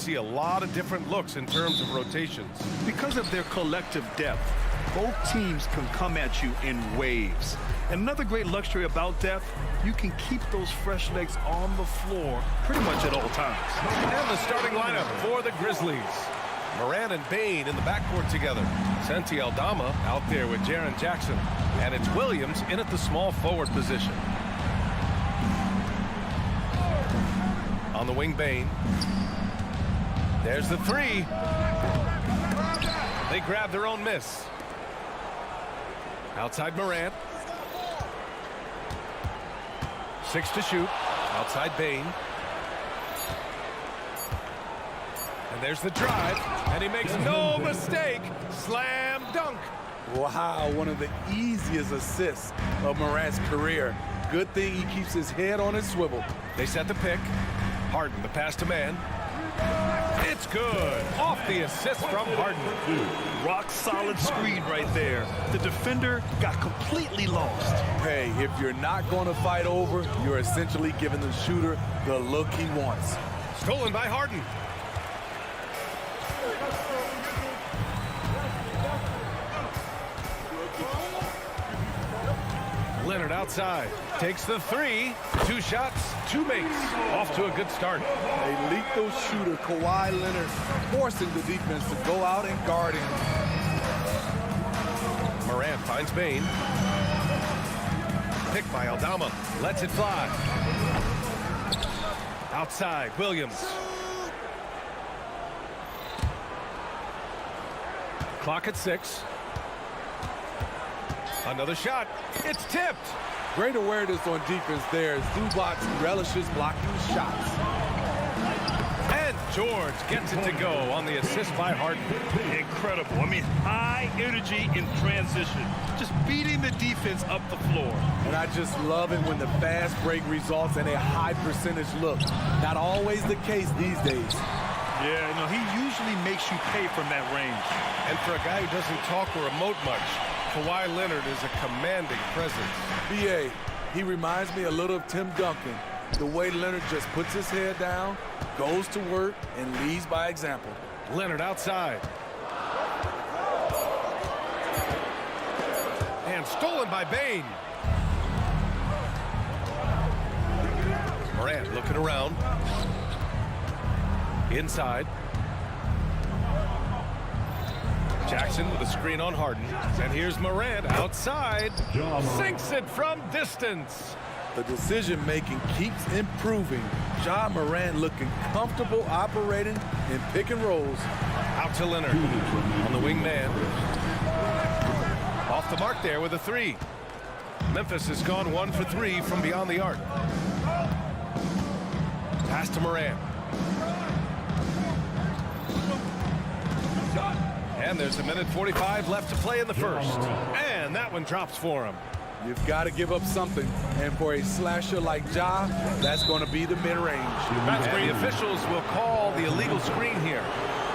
see a lot of different looks in terms of rotations. Because of their collective depth, both teams can come at you in waves. And another great luxury about depth, you can keep those fresh legs on the floor pretty much at all times. And the starting lineup for the Grizzlies. Morant and Bane in the backcourt together. Santi Aldama out there with Jaren Jackson. And it's Williams in at the small forward position. On the wing, Bane. There's the three. They grab their own miss. Outside Morant. 6 to shoot. Outside Bane. And there's the drive. And he makes no mistake. Slam dunk. Wow, one of the easiest assists of Morant's career. Good thing he keeps his head on his swivel. They set the pick. Harden, the pass to man. It's good. Off the assist from Harden. Rock solid screen right there. The defender got completely lost. Hey, if you're not going to fight over, you're essentially giving the shooter the look he wants. Stolen by Harden. Leonard outside. Takes the three. 2 shots, 2 makes. Off to a good start. A lethal shooter, Kawhi Leonard, forcing the defense to go out and guard him. Morant finds Bane. Picked by Aldama. Lets it fly. Outside, Williams. Clock at 6. Another shot. It's tipped. Great awareness on defense there. Zubac relishes blocking shots. And George gets it to go on the assist by Harden. Incredible. I mean, high energy in transition. Just beating the defense up the floor. And I just love it when the fast break results in a high percentage look. Not always the case these days. Yeah, you know, he usually makes you pay from that range. And for a guy who doesn't talk or emote much, Kawhi Leonard is a commanding presence. B.A., he reminds me a little of Tim Duncan. The way Leonard just puts his head down, goes to work, and leads by example. Leonard outside. And stolen by Bane. Morant looking around. Inside. Jackson with a screen on Harden. And here's Morant outside. Sinks it from distance. The decision-making keeps improving. Ja Morant looking comfortable operating in pick and rolls. Out to Leonard on the wing man. Off the mark there with a 3. Memphis has gone 1 for 3 from beyond the arc. Pass to Morant. And there's 1:45 left to play in the first. And that one drops for him. You've got to give up something. And for a slasher like Ja, that's going to be the mid-range. And the officials will call the illegal screen here.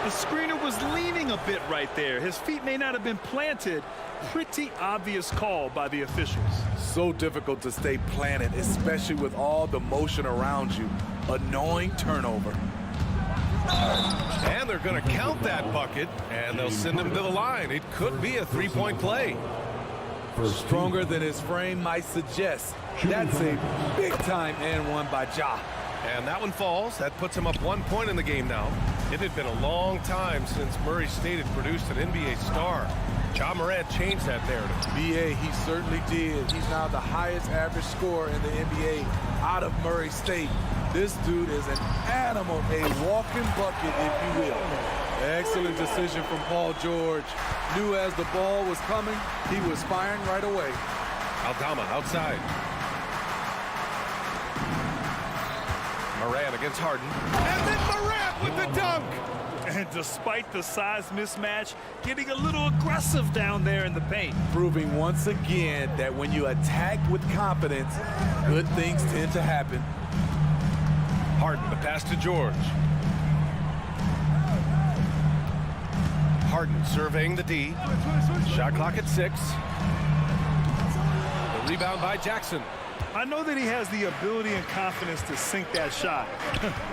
The screener was leaning a bit right there. His feet may not have been planted. Pretty obvious call by the officials. So difficult to stay planted, especially with all the motion around you. Annoying turnover. And they're going to count that bucket, and they'll send him to the line. It could be a 3-point play. Stronger than his frame might suggest. That's a big-time and one by Ja. And that one falls. That puts him up 1 point in the game now. It had been a long time since Murray State had produced an NBA star. Ja Morant changed that narrative. B.A., he certainly did. He's now the highest average scorer in the NBA out of Murray State. This dude is an animal, a walking bucket, if you will. Excellent decision from Paul George. Knew as the ball was coming, he was firing right away. Aldama outside. Morant against Harden. And then Morant with the dunk! And despite the size mismatch, getting a little aggressive down there in the paint. Proving once again that when you attack with confidence, good things tend to happen. Harden, the pass to George. Harden surveying the D. Shot clock at 6. The rebound by Jackson. I know that he has the ability and confidence to sink that shot.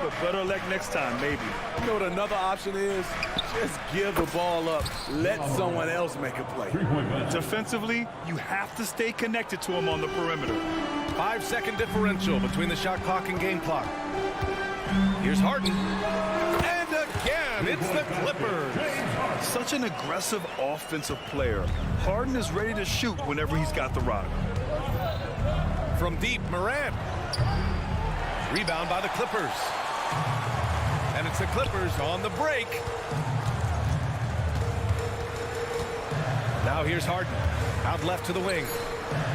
But better luck next time, maybe. You know what another option is? Just give the ball up. Let someone else make a play. Defensively, you have to stay connected to him on the perimeter. 5-second differential between the shot clock and game clock. Here's Harden. And again, it's the Clippers. Such an aggressive offensive player. Harden is ready to shoot whenever he's got the rock. From deep, Morant. Rebound by the Clippers. And it's the Clippers on the break. Now here's Harden. Out left to the wing.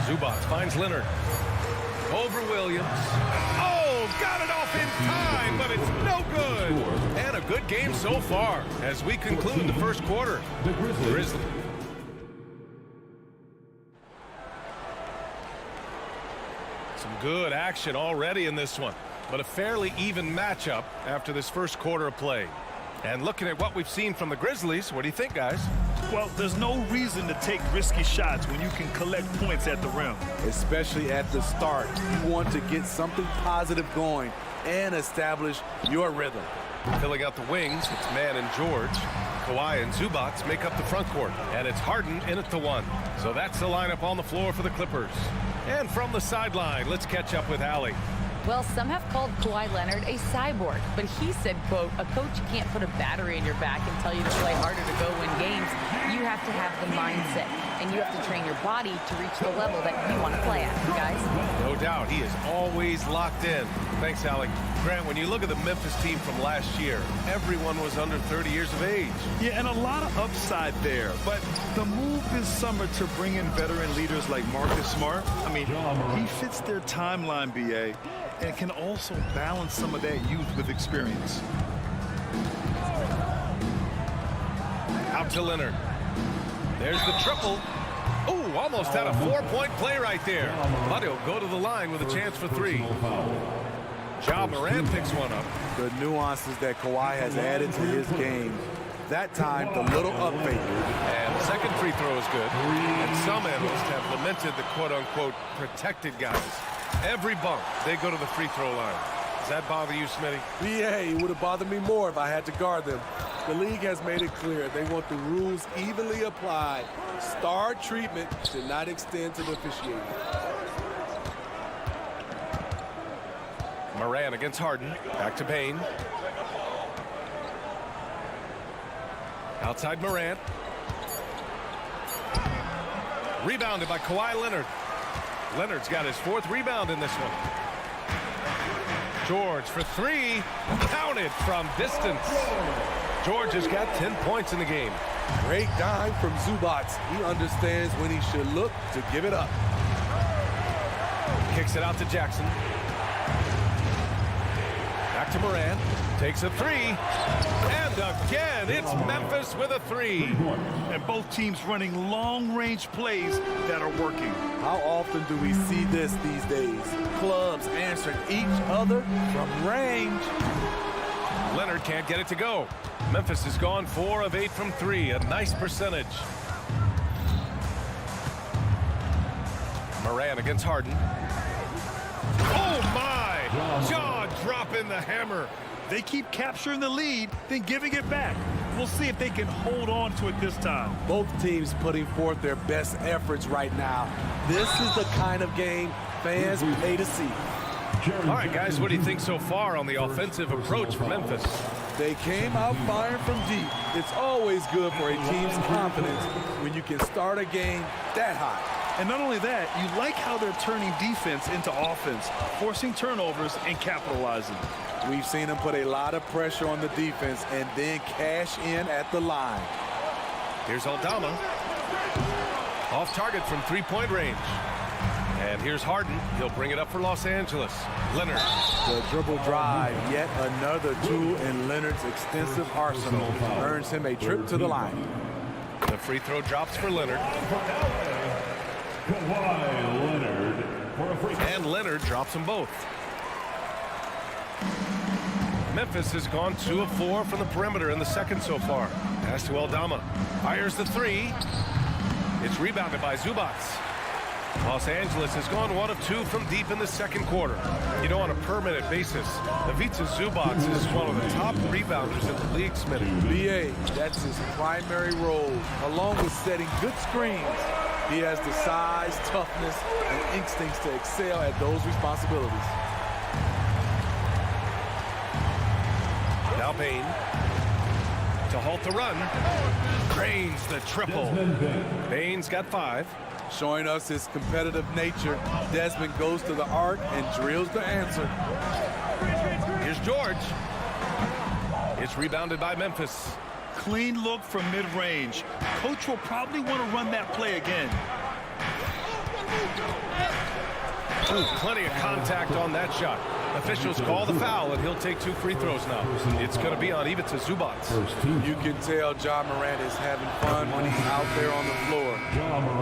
Zubac finds Leonard. Over Williams. Oh, got it off in time, but it's no good. And a good game so far as we conclude the first quarter. The Grizzlies. Some good action already in this one, but a fairly even matchup after this first quarter of play. And looking at what we've seen from the Grizzlies, what do you think, guys? Well, there's no reason to take risky shots when you can collect points at the rim. Especially at the start. You want to get something positive going and establish your rhythm. Filling out the wings, it's Mann and George. Kawhi and Zubac make up the front court. And it's Harden in at the one. So that's the lineup on the floor for the Clippers. And from the sideline, let's catch up with Allie. Well, some have called Kawhi Leonard a cyborg, but he said, quote, a coach can't put a battery in your back and tell you to play harder to go win games. You have to have the mindset, and you have to train your body to reach the level that you want to play at, guys. No doubt, he is always locked in. Thanks, Allie. Grant, when you look at the Memphis team from last year, everyone was under 30 years of age. Yeah, and a lot of upside there. But the move this summer to bring in veteran leaders like Marcus Smart, I mean, he fits their timeline, BA, and can also balance some of that youth with experience. Out to Leonard. There's the triple. Oh, almost had a 4-point play right there. But he'll go to the line with a chance for three. Ja Morant picks one up. The nuances that Kawhi has added to his game. That time, the little up fake. And the second free throw is good. And some analysts have lamented the quote-unquote protected guys. Every bump, they go to the free throw line. Does that bother you, Smitty? Yeah, it would have bothered me more if I had to guard them. The league has made it clear they want the rules evenly applied. Star treatment should not extend to the officiating. Morant against Harden. Back to Payne. Outside Morant. Rebounded by Kawhi Leonard. Leonard's got his 4th rebound in this one. George for three. Counted from distance. George has got 10 points in the game. Great dime from Zubac. He understands when he should look to give it up. Kicks it out to Jackson. Back to Morant. Takes a three. And again, it's Memphis with a three. And both teams running long-range plays that are working. How often do we see this these days? Clubs answering each other from range. Leonard can't get it to go. Memphis has gone 4 of 8 from 3, a nice percentage. Morant against Harden. Oh my! Jaw dropping the hammer. They keep capturing the lead, then giving it back. We'll see if they can hold on to it this time. Both teams putting forth their best efforts right now. This is the kind of game fans pay to see. All right, guys, what do you think so far on the offensive approach for Memphis? They came out firing from deep. It's always good for a team's confidence when you can start a game that high. And not only that, you like how they're turning defense into offense, forcing turnovers and capitalizing. We've seen them put a lot of pressure on the defense and then cash in at the line. Here's Aldama. Off target from 3-point range. And here's Harden. He'll bring it up for Los Angeles. Leonard. The dribble drive, yet another tool in Leonard's extensive arsenal, earns him a trip to the line. The free throw drops for Leonard. And Leonard drops them both. Memphis has gone 2 of 4 from the perimeter in the second so far. Pass to Aldama. Fires the three. It's rebounded by Zubac. Los Angeles has gone 1 of 2 from deep in the second quarter. You know, on a permanent basis, Ivica Zubac is one of the top rebounders in the league, Smitty. BA, that's his primary role, along with setting good screens. He has the size, toughness, and instincts to excel at those responsibilities. Now Bain to halt the run. Drains the triple. Bain's got 5. Showing us his competitive nature, Desmond goes to the arc and drills the answer. Here's George. It's rebounded by Memphis. Clean look from mid-range. Coach will probably want to run that play again. Ooh, plenty of contact on that shot. Officials call the foul, and he'll take 2 free throws now. It's going to be on Ivica Zubac. You can tell Ja Morant is having fun when he's out there on the floor.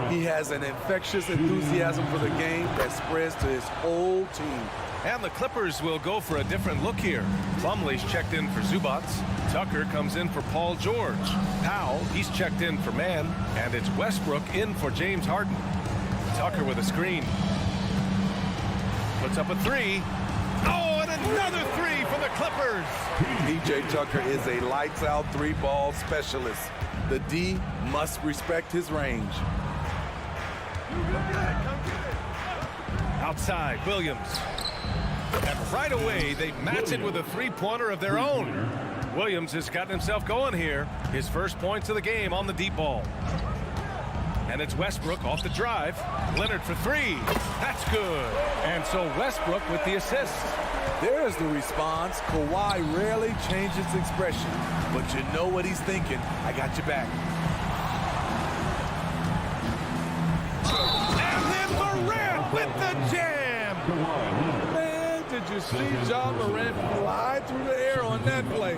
He has an infectious enthusiasm for the game that spreads to his whole team. And the Clippers will go for a different look here. Plumlee's checked in for Zubac. Tucker comes in for Paul George. Powell, he's checked in for Mann. And it's Westbrook in for James Harden. Tucker with a screen. Puts up a 3. Oh, and another 3 for the Clippers. PJ Tucker is a lights-out 3-ball specialist. The D must respect his range. Outside, Williams. And right away, they match it with a 3-pointer of their own. Williams has gotten himself going here. His first points of the game on the deep ball. And it's Westbrook off the drive. Leonard for 3. That's good. And so Westbrook with the assist. There's the response. Kawhi rarely changes expression, but you know what he's thinking. I got your back. And then Morant with the jam. Man, did you see Ja Morant fly through the air on that play?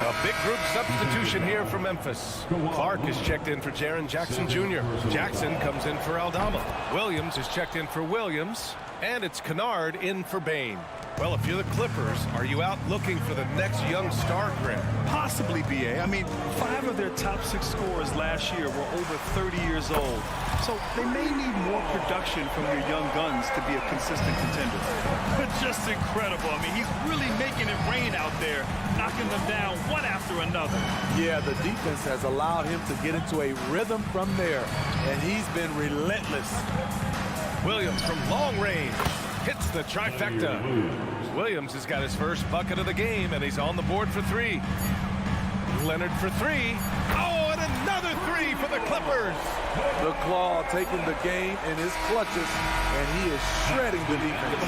A big group substitution here for Memphis. Clark is checked in for Jaren Jackson Jr. Jackson comes in for Aldama. Williams is checked in for Williams. And it's Kennard in for Bain. Well, if you're the Clippers, are you out looking for the next young star, Grant? Possibly, BA. I mean, 5 of their top 6 scorers last year were over 30 years old. So they may need more production from your young guns to be a consistent contender. But just incredible. I mean, he's really making it rain out there, knocking them down one after another. Yeah, the defense has allowed him to get into a rhythm from there, and he's been relentless. Williams from long range hits the trifecta. Williams has got his first bucket of the game, and he's on the board for 3. Leonard for 3. Oh, and another 3 for the Clippers. The Claw taking the game in his clutches, and he is shredding the defense.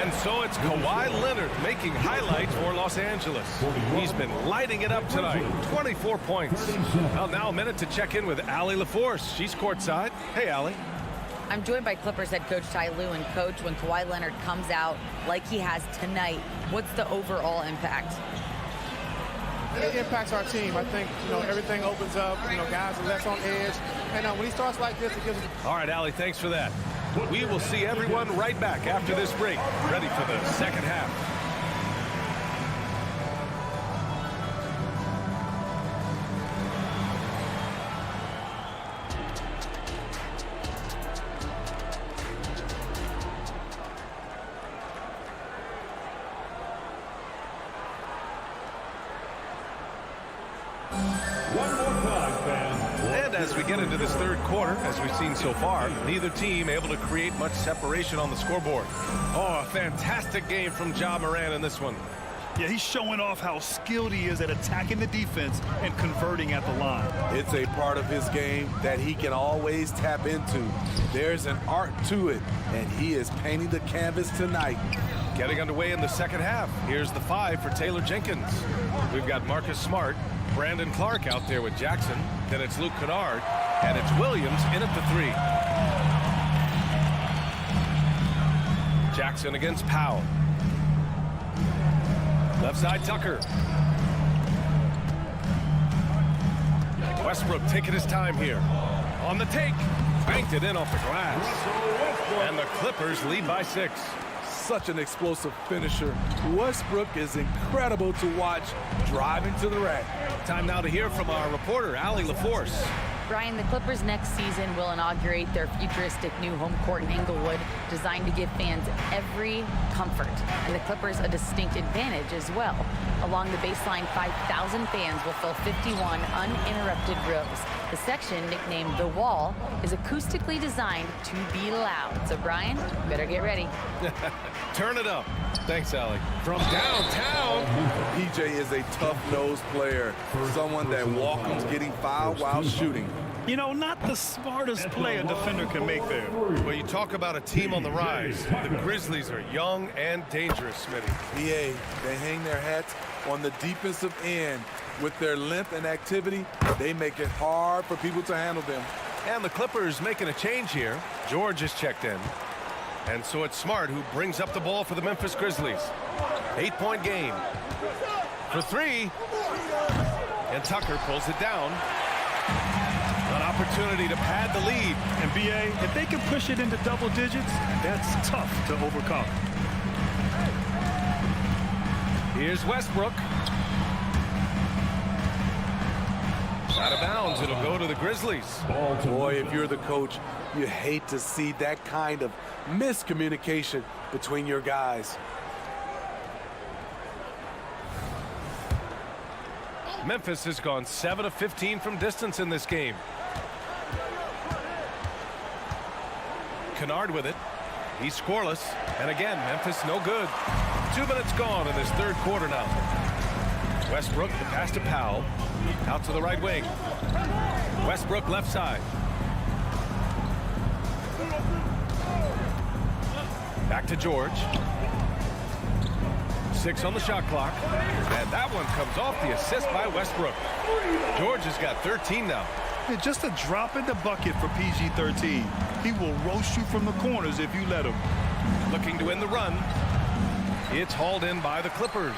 And so it's Kawhi Leonard making highlights for Los Angeles. He's been lighting it up tonight. 24 points. Well, now a minute to check in with Allie LaForce. She's courtside. Hey, Allie. I'm joined by Clippers head coach Ty Lue. And coach, when Kawhi Leonard comes out like he has tonight, what's the overall impact? It impacts our team. I think, everything opens up. Guys are less on edge. And when he starts like this, it gives us... All right, Allie, thanks for that. We will see everyone right back after this break, ready for the second half. And as we get into this third quarter, as we've seen so far, neither team able to create much separation on the scoreboard. Oh, a fantastic game from Ja Morant in this one. Yeah, he's showing off how skilled he is at attacking the defense and converting at the line. It's a part of his game that he can always tap into. There's an art to it, and he is painting the canvas tonight. Getting underway in the second half. Here's the 5 for Taylor Jenkins. We've got Marcus Smart, Brandon Clark out there with Jackson. Then it's Luke Kennard, and it's Williams in at the 3. Jackson against Powell. Left side, Tucker. Westbrook taking his time here. On the take. Banked it in off the glass. And the Clippers lead by 6. Such an explosive finisher. Westbrook is incredible to watch driving to the rack. Time now to hear from our reporter, Allie LaForce. Brian, the Clippers next season will inaugurate their futuristic new home court in Inglewood, designed to give fans every comfort, and the Clippers a distinct advantage as well. Along the baseline, 5,000 fans will fill 51 uninterrupted rows. The section, nicknamed The Wall, is acoustically designed to be loud. So, Brian, better get ready. Turn it up. Thanks, Alec. From downtown. PJ is a tough-nosed player, someone that welcomes getting fouled while shooting. You know, not the smartest play a defender can make there. Well, you talk about a team on the rise. The Grizzlies are young and dangerous, Smitty. EA, they hang their hats on the defensive end. With their length and activity, they make it hard for people to handle them. And the Clippers making a change here. George is checked in. And so it's Smart who brings up the ball for the Memphis Grizzlies. 8-point game. For three. And Tucker pulls it down. An opportunity to pad the lead. And BA, if they can push it into double digits, that's tough to overcome. Here's Westbrook. Out of bounds, it'll go to the Grizzlies. Boy, if you're the coach, you hate to see that kind of miscommunication between your guys. Memphis has gone 7 of 15 from distance in this game. Kennard with it. He's scoreless. And again, Memphis no good. 2 minutes gone in this third quarter now. Westbrook, the pass to Powell. Out to the right wing. Westbrook left side. Back to George. 6 on the shot clock. And that one comes off the assist by Westbrook. George has got 13 now. And just a drop in the bucket for PG-13. He will roast you from the corners if you let him. Looking to win the run. It's hauled in by the Clippers.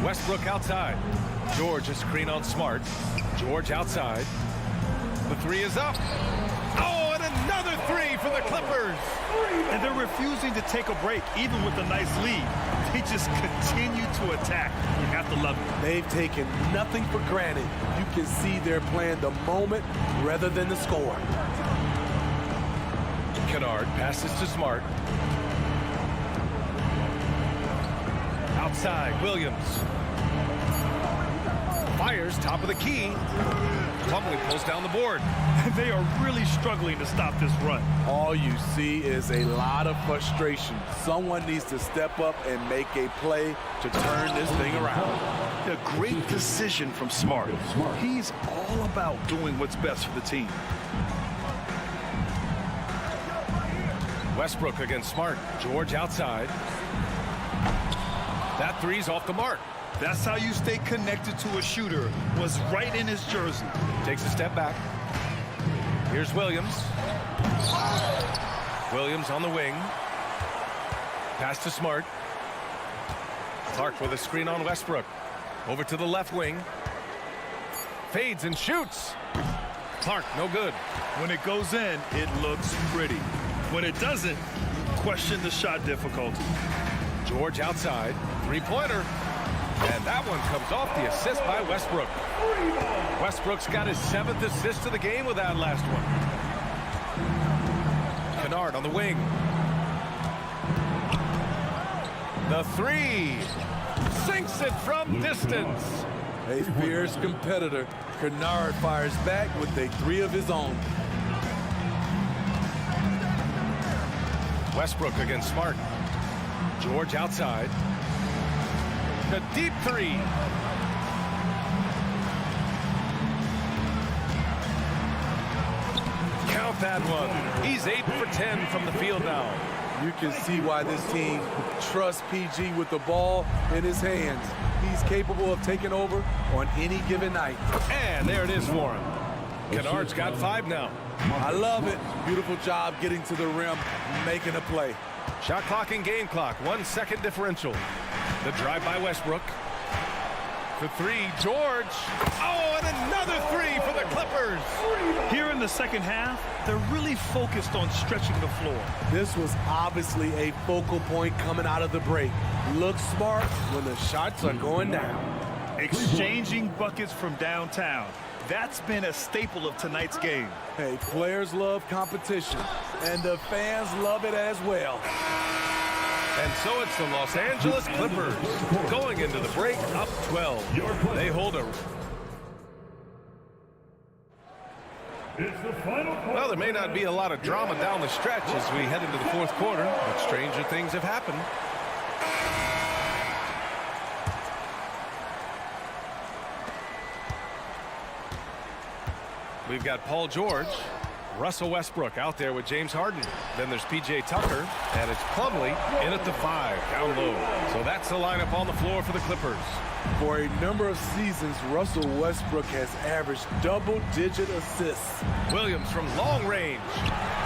Westbrook outside. George a screen on Smart. George outside. The three is up. Oh, and another three for the Clippers. And they're refusing to take a break, even with a nice lead. They just continue to attack. You have to love it. They've taken nothing for granted. You can see they're playing the moment rather than the score. Kennard passes to Smart. Outside, Williams. Fires top of the key. Plumlee pulls down the board. They are really struggling to stop this run. All you see is a lot of frustration. Someone needs to step up and make a play to turn this thing around. A great decision from Smart. He's all about doing what's best for the team. Westbrook against Smart. George outside. That three's off the mark. That's how you stay connected to a shooter. Was right in his jersey. Takes a step back. Here's Williams. Williams on the wing. Pass to Smart. Clark with a screen on Westbrook. Over to the left wing. Fades and shoots. Clark, no good. When it goes in, it looks pretty. When it doesn't, question the shot difficulty. George outside. Three-pointer. And that one comes off the assist by Westbrook. Westbrook's got his 7th assist of the game with that last one. Kennard on the wing. The three. Sinks it from distance. A fierce competitor. Kennard fires back with a three of his own. Westbrook against Smart. George outside. The deep three. Count that one. He's 8 for 10 from the field now. You can see why this team trusts PG with the ball in his hands. He's capable of taking over on any given night. And there it is for him. Kennard's got 5 now. I love it. Beautiful job getting to the rim, making a play. Shot clock and game clock. 1 second differential. The drive by Westbrook. The three, George. Oh, and another three for the Clippers. Here in the second half, they're really focused on stretching the floor. This was obviously a focal point coming out of the break. Look smart when the shots are going down. Exchanging buckets from downtown. That's been a staple of tonight's game. Hey, players love competition, and the fans love it as well. And so it's the Los Angeles Clippers going into the break up 12. They hold a... Well, there may not be a lot of drama down the stretch as we head into the fourth quarter, but stranger things have happened. We've got Paul George, Russell Westbrook out there with James Harden. Then there's P.J. Tucker, and it's Plumlee in at the 5, down low. So that's the lineup on the floor for the Clippers. For a number of seasons, Russell Westbrook has averaged double-digit assists. Williams from long range,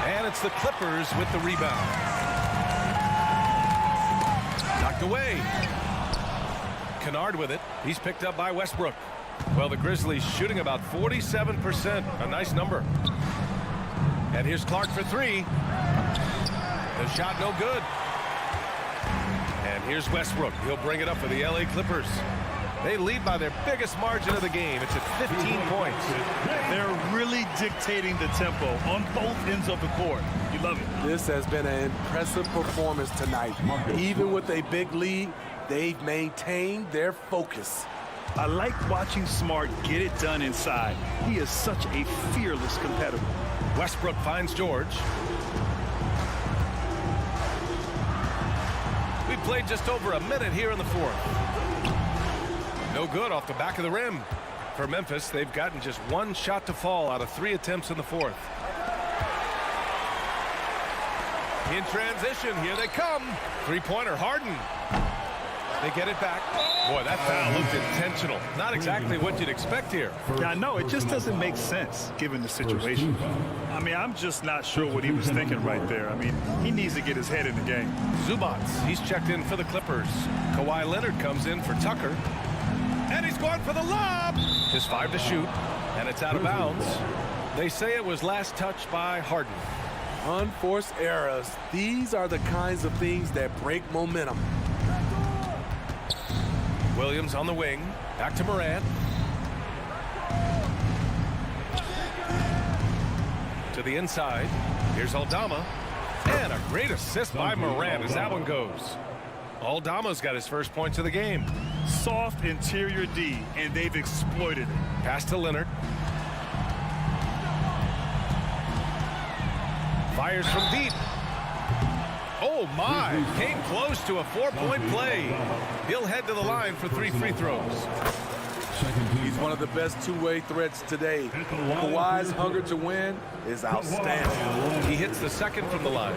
and it's the Clippers with the rebound. Knocked away. Kennard with it. He's picked up by Westbrook. Well, the Grizzlies shooting about 47%, a nice number. And here's Clark for 3. The shot no good. And here's Westbrook. He'll bring it up for the LA Clippers. They lead by their biggest margin of the game. It's at 15 points. They're really dictating the tempo on both ends of the court. You love it. This has been an impressive performance tonight. Even with a big lead, they've maintained their focus. I like watching Smart get it done inside. He is such a fearless competitor. Westbrook finds George. We played just over a minute here in the fourth. No good off the back of the rim. For Memphis, they've gotten just 1 shot to fall out of 3 attempts in the fourth. In transition, here they come. Three-pointer, Harden. They get it back. Boy, that foul looked intentional. Not exactly what you'd expect here. Yeah, no, it just doesn't make sense given the situation. I mean, I'm just not sure what he was thinking right there. I mean, he needs to get his head in the game. Zubac, he's checked in for the Clippers. Kawhi Leonard comes in for Tucker. And he's going for the lob. Just 5 to shoot, and it's out of bounds. They say it was last touched by Harden. Unforced errors. These are the kinds of things that break momentum. Williams on the wing. Back to Morant. To the inside. Here's Aldama. And a great assist by Morant as that one goes. Aldama's got his first points of the game. Soft interior D, and they've exploited it. Pass to Leonard. Fires from deep. Oh, my. Came close to a 4-point play. He'll head to the line for 3 free throws. He's one of the best two-way threats today. Kawhi's hunger to win is outstanding. He hits the second from the line.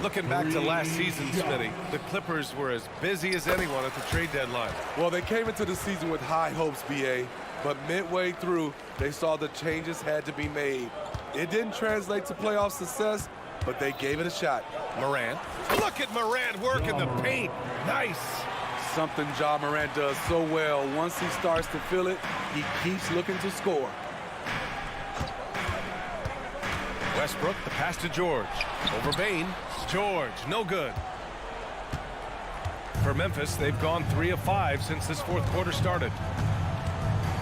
Looking back to last season, Smitty, the Clippers were as busy as anyone at the trade deadline. Well, they came into the season with high hopes, B.A., but midway through, they saw the changes had to be made. It didn't translate to playoff success, but they gave it a shot. Morant. Look at Morant work in the paint. Nice. Something Ja Morant does so well. Once he starts to feel it, he keeps looking to score. Westbrook, the pass to George. Over Bain. George, no good. For Memphis, they've gone 3 of 5 since this fourth quarter started.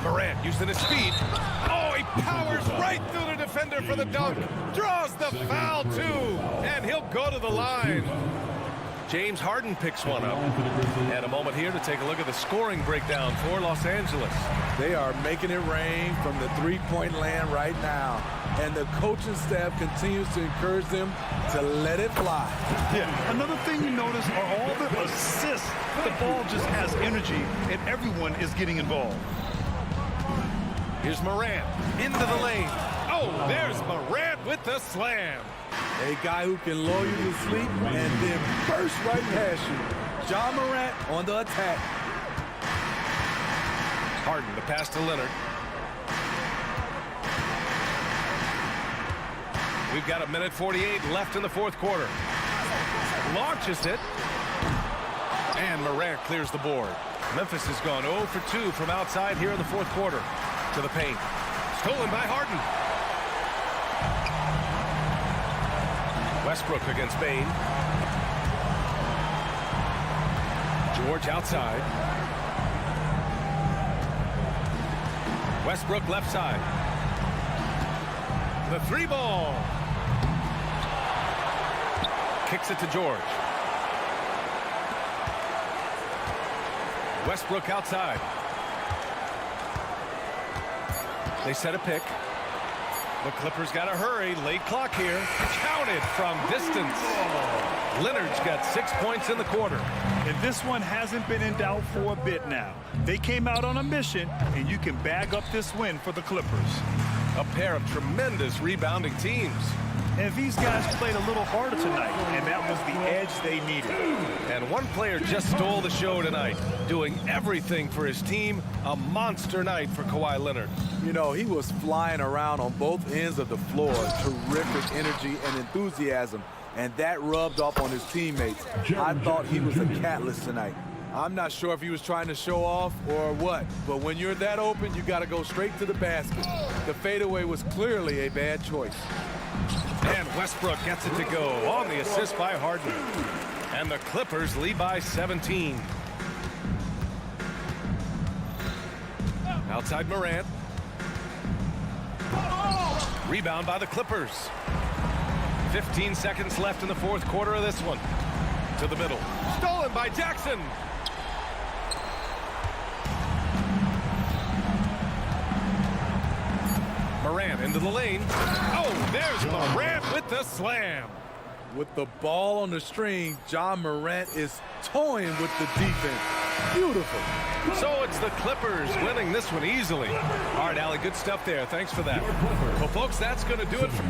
Morant using his speed. Oh, he powers right through the defender for the dunk. Draws the foul, too. And he'll go to the line. James Harden picks one up. And a moment here to take a look at the scoring breakdown for Los Angeles. They are making it rain from the three-point land right now. And the coaching staff continues to encourage them to let it fly. Yeah, another thing you notice are all the assists. The ball just has energy, and everyone is getting involved. Here's Morant into the lane. Oh, there's Morant with the slam. A guy who can lull you to sleep and then burst right past you. Ja Morant on the attack. Harden, the pass to Leonard. We've got 1:48 left in the fourth quarter. Launches it. And Morant clears the board. Memphis has gone 0 for 2 from outside here in the fourth quarter. To the paint. Stolen by Harden. Westbrook against Bain. George outside. Westbrook left side. The three ball. Kicks it to George. Westbrook outside. They set a pick. The Clippers got to hurry. Late clock here. Counted from distance. Leonard's got 6 points in the quarter. And this one hasn't been in doubt for a bit now. They came out on a mission, and you can bag up this win for the Clippers. A pair of tremendous rebounding teams. And these guys played a little harder tonight, and that was the edge they needed. And one player just stole the show tonight, doing everything for his team. A monster night for Kawhi Leonard. You know, he was flying around on both ends of the floor. Terrific energy and enthusiasm. And that rubbed off on his teammates. I thought he was a catalyst tonight. I'm not sure if he was trying to show off or what, but when you're that open, you got to go straight to the basket. The fadeaway was clearly a bad choice. And Westbrook gets it to go on the assist by Harden. And the Clippers lead by 17. Outside Morant. Rebound by the Clippers. 15 seconds left in the fourth quarter of this one. To the middle. Stolen by Jackson. Morant into the lane. Oh, there's Morant with the slam. With the ball on the string, John Morant is toying with the defense. Beautiful. So it's the Clippers winning this one easily. All right, Allie, good stuff there. Thanks for that. Well, folks, that's going to do it for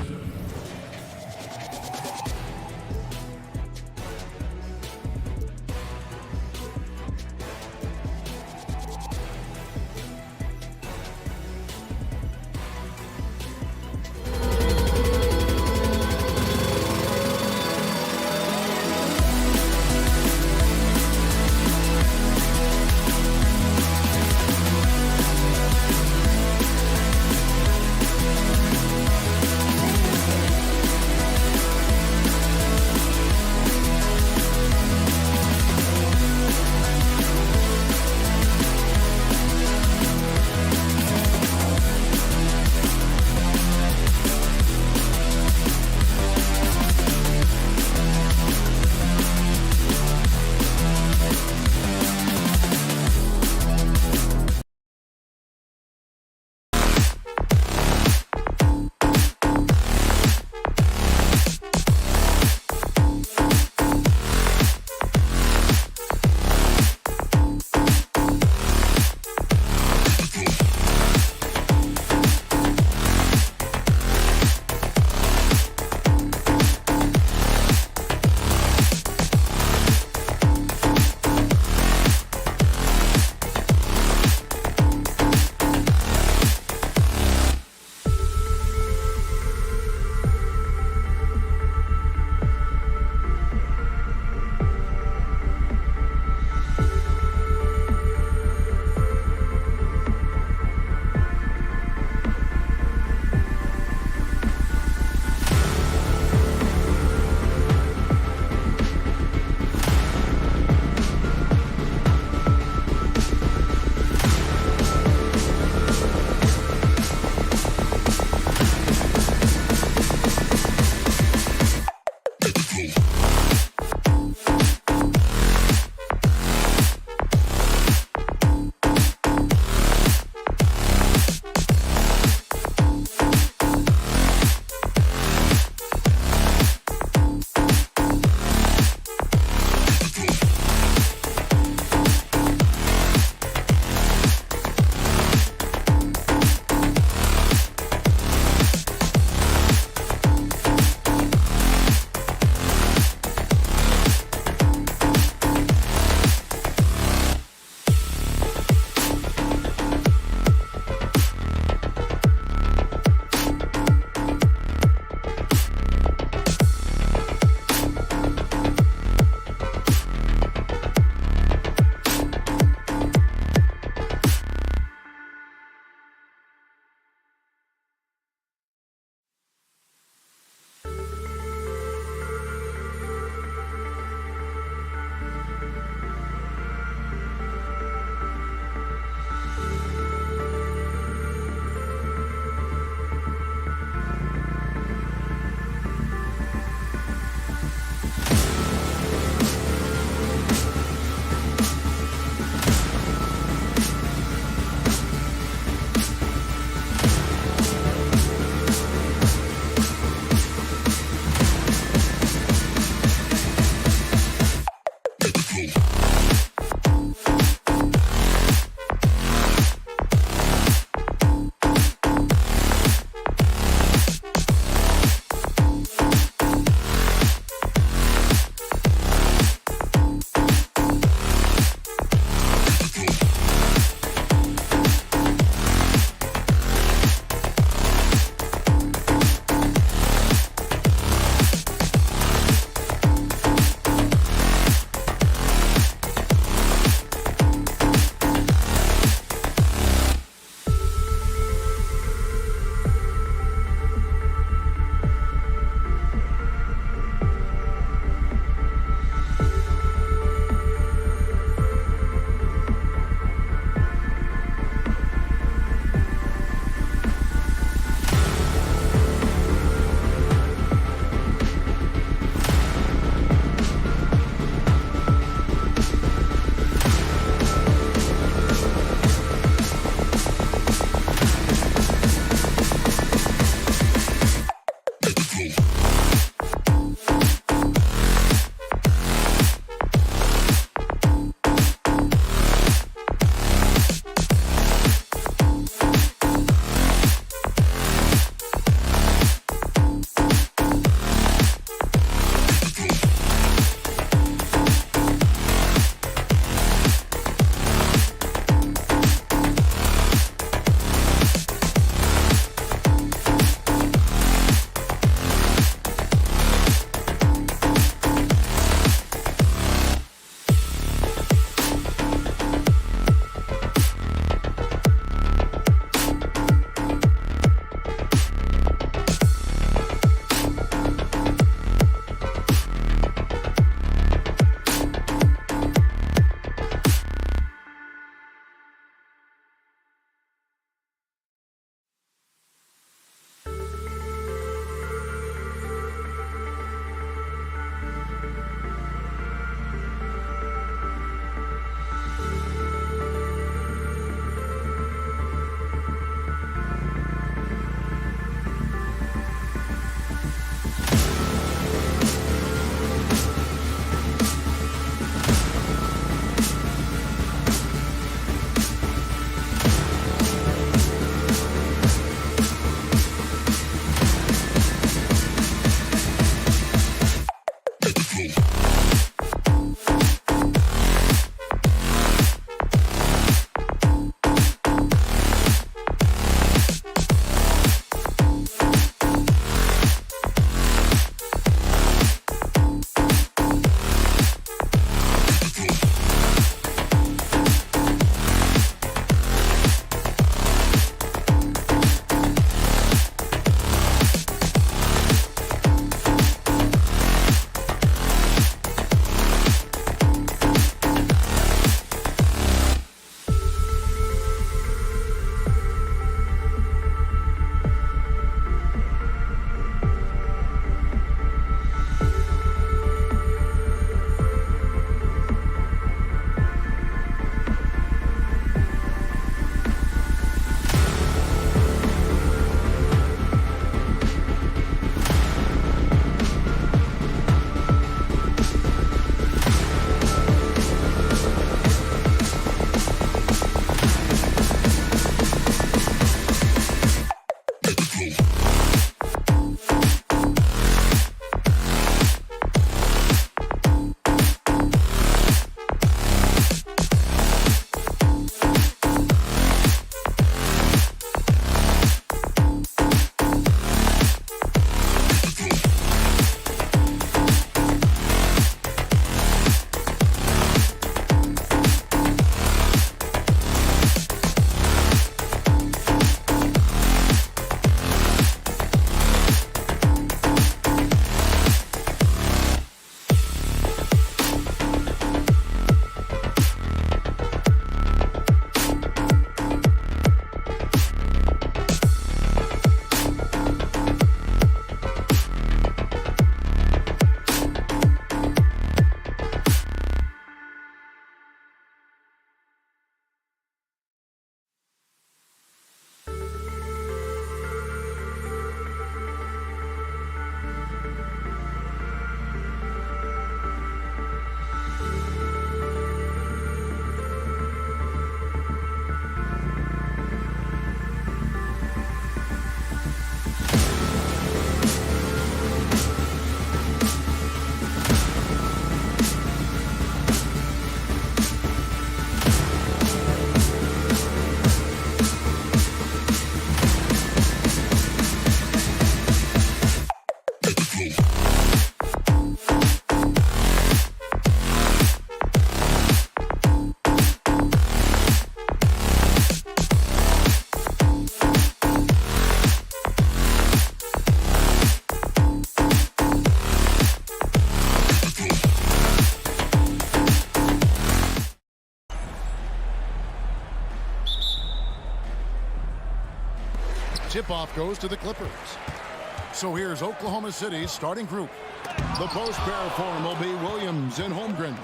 tip-off goes to the Clippers. So here's Oklahoma City's starting group. The post pair form will be Williams and Holmgren.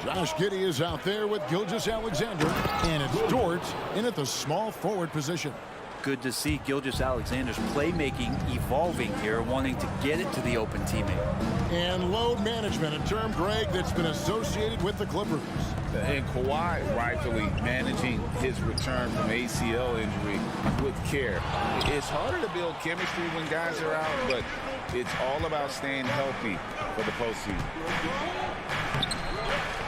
Josh Giddey is out there with Gilgeous-Alexander, and it's Dort in at the small forward position. Good to see Gilgeous-Alexander's playmaking evolving here, wanting to get it to the open teammate. And load management, a term, Greg, that's been associated with the Clippers. And Kawhi rightfully managing his return from ACL injury with care. It's harder to build chemistry when guys are out, but it's all about staying healthy for the postseason.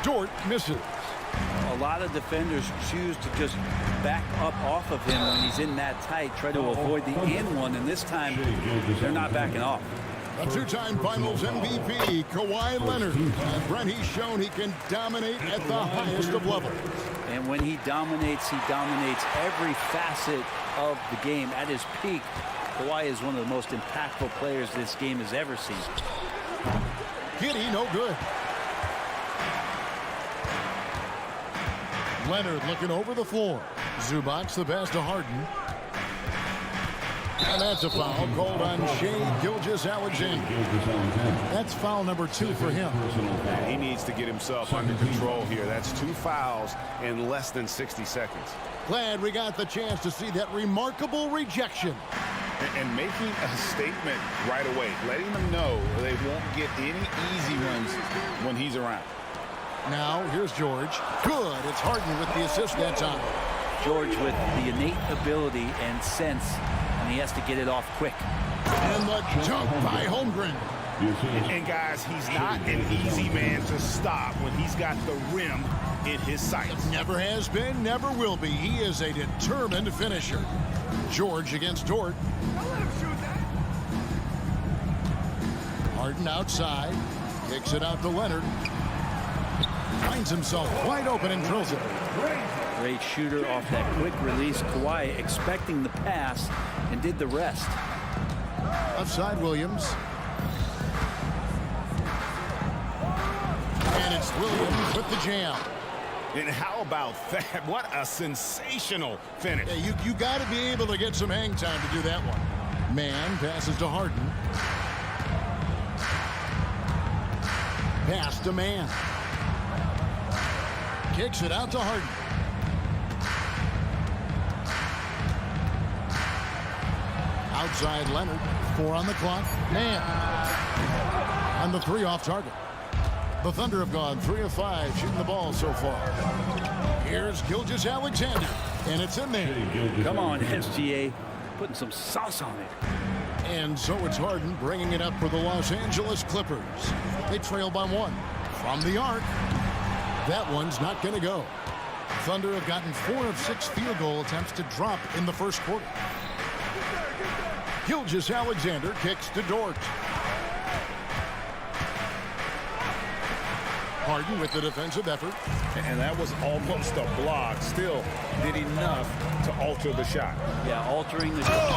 Dort misses. A lot of defenders choose to just back up off of him when he's in that tight, try to avoid the and one, and this time they're not backing off. A two-time Finals MVP, Kawhi Leonard. And Brent, he's shown he can dominate at the highest of levels. And when he dominates every facet of the game at his peak. Kawhi is one of the most impactful players this game has ever seen. Giddey, no good. Leonard looking over the floor. Zubac the pass to Harden. And that's a foul called on Shai Gilgeous-Alexander. That's foul number 2 for him. He needs to get himself under control here. That's 2 fouls in less than 60 seconds. Glad we got the chance to see that remarkable rejection. And making a statement right away, letting them know they won't get any easy ones when he's around. Now, here's George. Good. It's Harden with the assist that time. George with the innate ability and sense, and he has to get it off quick. And the jump by Holmgren. And guys, he's not an easy man to stop when he's got the rim in his sights. Never has been, never will be. He is a determined finisher. George against Dort. Harden outside. Kicks it out to Leonard. Finds himself wide open and drills it. Great shooter off that quick release. Kawhi expecting the pass and did the rest. Outside Williams. And it's Williams with the jam. And how about that? What a sensational finish. Yeah, you got to be able to get some hang time to do that one. Man passes to Harden. Pass to Man. Kicks it out to Harden. Outside Leonard. 4 on the clock. Man. And the 3 off target. The Thunder have gone 3 of 5 shooting the ball so far. Here's Gilgeous-Alexander. And it's in there. Come on, SGA. Putting some sauce on it. And so it's Harden bringing it up for the Los Angeles Clippers. They trail by 1. From the arc. That one's not going to go. Thunder have gotten 4 of 6 field goal attempts to drop in the first quarter. Gilgeous-Alexander kicks to Dort. Harden with the defensive effort. And that was almost a block. Still did enough to alter the shot. Yeah, altering the shot.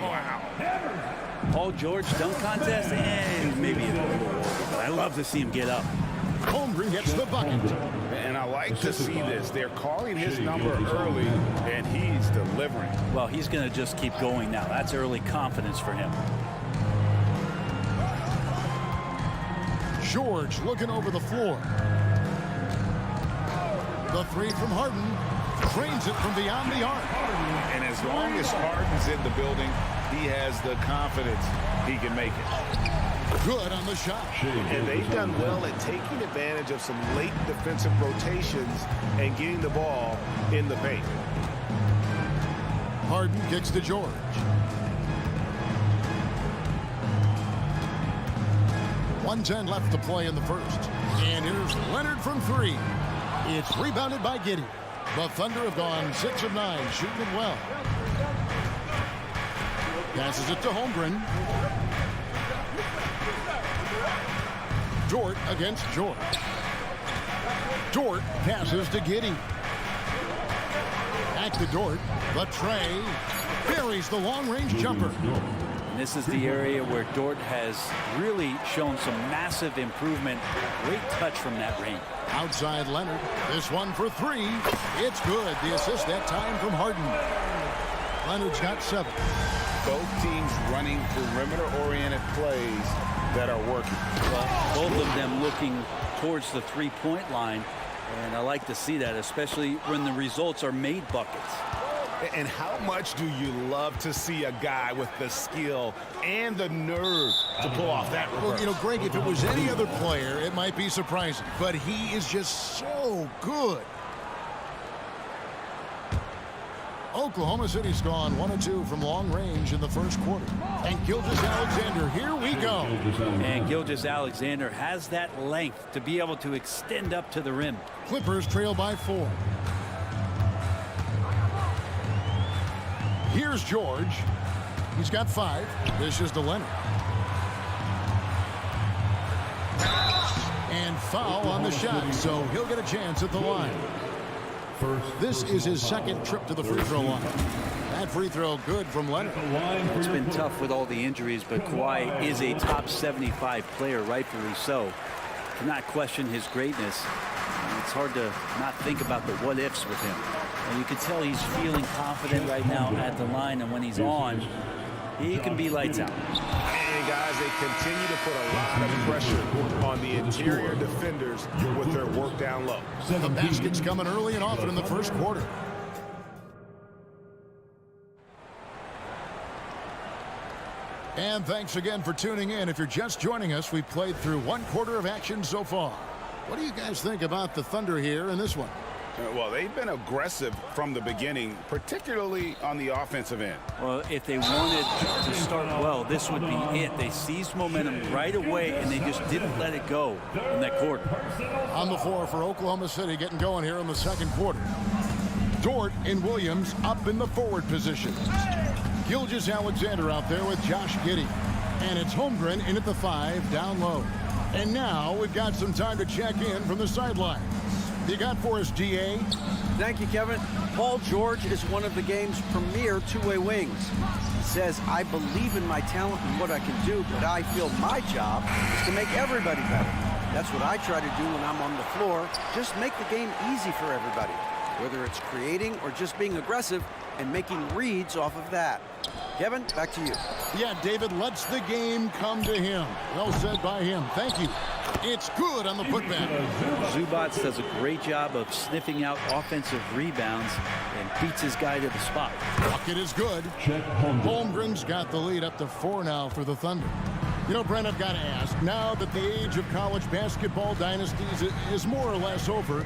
Wow. Paul George dunk contest, and maybe a little over, but I love to see him get up. Holmgren gets the bucket. And I like to see this. They're calling his number early, and he's delivering. Well, he's going to just keep going now. That's early confidence for him. George looking over the floor. The 3 from Harden. Trains it from beyond the arc. And as long as Harden's in the building, he has the confidence he can make it. Good on the shot. And they've done well at taking advantage of some late defensive rotations and getting the ball in the paint. Harden kicks to George. .110 left to play in the first. And here's Leonard from 3. It's rebounded by Giddey. The Thunder have gone 6 of 9, shooting it well. Passes it to Holmgren. Dort against George. Dort passes to Giddey. Back to Dort. The tray buries the long-range jumper. And this is the area where Dort has really shown some massive improvement. Great touch from that range. Outside Leonard. This one for 3. It's good. The assist that time from Harden. Leonard's got 7. Both teams running perimeter-oriented plays that are working. Well, both of them looking towards the three-point line, and I like to see that, especially when the results are made buckets. And how much do you love to see a guy with the skill and the nerve to pull off that reverse? Well, you know, Greg, if it was any other player, it might be surprising, but he is just so good. Oklahoma City's gone 1 of 2 from long range in the first quarter. And Gilgeous-Alexander, here we go. And Gilgeous-Alexander has that length to be able to extend up to the rim. Clippers trail by 4. Here's George. He's got 5. This is to Leonard. And foul on the shot, so he'll get a chance at the line. This is his second trip to the free throw line. That free throw good from Leonard. It's been tough with all the injuries, but Kawhi is a top 75 player, rightfully so. Cannot question his greatness. It's hard to not think about the what-ifs with him. And you can tell he's feeling confident right now at the line, and when he's on, he can be lights out. And guys, they continue to put a lot of pressure on the interior defenders with their work down low. The basket's coming early and often in the first quarter. And thanks again for tuning in. If you're just joining us, we've played through 1 quarter of action so far. What do you guys think about the Thunder here in this one? Well, they've been aggressive from the beginning, particularly on the offensive end. Well, if they wanted to start well, this would be it. They seized momentum right away, and they just didn't let it go in that quarter. On the floor for Oklahoma City, getting going here in the second quarter. Dort and Williams up in the forward positions. Gilgeous-Alexander out there with Josh Giddey. And it's Holmgren in at the 5, down low. And now we've got some time to check in from the sideline. You got for us, DA? Thank you, Kevin. Paul George is one of the game's premier two-way wings. He says, I believe in my talent and what I can do, but I feel my job is to make everybody better. That's what I try to do when I'm on the floor. Just make the game easy for everybody, whether it's creating or just being aggressive and making reads off of that. Kevin, back to you. Yeah, David lets the game come to him. Well said by him. Thank you. It's good on the putback. Zubac does a great job of sniffing out offensive rebounds and beats his guy to the spot. Bucket is good. Holmgren's got the lead up to 4 now for the Thunder. You know, Brent, I've got to ask, now that the age of college basketball dynasties is more or less over,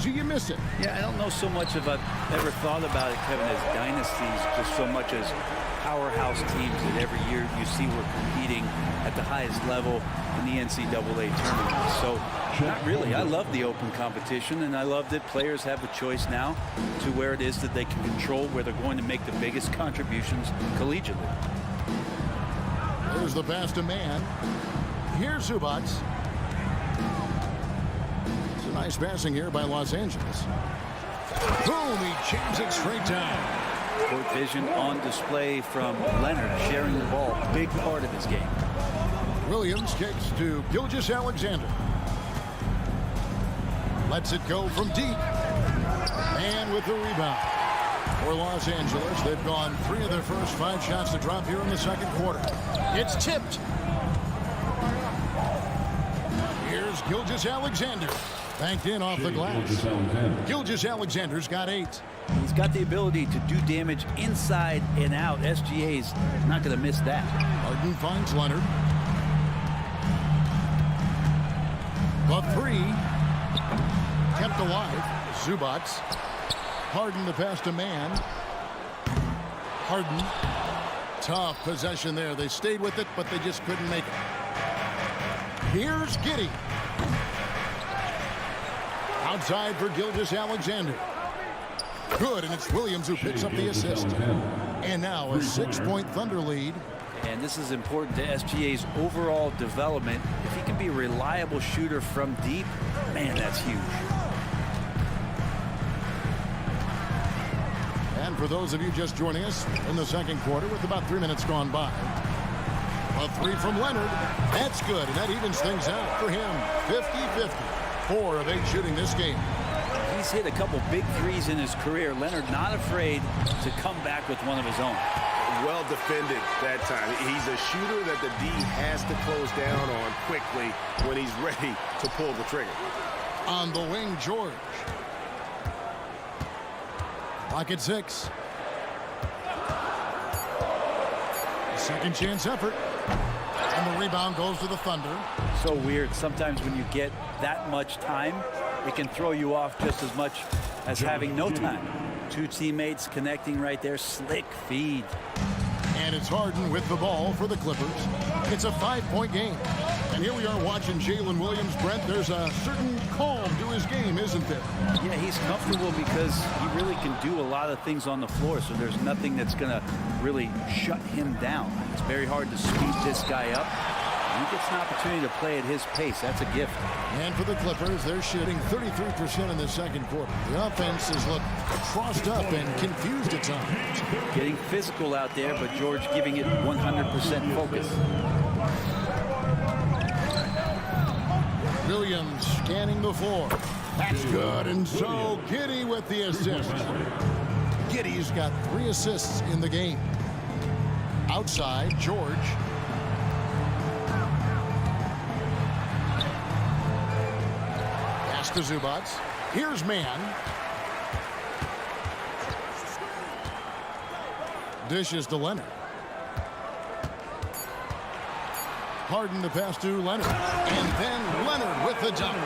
do you miss it? Yeah, I don't know so much if I've ever thought about it, Kevin, as dynasties, just so much as powerhouse teams that every year you see we're competing at the highest level in the NCAA tournament. So, not really. I love the open competition, and I love that players have a choice now to where it is that they can control where they're going to make the biggest contributions collegiately. There's the pass to man. Here's Zubac. It's a nice passing here by Los Angeles. Boom, he jams it straight down. Court vision on display from Leonard, sharing the ball, big part of his game. Williams kicks to Gilgeous-Alexander. Lets it go from deep. And with the rebound for Los Angeles, they've gone 3 of their first 5 shots to drop here in the second quarter. It's tipped. Here's Gilgeous-Alexander. Banked in off the glass. Gilgeous-Alexander's got 8. He's got the ability to do damage inside and out. SGA's not going to miss that. Harden finds Leonard. The 3 kept alive. Zubac. Harden the pass to man. Harden. Tough possession there. They stayed with it, but they just couldn't make it. Here's Giddey. Outside for Gilgeous-Alexander. Good, and it's Williams who picks up the assist. And now a 6-point Thunder lead. And this is important to SGA's overall development. If he can be a reliable shooter from deep, man, that's huge. And for those of you just joining us in the second quarter with about 3 minutes gone by. A 3 from Leonard. That's good, and that evens things out for him. 50-50. 4 of 8 shooting this game. He's hit a couple big threes in his career. Leonard not afraid to come back with one of his own. Well defended that time. He's a shooter that the D has to close down on quickly when he's ready to pull the trigger. On the wing, George. Clock at 6. Second chance effort. And the rebound goes to the Thunder. So weird. Sometimes when you get that much time, it can throw you off just as much as having no time. Two teammates connecting right there. Slick feed. And it's Harden with the ball for the Clippers. It's a 5-point game. And here we are watching Jalen Williams. Brent, there's a certain calm to his game, isn't there? Yeah, he's comfortable because he really can do a lot of things on the floor, so there's nothing that's going to really shut him down. It's very hard to speed this guy up. He gets an opportunity to play at his pace. That's a gift. And for the Clippers, they're shooting 33% in the second quarter. The offense has looked crossed up and confused at times. Getting physical out there, but George giving it 100% focus. Williams scanning the floor. That's good. And so Giddey with the assist. Giddey's got 3 assists in the game. Outside, George. Pass to Zubats. Here's man. Dishes to Leonard. Harden the pass to Leonard. And then Leonard with the dunk.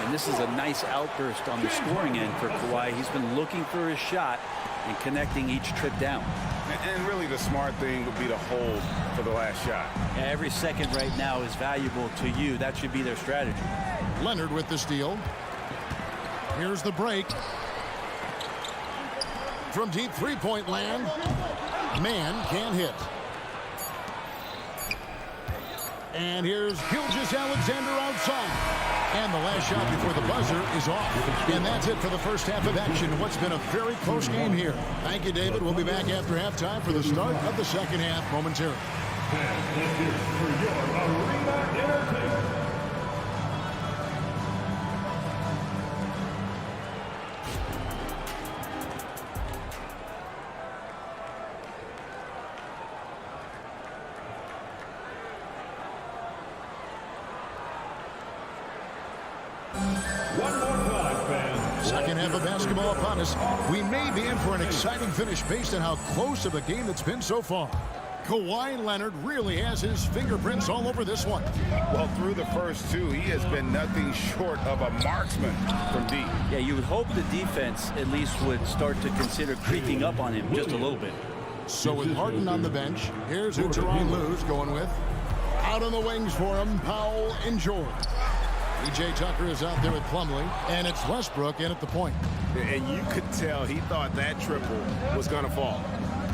And this is a nice outburst on the scoring end for Kawhi. He's been looking for his shot and connecting each trip down. And really the smart thing would be to hold for the last shot. Yeah, every second right now is valuable to you. That should be their strategy. Leonard with the steal. Here's the break. From deep three-point land. Man can't hit. And here's Gilgeous-Alexander outside. And the last shot before the buzzer is off. And that's it for the first half of action. What's been a very close game here. Thank you, David. We'll be back after halftime for the start of the second half momentarily. Second half of basketball upon us. We may be in for an exciting finish based on how close of a game it's been so far. Kawhi Leonard really has his fingerprints all over this one. Well, through the first 2, he has been nothing short of a marksman from deep. Yeah, you would hope the defense at least would start to consider creeping up on him just a little bit. So with Harden on the bench, here's who Tyronn Lue's going with. Out on the wings for him, Powell and George. P.J. Tucker is out there with Plumlee, and it's Westbrook in at the point. And you could tell he thought that triple was going to fall.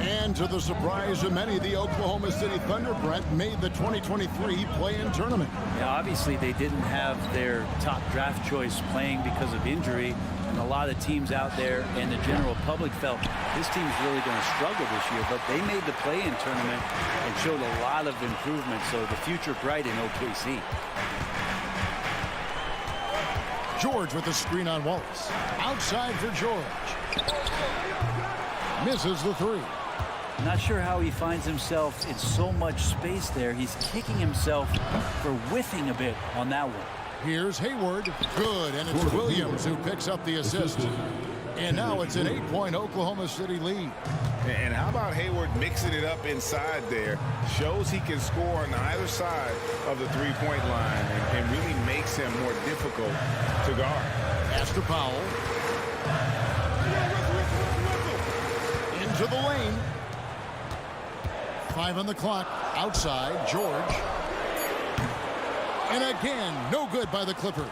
And to the surprise of many, the Oklahoma City Thunder, Brent, made the 2023 play-in tournament. Yeah, obviously they didn't have their top draft choice playing because of injury, and a lot of teams out there and the general public felt this team's really going to struggle this year, but they made the play-in tournament and showed a lot of improvement, so the future bright in OKC. George with the screen on Wallace. Outside for George. Misses the 3. Not sure how he finds himself in so much space there. He's kicking himself for whiffing a bit on that one. Here's Hayward. Good, and it's Williams who picks up the assist. And now it's an 8-point Oklahoma City lead. And how about Hayward mixing it up inside there? Shows he can score on either side of the three-point line and really makes him more difficult to guard. Pass to Powell. Into the lane. 5 on the clock. Outside, George. And again, no good by the Clippers.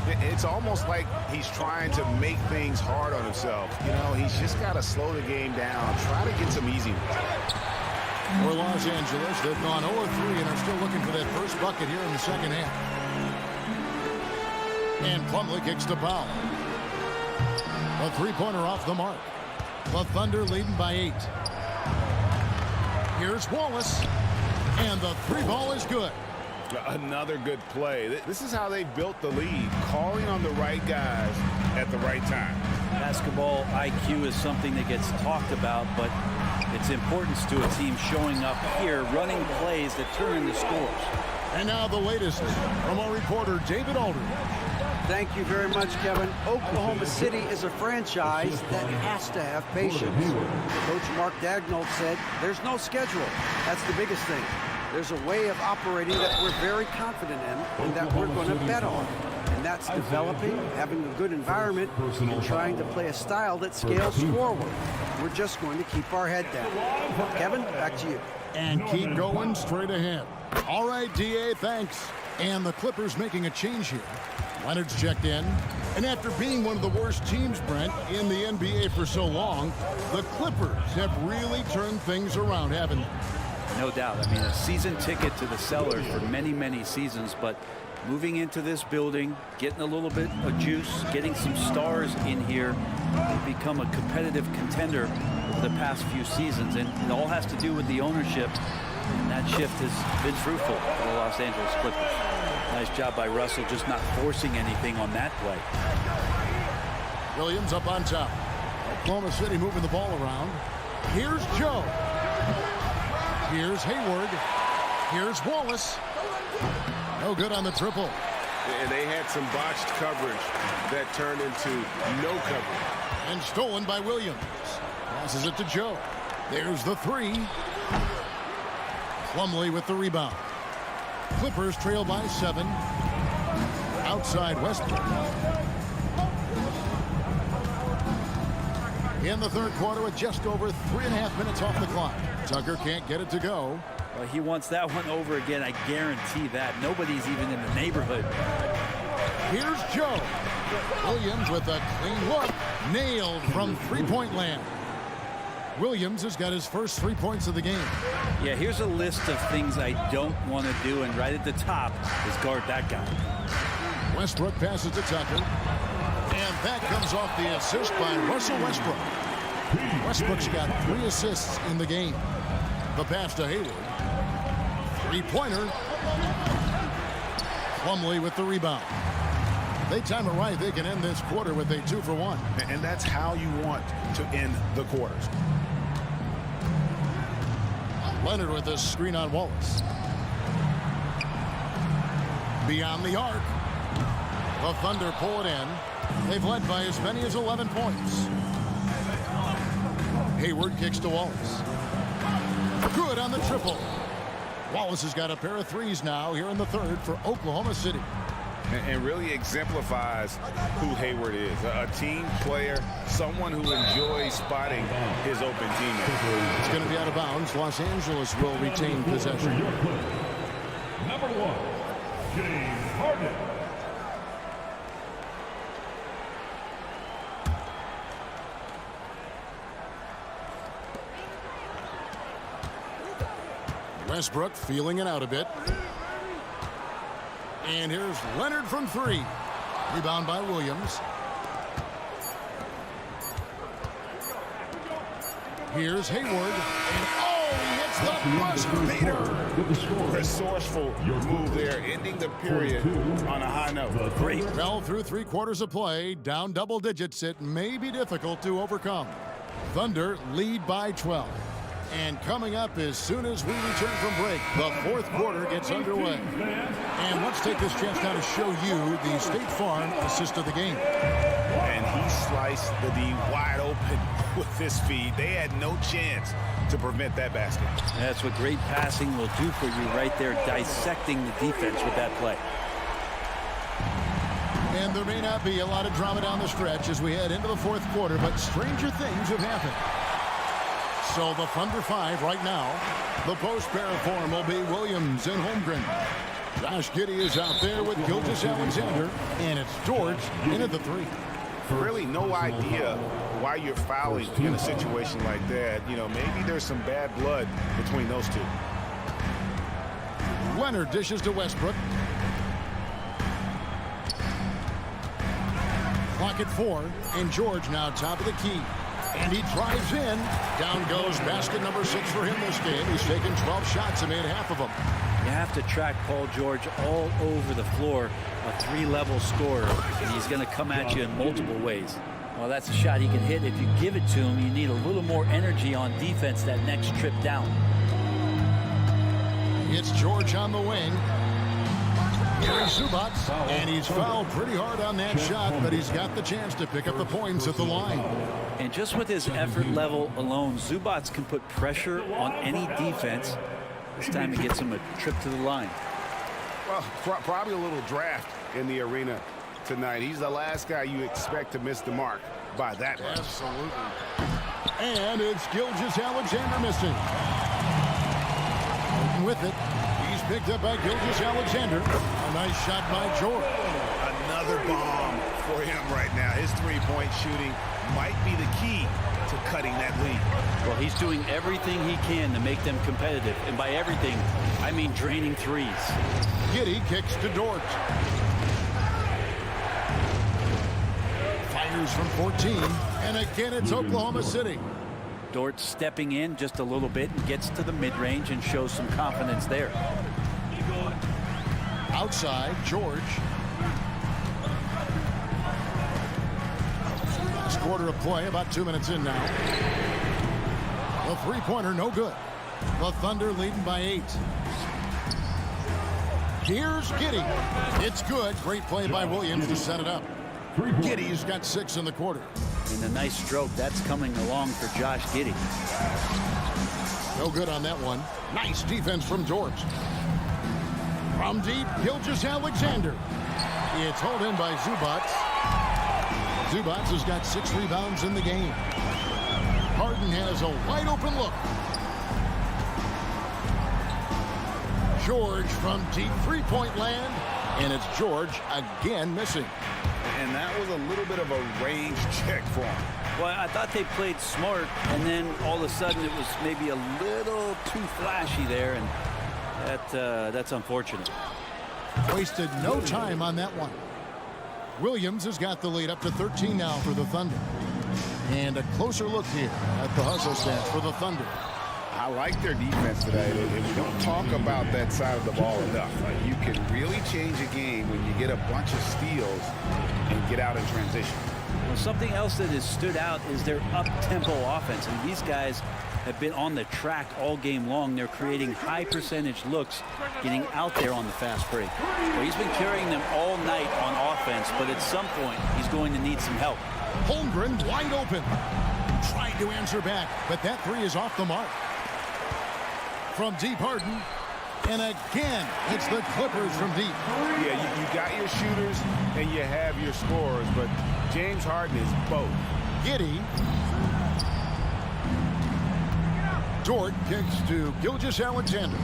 It's almost like he's trying to make things hard on himself. You know, he's just got to slow the game down, try to get some easy ones. For Los Angeles, they've gone 0-3 and are still looking for that first bucket here in the second half. And Plumlee kicks to Powell. A three-pointer off the mark. The Thunder leading by 8. Here's Wallace. And the 3-ball is good. Another good play. This is how they built the lead, calling on the right guys at the right time. Basketball IQ is something that gets talked about, but its importance to a team showing up here, running plays that turn into scores. And now the latest from our reporter, David Aldridge. Thank you very much, Kevin. Oklahoma City is a franchise that has to have patience. Coach Mark Daigneault said there's no schedule. That's the biggest thing. There's a way of operating that we're very confident in and that we're going to bet on. And that's developing, having a good environment, and trying to play a style that scales forward. We're just going to keep our head down. Kevin, back to you. And keep going straight ahead. All right, D.A., thanks. And the Clippers making a change here. Leonard's checked in. And after being one of the worst teams, Brent, in the NBA for so long, the Clippers have really turned things around, haven't they? No doubt. I mean, a season ticket to the cellar for many, many seasons, but moving into this building, getting a little bit of juice, getting some stars in here, they've become a competitive contender over the past few seasons, and it all has to do with the ownership, and that shift has been fruitful for the Los Angeles Clippers. Nice job by Russell just not forcing anything on that play. Williams up on top. Oklahoma City moving the ball around. Here's Joe. Here's Hayward. Here's Wallace. No good on the triple. And they had some botched coverage that turned into no coverage. And stolen by Williams. Passes it to Joe. There's the three. Plumlee with the rebound. Clippers trail by 7. Outside Westbrook. In the third quarter with just over 3.5 minutes off the clock. Tucker can't get it to go. Well, he wants that one over again. I guarantee that. Nobody's even in the neighborhood. Here's Joe. Williams with a clean look. Nailed from three-point land. Williams has got his first 3 points of the game. Yeah, here's a list of things I don't want to do, and right at the top is guard that guy. Westbrook passes to Tucker. And that comes off the assist by Russell Westbrook. Westbrook's got 3 assists in the game. The pass to Hayward. Three-pointer. Plumlee with the rebound. They time it right. They can end this quarter with a 2-for-1. And that's how you want to end the quarters. Leonard with this screen on Wallace. Beyond the arc. The Thunder pull it in. They've led by as many as 11 points. Hayward kicks to Wallace. Good on the triple. Wallace has got a pair of threes now here in the third for Oklahoma City. And really exemplifies who Hayward is. A team player, someone who enjoys spotting his open teammates. It's going to be out of bounds. Los Angeles will retain possession. Number 1, James Harden. Westbrook feeling it out a bit. And here's Leonard from 3. Rebound by Williams. Here's Hayward. And oh, he hits the buzzer beater. Resourceful move there, ending the period on a high note. Great. Well, through 3 quarters of play, down double digits, it may be difficult to overcome. Thunder lead by 12. And coming up as soon as we return from break, the fourth quarter gets underway. And let's take this chance now to show you the State Farm assist of the game. And he sliced the D wide open with his feed. They had no chance to prevent that basket. That's what great passing will do for you right there, dissecting the defense with that play. And there may not be a lot of drama down the stretch as we head into the fourth quarter, but stranger things have happened. So the Thunder 5 right now. The post pair form will be Williams and Holmgren. Josh Giddey is out there with Gilgeous-Alexander. And it's George in at the 3. Really no idea why you're fouling in a situation like that. You know, maybe there's some bad blood between those two. Leonard dishes to Westbrook. Clock at 4. And George now top of the key. And he drives in. Down goes basket number 6 for him this game. He's taken 12 shots and made half of them. You have to track Paul George all over the floor, a 3-level scorer, and he's going to come at you in multiple ways. Well, that's a shot he can hit. If you give it to him, you need a little more energy on defense that next trip down. It's George on the wing. Here's Zubac, and he's fouled pretty hard on that shot, but he's got the chance to pick up the points at the line. And just with his effort level alone, Zubac can put pressure on any defense. This time he gets him a trip to the line. Well, probably a little draft in the arena tonight. He's the last guy you expect to miss the mark by that much. Absolutely. And it's Gilgeous-Alexander missing. With it, he's picked up by Gilgeous-Alexander. A nice shot by George. Another bomb for him right now. His three-point shooting might be the key to cutting that lead. Well, he's doing everything he can to make them competitive. And by everything, I mean draining threes. Giddey kicks to Dort. Fires from 14. And again, it's Oklahoma City. Dort stepping in just a little bit and gets to the mid-range and shows some confidence there. Outside, George. Last quarter of play, about 2 minutes in now. The three-pointer, no good. The Thunder leading by 8. Here's Giddey. It's good. Great play by Williams to set it up. Giddey's got 6 in the quarter. And a nice stroke. That's coming along for Josh Giddey. No good on that one. Nice defense from George. From deep, Gilgeous-Alexander. It's hauled in by Zubac. Zubac has got 6 rebounds in the game. Harden has a wide open look. George from deep three-point land. And it's George again missing. And that was a little bit of a range check for him. Well, I thought they played smart, and then all of a sudden it was maybe a little too flashy there, and that's unfortunate. Wasted no time on that one. Williams has got the lead up to 13 now for the Thunder. And a closer look here at the hustle stats for the Thunder. I like their defense today. And we don't talk about that side of the ball enough. You can really change a game when you get a bunch of steals and get out in transition. Well, something else that has stood out is their up-tempo offense. And these guys have been on the track all game long. They're creating high-percentage looks, getting out there on the fast break. Well, he's been carrying them all night on offense, but at some point, he's going to need some help. Holmgren wide open. Tried to answer back, but that three is off the mark. From deep, Harden. And again, it's the Clippers from deep. Yeah, you got your shooters and you have your scorers, but James Harden is both. Giddey. Dort kicks to Gilgeous-Alexander.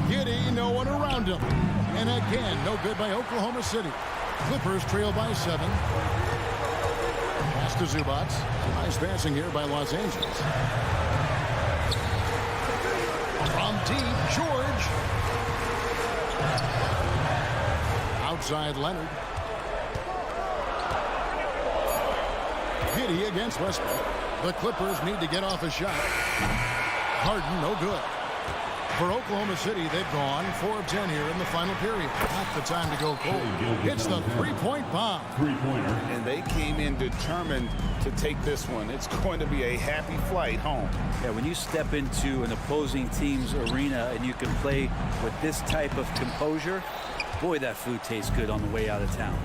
Giddey, no one around him. And again, no good by Oklahoma City. Clippers trail by 7. Pass to Zubac. Nice passing here by Los Angeles. From deep, George. Outside, Leonard. Giddey against Westbrook. The Clippers need to get off a shot. Harden, no good. For Oklahoma City, they've gone 4 of 10 here in the final period. Not the time to go cold. It's the three-point bomb. And they came in determined to take this one. It's going to be a happy flight home. Yeah, when you step into an opposing team's arena and you can play with this type of composure, boy, that food tastes good on the way out of town.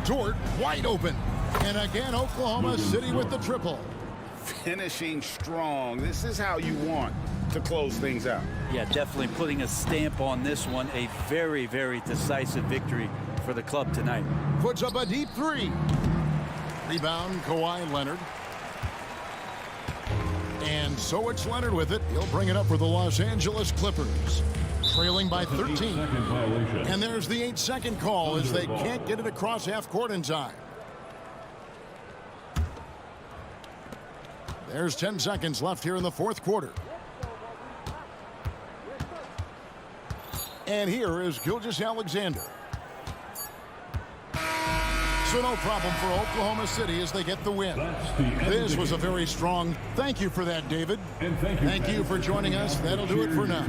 Dort wide open. And again, Oklahoma City with the triple. Finishing strong. This is how you want to close things out. Yeah, definitely putting a stamp on this one. A very, very decisive victory for the club tonight. Puts up a deep 3. Rebound, Kawhi Leonard. And so it's Leonard with it. He'll bring it up for the Los Angeles Clippers. Trailing by 13. And there's the 8-second call as they can't get it across half court in time. There's 10 seconds left here in the fourth quarter. And here is Gilgeous-Alexander. So no problem for Oklahoma City as they get the win. This was a very strong. Thank you for that, David. And thank you for joining us. That'll do it for now.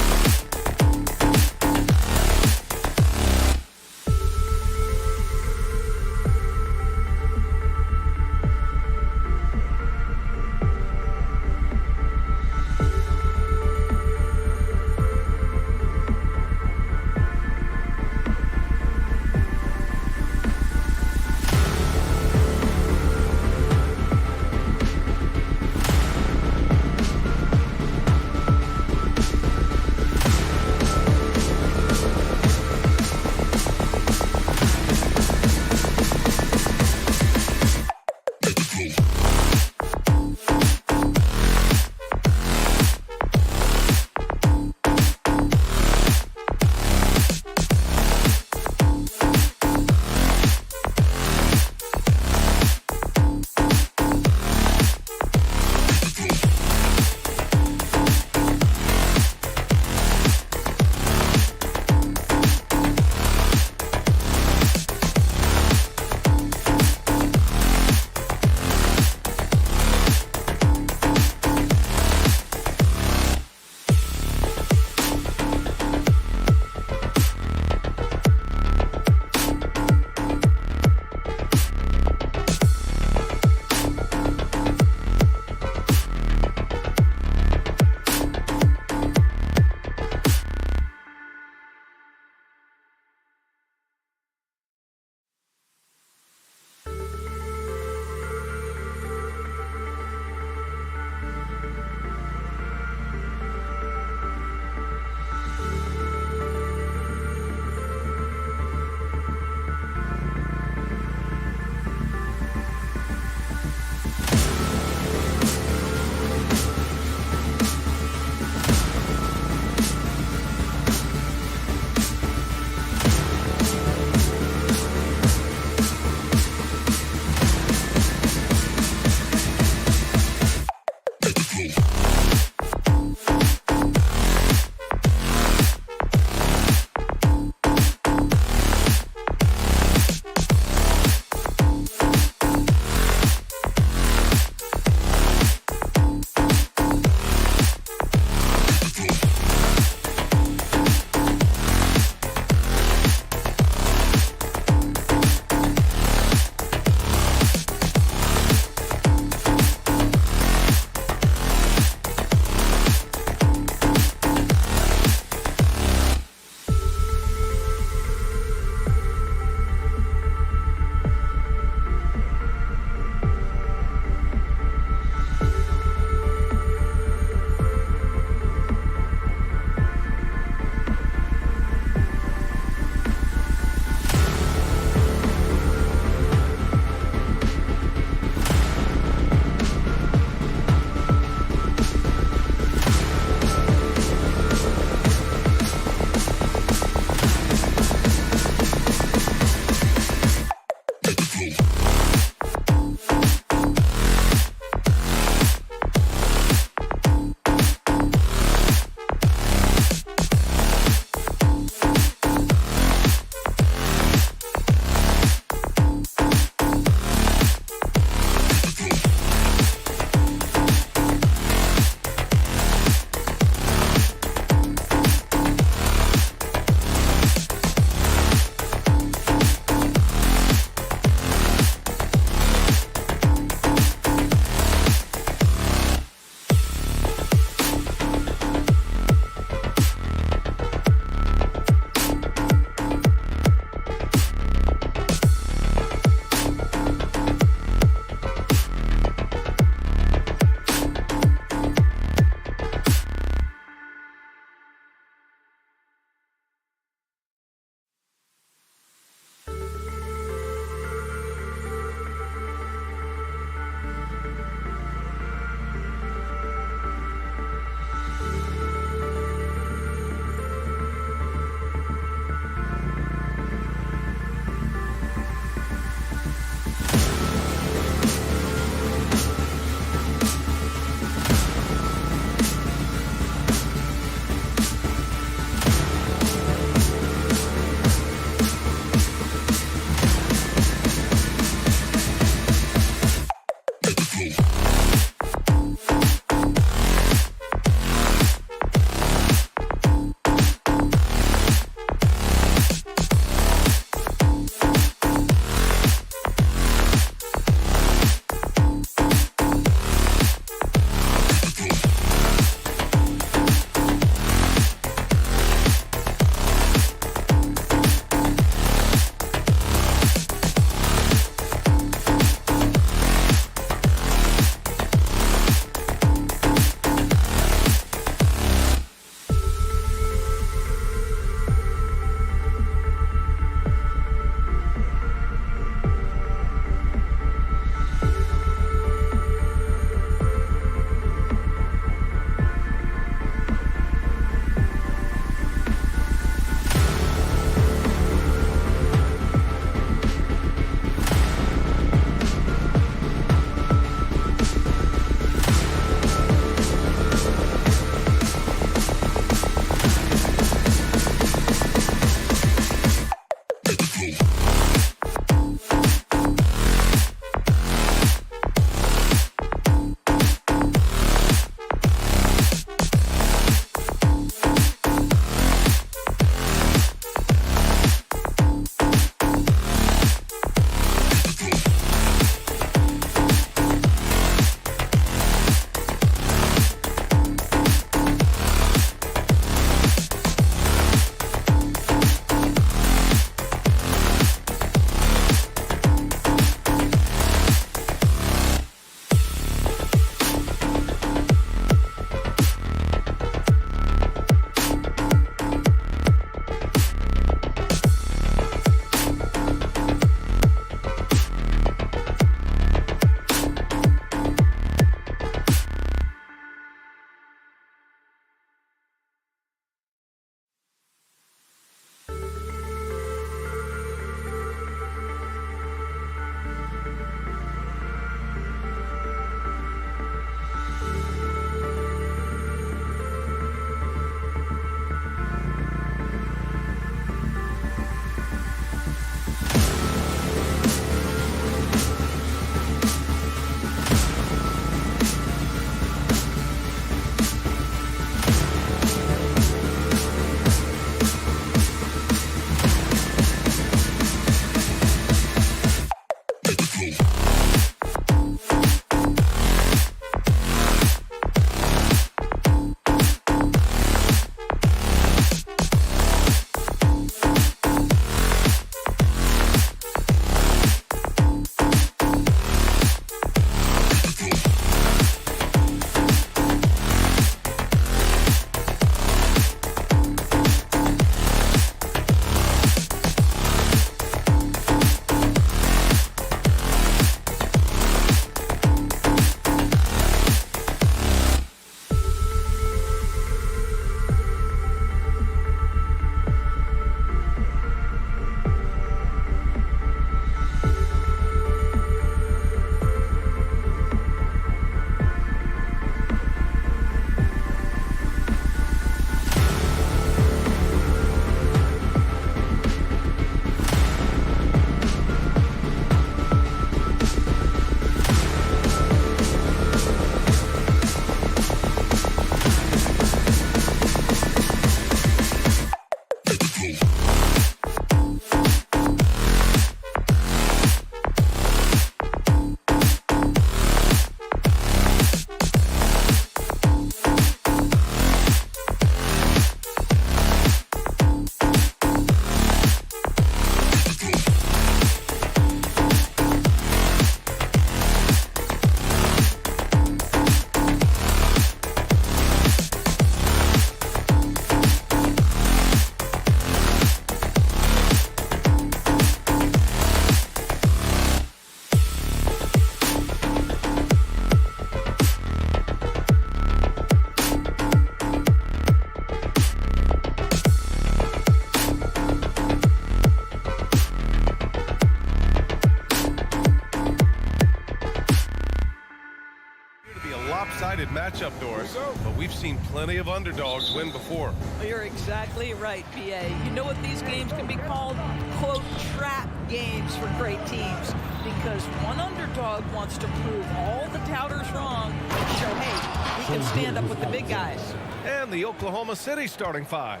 matchup, Doris, but we've seen plenty of underdogs win before. You're exactly right, BA. You know what these games can be called? Quote, trap games for great teams. Because one underdog wants to prove all the doubters wrong and show, hey, we can stand up with the big guys. And the Oklahoma City starting five.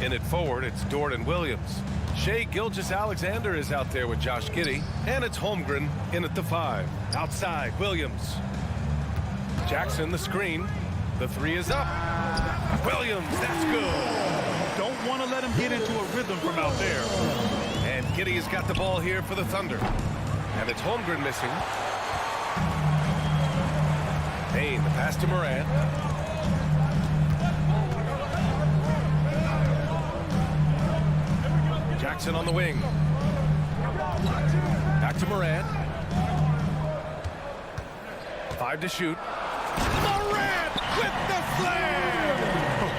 In it forward, it's Dort and Williams. Shai Gilgeous-Alexander is out there with Josh Giddey, and it's Holmgren in at the 5. Outside, Williams. Jackson, the screen. The 3 is up. Williams, that's good. Don't want to let him get into a rhythm from out there. And Giddey has got the ball here for the Thunder. And it's Holmgren missing. Payne, the pass to Morant. Jackson on the wing. Back to Morant. 5 to shoot. Morant with the flair!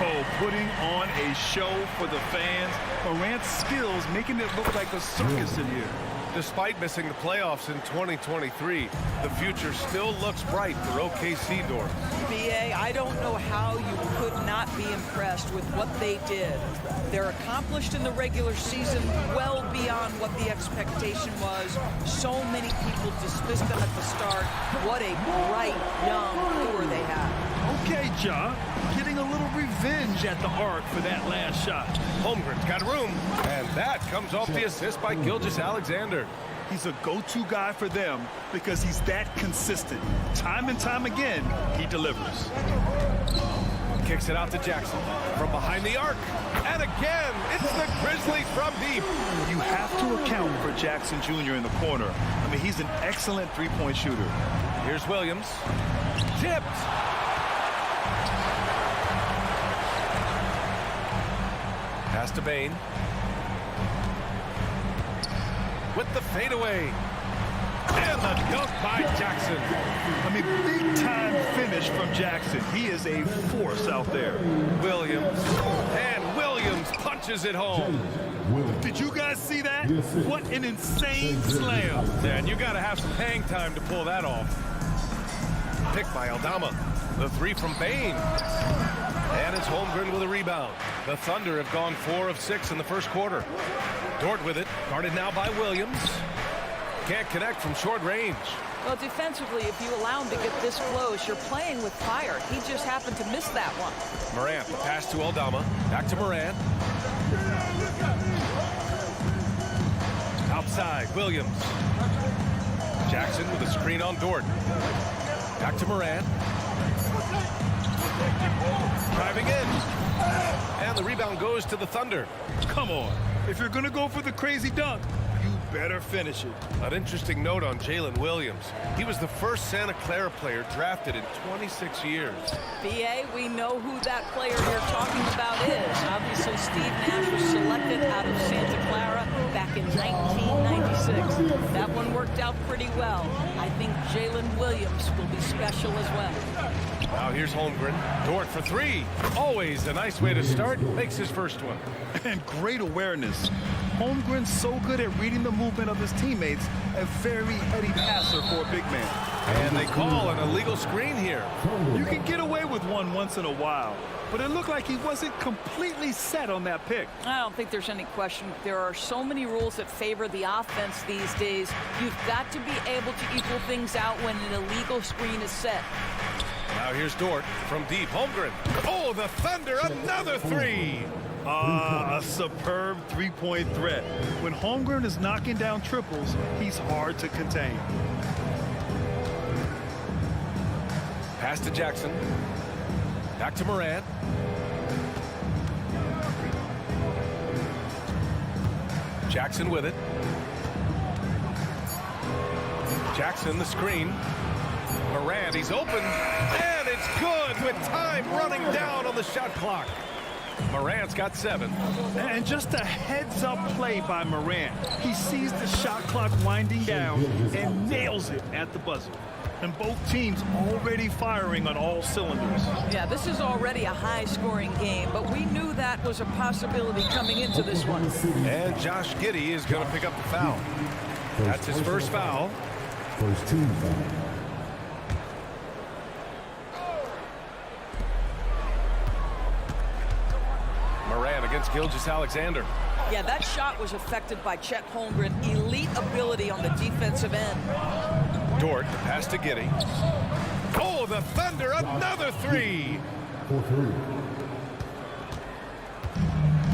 Oh, putting on a show for the fans. Morant's skills making it look like a circus in here. Despite missing the playoffs in 2023, the future still looks bright for OKC, Doris. BA, I don't know how you could not be impressed with what they did. They're accomplished in the regular season well beyond what the expectation was. So many people dismissed them at the start. What a bright young core they have. Okay, John, getting a little revenge at the arc for that last shot. Holmgren's got room, and that comes off the assist by Gilgeous-Alexander. He's a go-to guy for them because he's that consistent. Time and time again, he delivers. Kicks it out to Jackson from behind the arc. And again, it's the Grizzlies from deep. You have to account for Jackson Jr. in the corner. I mean, he's an excellent three-point shooter. Here's Williams. Tipped. Pass to Bane. With the fadeaway. And the dunk by Jackson. I mean, big-time finish from Jackson. He is a force out there. Williams. And Williams punches it home. Did you guys see that? What an insane slam. Yeah, and you got to have some hang time to pull that off. Picked by Aldama. The 3 from Bane. And it's Holmgren with a rebound. The Thunder have gone 4 of 6 in the first quarter. Dort with it. Guarded now by Williams. Can't connect from short range. Well, defensively, if you allow him to get this close, you're playing with fire. He just happened to miss that one. Morant, the pass to Aldama. Back to Morant. Outside, Williams. Jackson with a screen on Dort. Back to Morant. Driving in. And the rebound goes to the Thunder. Come on. If you're going to go for the crazy dunk, you better finish it. An interesting note on Jalen Williams. He was the first Santa Clara player drafted in 26 years. BA, we know who that player you're talking about is. Obviously, Steve Nash was selected out of Santa Clara back in 1996. That one worked out pretty well. I think Jalen Williams will be special as well. Now here's Holmgren. Dort for 3. Always a nice way to start. Makes his first one. And great awareness. Holmgren's so good at reading the movement of his teammates. A very heady passer for a big man. And they call an illegal screen here. You can get away with one once in a while, but it looked like he wasn't completely set on that pick. I don't think there's any question. There are so many rules that favor the offense these days. You've got to be able to equal things out when an illegal screen is set. Now here's Dort from deep. Holmgren. Oh, the Thunder, another 3. A superb three-point threat. When Holmgren is knocking down triples, he's hard to contain. Pass to Jackson. Back to Morant. Jackson with it. Jackson, the screen. Morant, he's open. And it's good with time running down on the shot clock. Morant's got 7. And just a heads-up play by Morant. He sees the shot clock winding down and nails it at the buzzer. And both teams already firing on all cylinders. Yeah, this is already a high-scoring game, but we knew that was a possibility coming into this one. And Josh Giddey is going to pick up the foul. That's his first foul. First team foul. against Gilgeous-Alexander. Yeah, that shot was affected by Chet Holmgren. Elite ability on the defensive end. Dort, pass to Giddey. Oh, the Thunder, another three.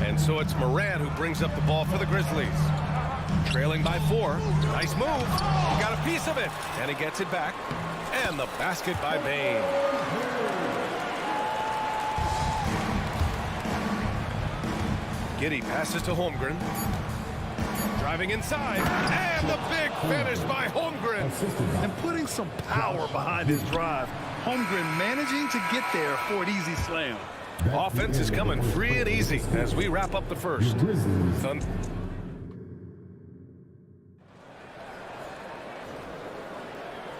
And so it's Morant who brings up the ball for the Grizzlies. Trailing by 4. Nice move. He got a piece of it. And he gets it back. And the basket by Bane. Giddey passes to Holmgren. Driving inside. And the big finish by Holmgren. And putting some power behind his drive. Holmgren managing to get there for an easy slam. Offense is coming free and easy as we wrap up the first.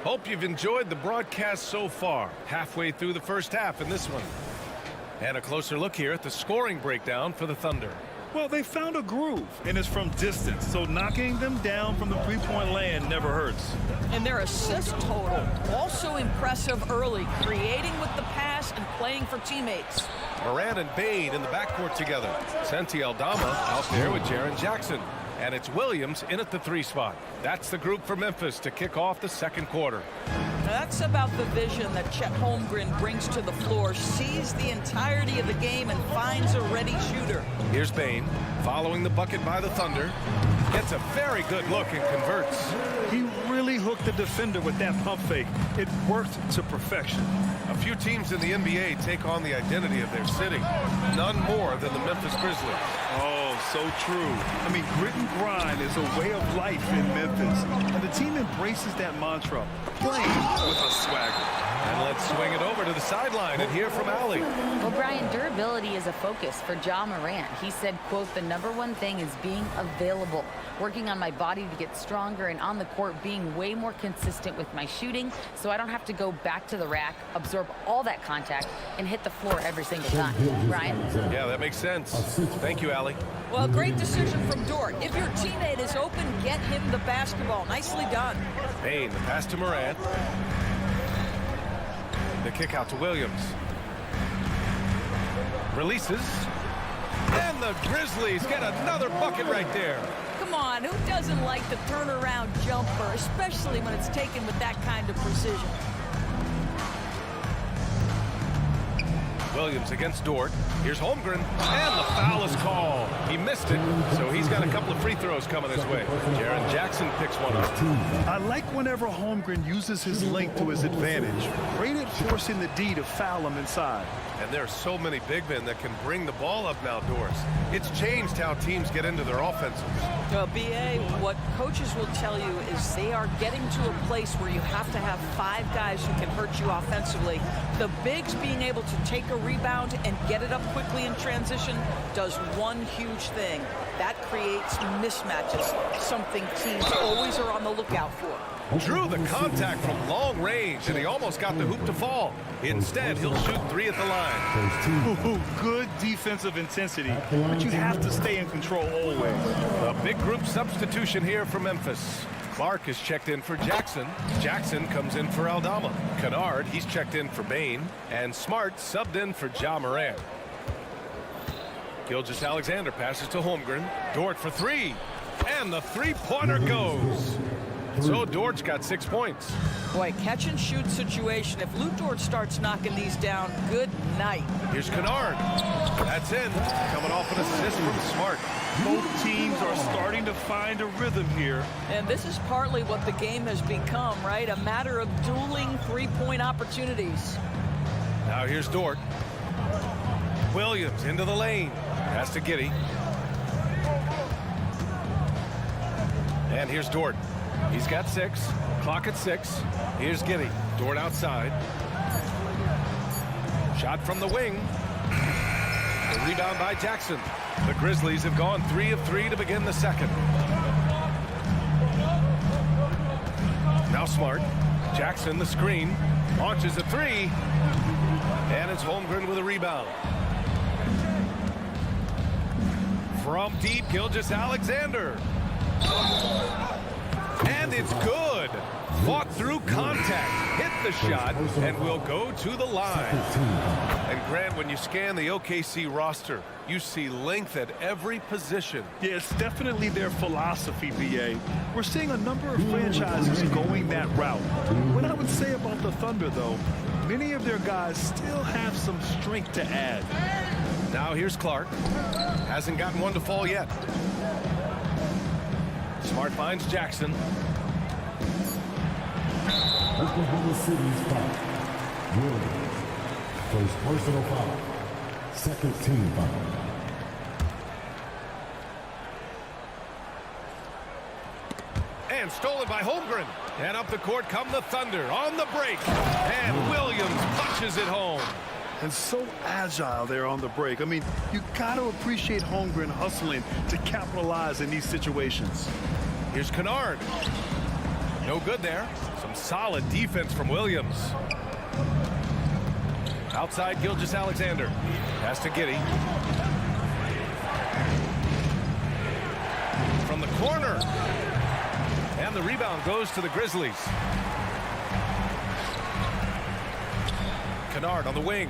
Hope you've enjoyed the broadcast so far. Halfway through the first half in this one. And a closer look here at the scoring breakdown for the Thunder. Well, they found a groove, and it's from distance, so knocking them down from the three-point land never hurts. And their assist total, also impressive early, creating with the pass and playing for teammates. Morant and Bane in the backcourt together. Santi Aldama out there with Jaren Jackson. And it's Williams in at the 3 spot. That's the group for Memphis to kick off the second quarter. That's about the vision that Chet Holmgren brings to the floor. Sees the entirety of the game and finds a ready shooter. Here's Bane following the bucket by the Thunder. Gets a very good look and converts. He really hooked the defender with that pump fake. It worked to perfection. A few teams in the NBA take on the identity of their city. None more than the Memphis Grizzlies. Oh, so true. I mean, grit and grind is a way of life in Memphis. And the team embraces that mantra, playing with a swagger. And let's swing it over to the sideline and hear from Allie. Well, Brian, durability is a focus for Ja Morant. He said, quote, "The #1 thing is being available. Working on my body to get stronger and on the court being way more consistent with my shooting so I don't have to go back to the rack, absorb all that contact, and hit the floor every single time." Brian? Yeah, that makes sense. Thank you, Allie. Well, great decision from Dort. If your teammate is open, get him the basketball. Nicely done. Bane, the pass to Morant. The kick out to Williams. Releases. And the Grizzlies get another bucket right there. Come on, who doesn't like the turnaround jumper, especially when it's taken with that kind of precision? Williams against Dort. Here's Holmgren. And the foul is called. He missed it, so he's got a couple of free throws coming his way. Jaren Jackson picks one up. I like whenever Holmgren uses his length to his advantage. Great at forcing the D to foul him inside. And there are so many big men that can bring the ball up now, Doris. It's changed how teams get into their offenses. BA, what coaches will tell you is they are getting to a place where you have to have 5 guys who can hurt you offensively. The bigs being able to take a rebound and get it up quickly in transition does one huge thing. That creates mismatches, something teams always are on the lookout for. Drew the contact from long range, and he almost got the hoop to fall. Instead, he'll shoot 3 at the line. Ooh, good defensive intensity, but you have to stay in control always. A big group substitution here for Memphis. Clark is checked in for Jackson. Jackson comes in for Aldama. Kennard, he's checked in for Bane. And Smart subbed in for Ja Morant. Gilgeous-Alexander passes to Holmgren. Dort for 3. And the three-pointer goes. So Dort's got 6 points. Boy, catch and shoot situation. If Lou Dort starts knocking these down, good night. Here's Kennard. That's in. Coming off an assist from Smart. Both teams are starting to find a rhythm here. And this is partly what the game has become, right? A matter of dueling three-point opportunities. Now here's Dort. Williams into the lane. Pass to Giddey. And here's Dort. He's got 6. Clock at 6. Here's Giddey. Dort outside. Shot from the wing. The rebound by Jackson. The Grizzlies have gone 3 of 3 to begin the second. Now Smart. Jackson the screen. Launches a 3. And it's Holmgren with a rebound. From deep, Gilgeous-Alexander. And it's good. Fought through contact, hit the shot, and will go to the line. And Grant, when you scan the OKC roster, you see length at every position. Yeah, it's definitely their philosophy, BA. We're seeing a number of franchises going that route. What I would say about the Thunder, though, many of their guys still have some strength to add. Now here's Clark. Hasn't gotten one to fall yet. Smart finds Jackson. Oklahoma City's foul. Williams. First personal foul. Second team foul. And stolen by Holmgren. And up the court come the Thunder on the break. And Williams punches it home. And so agile there on the break. I mean, you got to appreciate Holmgren hustling to capitalize in these situations. Here's Kennard. No good there. Some solid defense from Williams. Outside Gilgeous-Alexander. Pass to Giddey. From the corner. And the rebound goes to the Grizzlies. Kennard on the wing.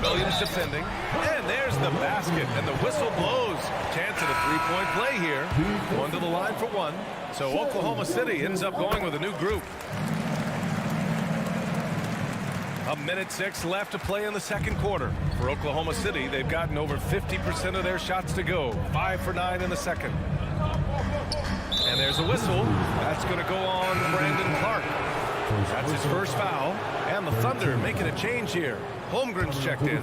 Williams defending. And there's the basket. And the whistle blows. Chance at a three-point play here. One to the line for one. So Oklahoma City ends up going with a new group. 1:06 left to play in the second quarter. For Oklahoma City, they've gotten over 50% of their shots to go. 5 for 9 in the second. And there's a whistle. That's going to go on Brandon Clark. That's his first foul. And the Thunder making a change here. Holmgren's checked in.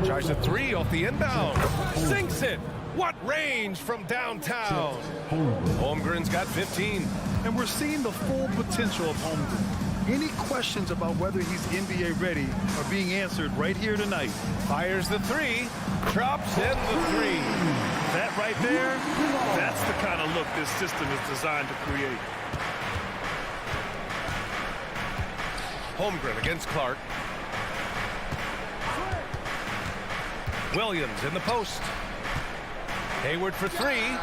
Tries a three off the inbound. Sinks it. What range from downtown. Holmgren's got 15. And we're seeing the full potential of Holmgren. Any questions about whether he's NBA ready are being answered right here tonight. Fires the three. Drops in the three. That right there, that's the kind of look this system is designed to create. Holmgren against Clark. Williams in the post. Hayward for three.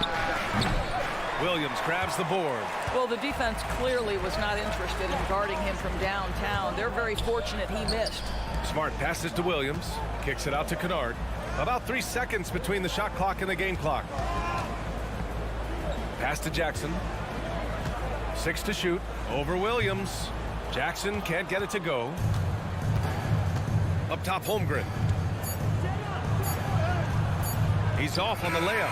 Williams grabs the board. Well, the defense clearly was not interested in guarding him from downtown. They're very fortunate he missed. Smart passes to Williams. Kicks it out to Kennard. About 3 seconds between the shot clock and the game clock. Pass to Jackson. 6 to shoot. Over Williams. Jackson can't get it to go. Up top, Holmgren. He's off on the layup.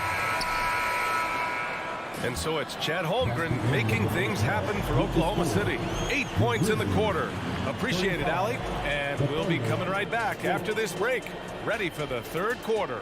And so it's Chad Holmgren making things happen for Oklahoma City. 8 points in the quarter. Appreciate it, Allie. And we'll be coming right back after this break. Ready for the third quarter.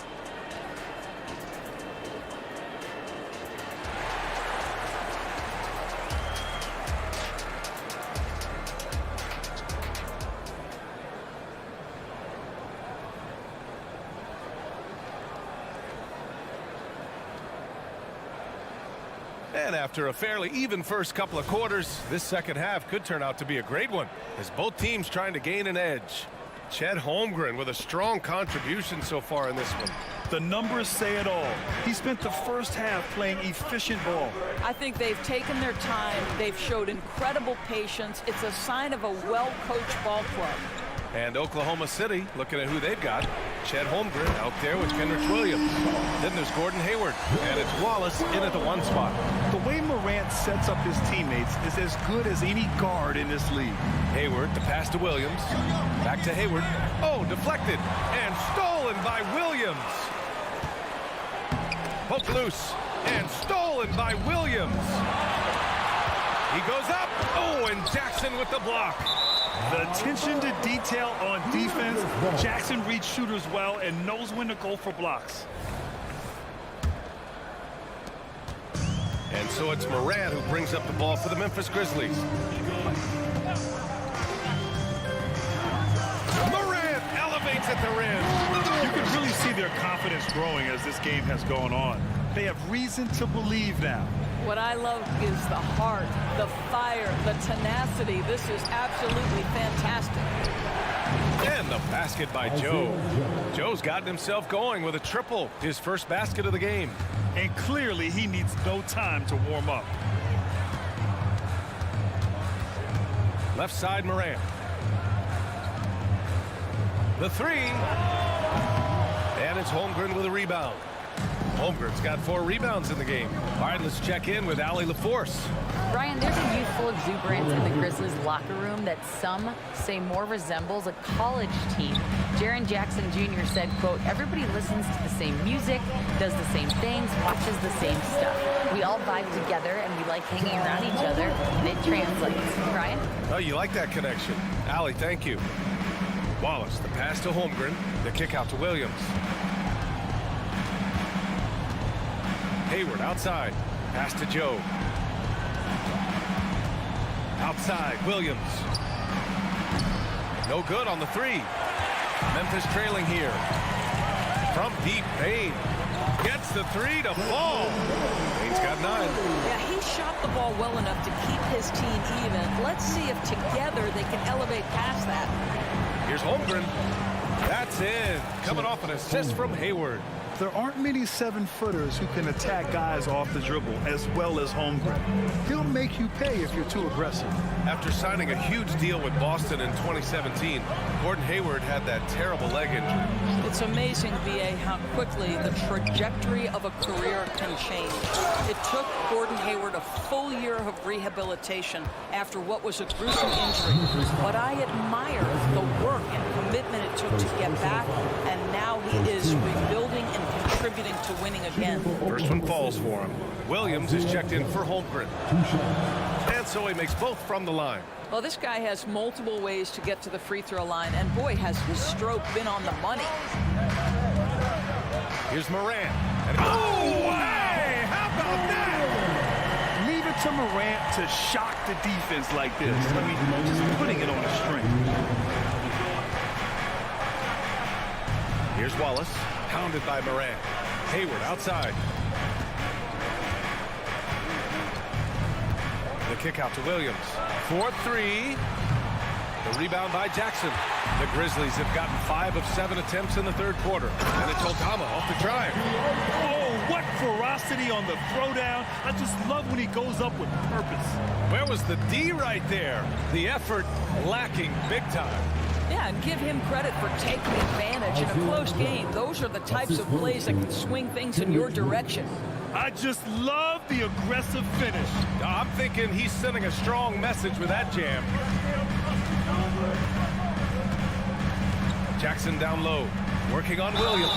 And after a fairly even first couple of quarters, this second half could turn out to be a great one as both teams trying to gain an edge. Chet Holmgren with a strong contribution so far in this one. The numbers say it all. He spent the first half playing efficient ball. I think they've taken their time. They've showed incredible patience. It's a sign of a well-coached ball club. And Oklahoma City, looking at who they've got. Chet Holmgren out there with Kenrich Williams. Then there's Gordon Hayward. And it's Wallace in at the one spot. The way Morant sets up his teammates is as good as any guard in this league. Hayward, the pass to Williams. Back to Hayward. Oh, deflected. And stolen by Williams. Poked loose. And stolen by Williams. He goes up. Oh, and Jackson with the block. The attention to detail on defense. Jackson reads shooters well and knows when to go for blocks. And so it's Morant who brings up the ball for the Memphis Grizzlies. Morant elevates at the rim. You can really see their confidence growing as this game has gone on. They have reason to believe now. What I love is the heart, the fire, the tenacity. This is absolutely fantastic. And the basket by Joe. Joe's gotten himself going with a triple, his first basket of the game. And clearly he needs no time to warm up. Left side, Morant. The three. And it's Holmgren with a rebound. Holmgren's got 4 rebounds in the game. All right, let's check in with Allie LaForce. Brian, there's a youthful exuberance in the Grizzlies locker room that some say more resembles a college team. Jaren Jackson Jr. said, quote, everybody listens to the same music, does the same things, watches the same stuff. We all vibe together and we like hanging around each other, and it translates. Brian? Oh, you like that connection. Allie, thank you. Wallace, the pass to Holmgren, the kick out to Williams. Hayward outside, pass to Joe. Outside, Williams. No good on the three. Memphis trailing here. From deep, Payne gets the three to fall. Payne's got 9. Yeah, he shot the ball well enough to keep his team even. Let's see if together they can elevate past that. Here's Holmgren. That's in. Coming off an assist from Hayward. There aren't many 7-footers who can attack guys off the dribble as well as Holmgren. He'll make you pay if you're too aggressive. After signing a huge deal with Boston in 2017, Gordon Hayward had that terrible leg injury. It's amazing, VA, how quickly the trajectory of a career can change. It took Gordon Hayward a full year of rehabilitation after what was a gruesome injury. But I admire the work and commitment it took to get back, and now he is rebuilding and contributing to winning again. First one falls for him. Williams is checked in for Holmgren. And so he makes both from the line. Well, this guy has multiple ways to get to the free throw line, and boy, has his stroke been on the money. Here's Morant. And oh, hey! How about that? Leave it to Morant to shock the defense like this. I mean, just putting it on a string. Here's Wallace, pounded by Morant. Hayward outside. The kick out to Williams. 4-3. The rebound by Jackson. The Grizzlies have gotten 5 of 7 attempts in the third quarter. And it's Aldama off the drive. Oh, what ferocity on the throwdown. I just love when he goes up with purpose. Where was the D right there? The effort lacking big time. Yeah, and give him credit for taking advantage in a close game. Those are the types of plays that can swing things in your direction. I just love the aggressive finish. I'm thinking he's sending a strong message with that jam. Jackson down low, working on Williams.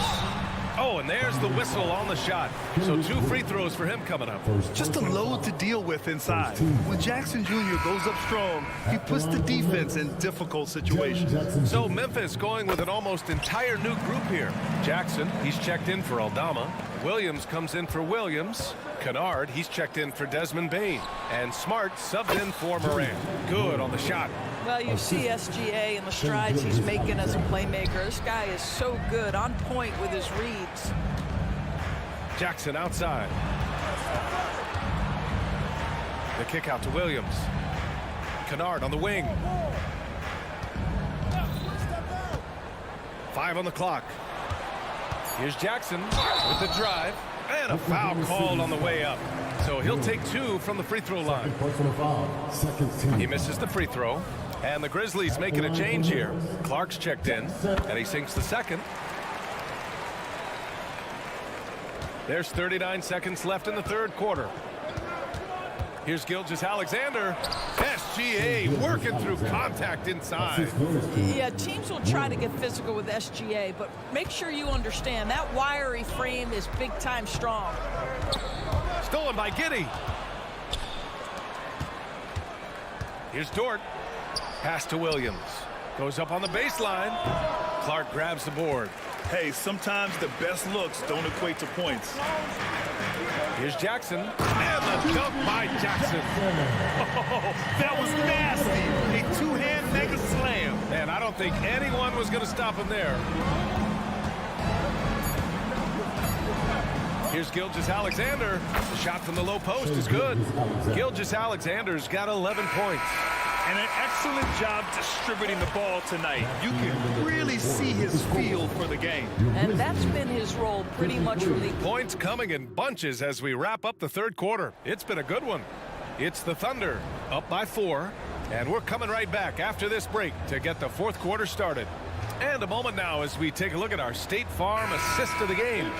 Oh, and there's the whistle on the shot. So 2 free throws for him coming up. Just a load to deal with inside. When Jackson Jr. goes up strong, he puts the defense in difficult situations. So Memphis going with an almost entire new group here. Jackson, he's checked in for Aldama. Williams comes in for Williams. Kennard, he's checked in for Desmond Bane. And Smart subbed in for Morant. Good on the shot. Well, you see SGA and the strides he's making as a playmaker. This guy is so good, on point with his reads. Jackson outside. The kick out to Williams. Kennard on the wing. 5 on the clock. Here's Jackson with the drive. And a foul called on the way up. So he'll take 2 from the free throw line. He misses the free throw. And the Grizzlies making a change here. Clark's checked in, and he sinks the second. There's 39 seconds left in the third quarter. Here's Gilgeous-Alexander. SGA working through contact inside. Yeah, teams will try to get physical with SGA, but make sure you understand that wiry frame is big-time strong. Stolen by Giddey. Here's Dort. Pass to Williams. Goes up on the baseline. Clark grabs the board. Hey, sometimes the best looks don't equate to points. Here's Jackson. And the dunk by Jackson. Oh, that was nasty. A two-hand mega slam. And I don't think anyone was going to stop him there. Here's Gilgeous-Alexander. The shot from the low post is good. Gilgeous-Alexander's got 11 points. And an excellent job distributing the ball tonight. You can really see his feel for the game. And that's been his role pretty much from the... Points coming in bunches as we wrap up the third quarter. It's been a good one. It's the Thunder up by 4. And we're coming right back after this break to get the fourth quarter started. And a moment now as we take a look at our State Farm assist of the game.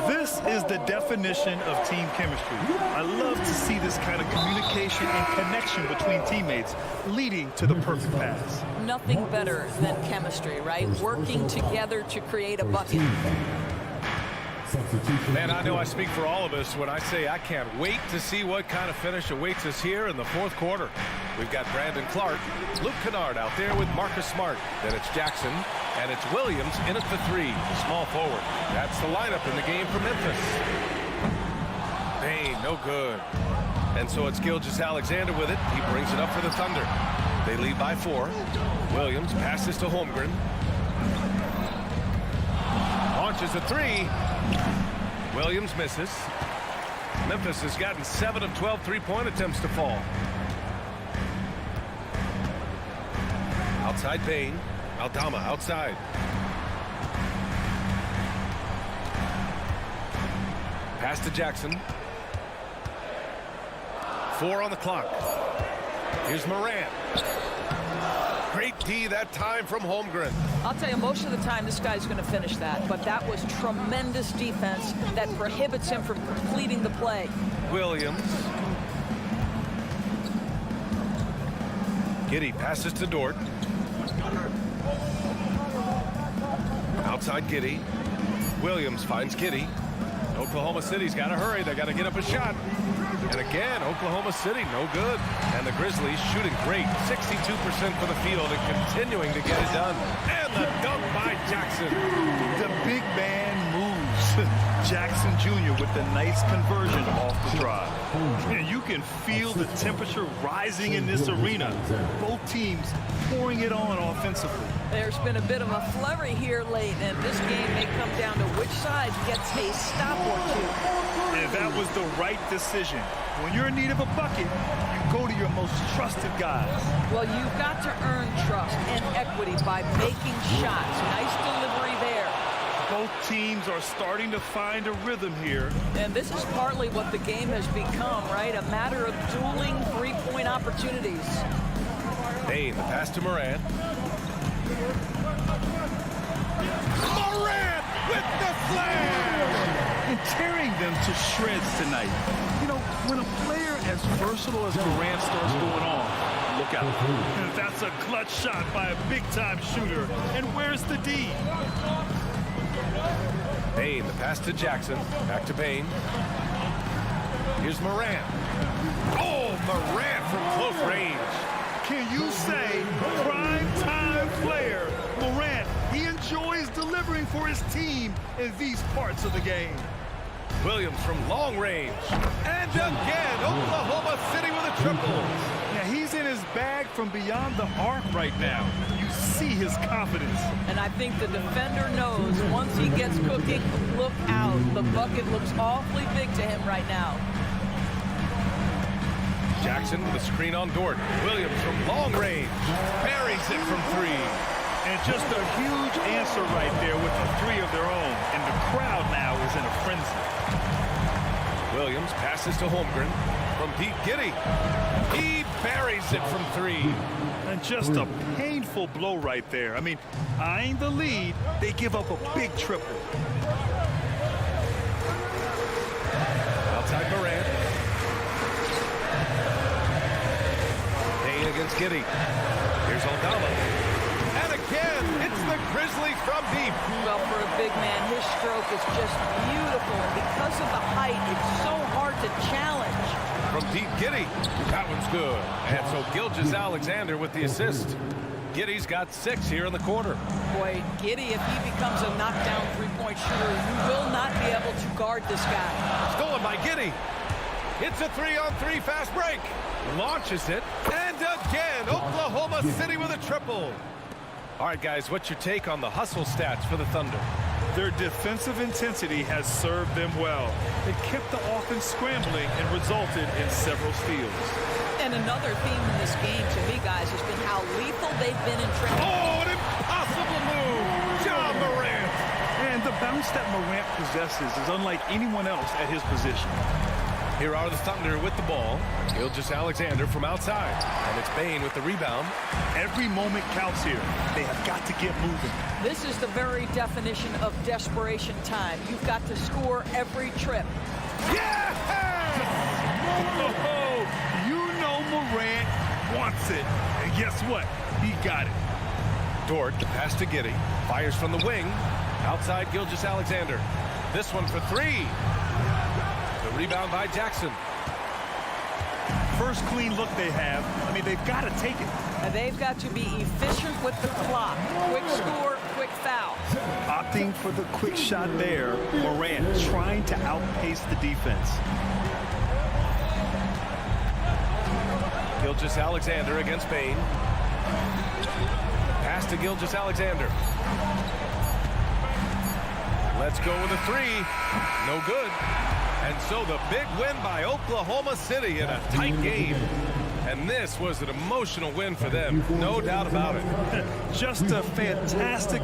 This is the definition of team chemistry. I love to see this kind of communication and connection between teammates leading to the perfect pass. Nothing better than chemistry, right? Working together to create a bucket. Man, I know I speak for all of us when I say I can't wait to see what kind of finish awaits us here in the fourth quarter. We've got Brandon Clark, Luke Kennard out there with Marcus Smart. Then it's Jackson, and it's Williams in at the 3, small forward. That's the lineup in the game for Memphis. Hey, no good. And so it's Gilgeous-Alexander with it. He brings it up for the Thunder. They lead by 4. Williams passes to Holmgren. Launches a 3. Williams misses. Memphis has gotten 7 of 12 three-point attempts to fall. Outside Bain. Aldama outside. Pass to Jackson. 4 on the clock. Here's Morant. Great D that time from Holmgren. I'll tell you, most of the time this guy's going to finish that, but that was tremendous defense that prohibits him from completing the play. Williams. Giddey passes to Dort. Outside Giddey. Williams finds Giddey. Oklahoma City's got to hurry. They got to get up a shot. And again, Oklahoma City, no good. And the Grizzlies shooting great, 62% for the field and continuing to get it done. And the dunk by Jackson. The big man moves. Jackson Jr. with the nice conversion off the drive. And you can feel the temperature rising in this arena. Both teams pouring it on offensively. There's been a bit of a flurry here late, and this game may come down to which side gets a stop or 2. And that was the right decision. When you're in need of a bucket, you go to your most trusted guys. Well, you've got to earn trust and equity by making shots. Nice delivery there. Both teams are starting to find a rhythm here. And this is partly what the game has become, right? A matter of dueling three-point opportunities. Bain, the pass to Morant. Morant with the slam! And tearing them to shreds tonight. You know, when a player as versatile as Morant starts going on, look out. And that's a clutch shot by a big-time shooter. And where's the D? Bain, the pass to Jackson. Back to Bain. Here's Morant. Oh, Morant from close range. Can you say prime-time player Morant? He enjoys delivering for his team in these parts of the game. Williams from long range. And again, Oklahoma City with a triple. Yeah, he's in his bag from beyond the arc right now. You see his confidence. And I think the defender knows once he gets cooking, look out. The bucket looks awfully big to him right now. Jackson with a screen on Dort. Williams from long range. Buries it from 3. And just a huge answer right there with the 3 of their own. And the crowd now is in a frenzy. Williams passes to Holmgren from Pete Giddey. He buries it from 3. And just a painful blow right there. I mean, eyeing the lead, they give up a big triple. Outside Morant. Payne against Giddey. Here's Aldama. And again, it's the Grizzlies from deep. Well, for a big man, his stroke is just beautiful. And because of the height, it's so hard to challenge. From Pete Giddey. That one's good. And so Gilgeous-Alexander with the assist. Giddey's got 6 here in the quarter. Boy, Giddey, if he becomes a knockdown three-point shooter, you will not be able to guard this guy. Stolen by Giddey. It's a 3-on-3 fast break. Launches it. And again, Oklahoma City with a triple. All right, guys, what's your take on the hustle stats for the Thunder? Their defensive intensity has served them well. It kept the offense scrambling and resulted in several steals. And another theme in this game, to me, guys, has been how lethal they've been in transition. Oh, an impossible move! John Morant! 'And the bounce that Morant possesses is unlike anyone else at his position. Here are the Thunder with the ball. Gilgeous-Alexander from outside. And it's Bane with the rebound. Every moment counts here. They have got to get moving. This is the very definition of desperation time. You've got to score every trip. Yeah! Oh, you know Morant wants it. And guess what? He got it. Dort, the pass to Giddey. Fires from the wing. Outside Gilgeous-Alexander. This one for three. The rebound by Jackson. First clean look they have. I mean, they've got to take it. And they've got to be efficient with the clock. Quick score, quick foul. Opting for the quick shot there. Morant trying to outpace the defense. Gilgeous-Alexander against Bane. Pass to Gilgeous-Alexander. Let's go with a three. No good. And so the big win by Oklahoma City in a tight game. And this was an emotional win for them. No doubt about it. Just a fantastic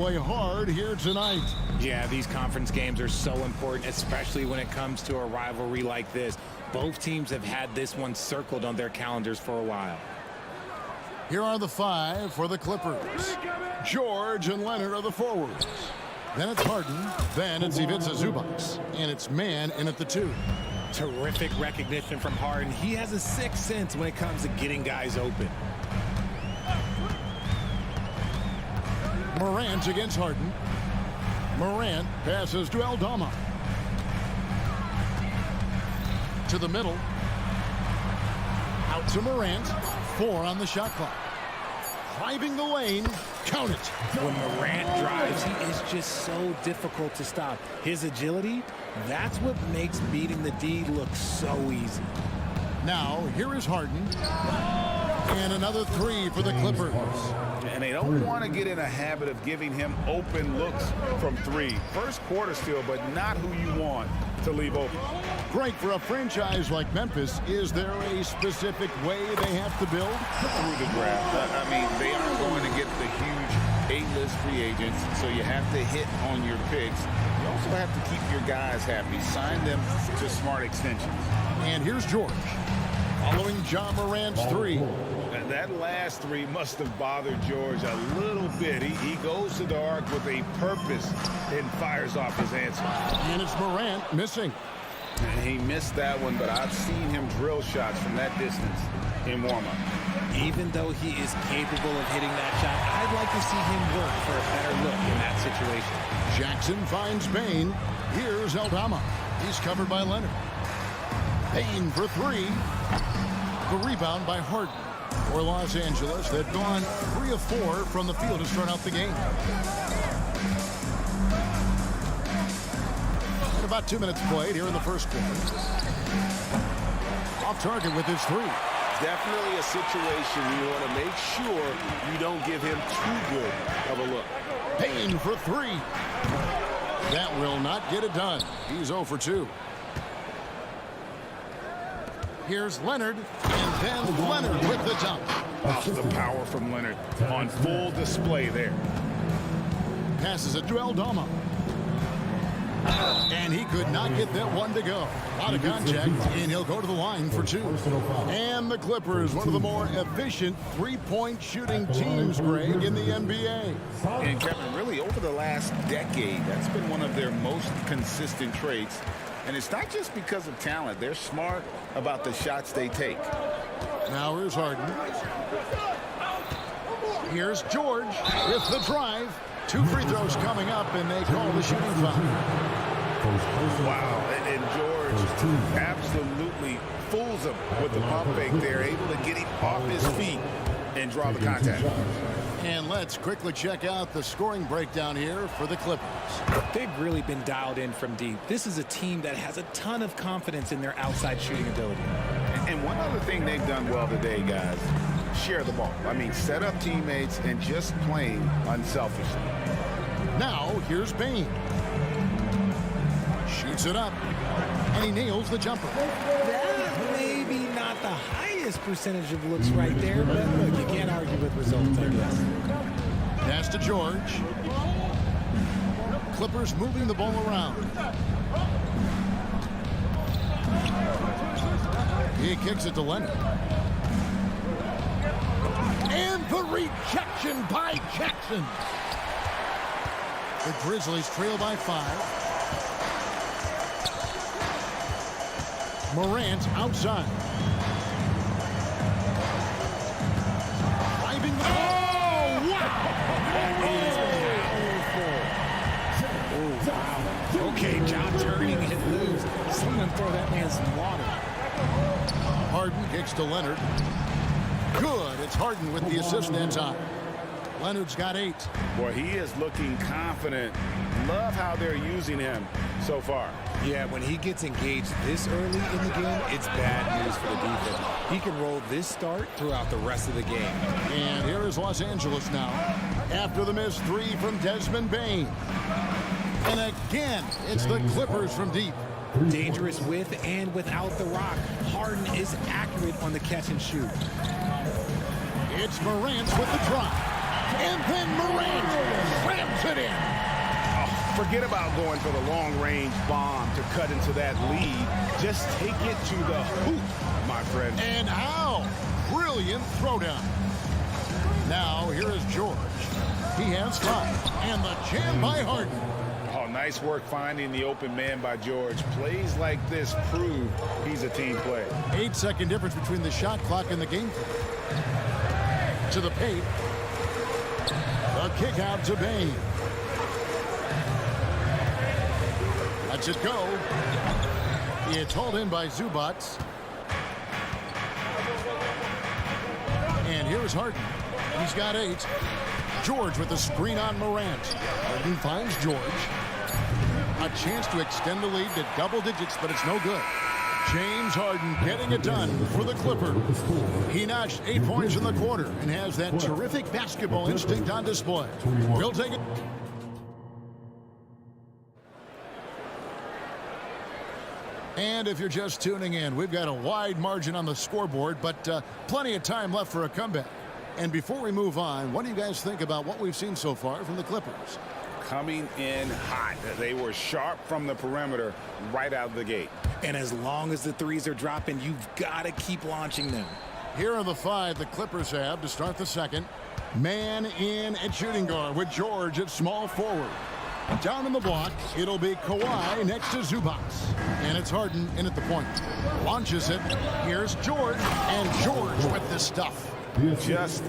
play hard here tonight. Yeah, these conference games are so important, especially when it comes to a rivalry like this. Both teams have had this one circled on their calendars for a while. Here are the 5 for the Clippers. George and Leonard are the forwards. Then it's Harden. Then it's Ivica Zubac. And it's man in at the 2. Terrific recognition from Harden. He has a sixth sense when it comes to getting guys open. Morant against Harden. Morant passes to Eldorado. To the middle. Out to Morant. 4 on the shot clock. Driving the lane. Count it. When Morant drives, he is just so difficult to stop. His agility, that's what makes beating the D look so easy. Now, here is Harden. And another 3 for the Clippers. And they don't want to get in a habit of giving him open looks from 3. First quarter still, but not who you want to leave open. Great for a franchise like Memphis. Is there a specific way they have to build? Through the draft. I mean, they aren't going to get the huge A-list free agents, so you have to hit on your picks. You also have to keep your guys happy. Sign them to smart extensions. And here's George. Following John Morant's 3. And that last 3 must have bothered George a little bit. He goes to the arc with a purpose and fires off his answer. And it's Morant missing. And he missed that one, but I've seen him drill shots from that distance in warm-up. Even though he is capable of hitting that shot, I'd like to see him work for a better look in that situation. Jackson finds Bain. Here's Eldorado. He's covered by Leonard. Bain for 3. The rebound by Harden. For Los Angeles, they've gone 3 of 4 from the field to start out the game. And about 2 minutes played here in the first quarter. Off target with his 3. Definitely a situation you want to make sure you don't give him too good of a look. Payne for 3. That will not get it done. He's 0 for 2. Here's Leonard, and then Leonard with the dunk. Oh, the power from Leonard on full display there. Passes it to Eldorado. And he could not get that one to go. Out of contact, and he'll go to the line for 2. And the Clippers, one of the more efficient three-point shooting teams, Greg, in the NBA. And Kevin, really over the last decade, that's been one of their most consistent traits. And it's not just because of talent. They're smart about the shots they take. Now here's Harden. Here's George with the drive. 2 free throws coming up, and they call the shooting foul. Wow, and George absolutely fools him with the pump fake there, able to get him off his feet and draw the contact. And let's quickly check out the scoring breakdown here for the Clippers. They've really been dialed in from deep. This is a team that has a ton of confidence in their outside shooting ability. And one other thing they've done well today, guys, share the ball. I mean, set up teammates and just playing unselfishly. Now, here's Bain. Shoots it up, and he nails the jumper. That may be not the highest percentage of looks right there, but look, you can't argue with results, I guess. Pass to George. Clippers moving the ball around. He kicks it to Leonard. And the rejection by Jackson. The Grizzlies trail by 5. Morant outside. Driving the ball. Oh, wow! Oh, wow. Okay, job turning it loose. Someone throw that man some water. Harden kicks to Leonard. Good. It's Harden with the assist that time. Leonard's got 8. Boy, he is looking confident. Love how they're using him so far. Yeah, when he gets engaged this early in the game, it's bad news for the defense. He can roll this start throughout the rest of the game. And here is Los Angeles now. After the missed 3 from Desmond Bain. And again, it's the Clippers from deep. Dangerous with and without the rock. Harden is accurate on the catch and shoot. It's Morant with the drop. And then Morant slams drills it in. Forget about going for the long-range bomb to cut into that lead. Just take it to the hoop, my friend. And how? Brilliant throwdown. Now, here is George. He has 5. And the jam by Harden. Oh, nice work finding the open man by George. Plays like this prove he's a team player. 8-second difference between the shot clock and the game clock. To the paint. The kick out to Bain. Lets it go. It's hauled in by Zubats. And here's Harden. He's got 8. George with the screen on Morant. Harden finds George. A chance to extend the lead to double digits, but it's no good. James Harden getting it done for the Clippers. He notched 8 points in the quarter and has that terrific basketball instinct on display. He'll take it. And if you're just tuning in, we've got a wide margin on the scoreboard, but plenty of time left for a comeback. And before we move on, what do you guys think about what we've seen so far from the Clippers? Coming in hot. They were sharp from the perimeter right out of the gate. And as long as the threes are dropping, you've got to keep launching them. Here are the 5 the Clippers have to start the second. Man in at shooting guard with George at small forward. Down in the block, it'll be Kawhi next to Zubats. And it's Harden in at the point. Launches it. Here's George. And George with the stuff. Just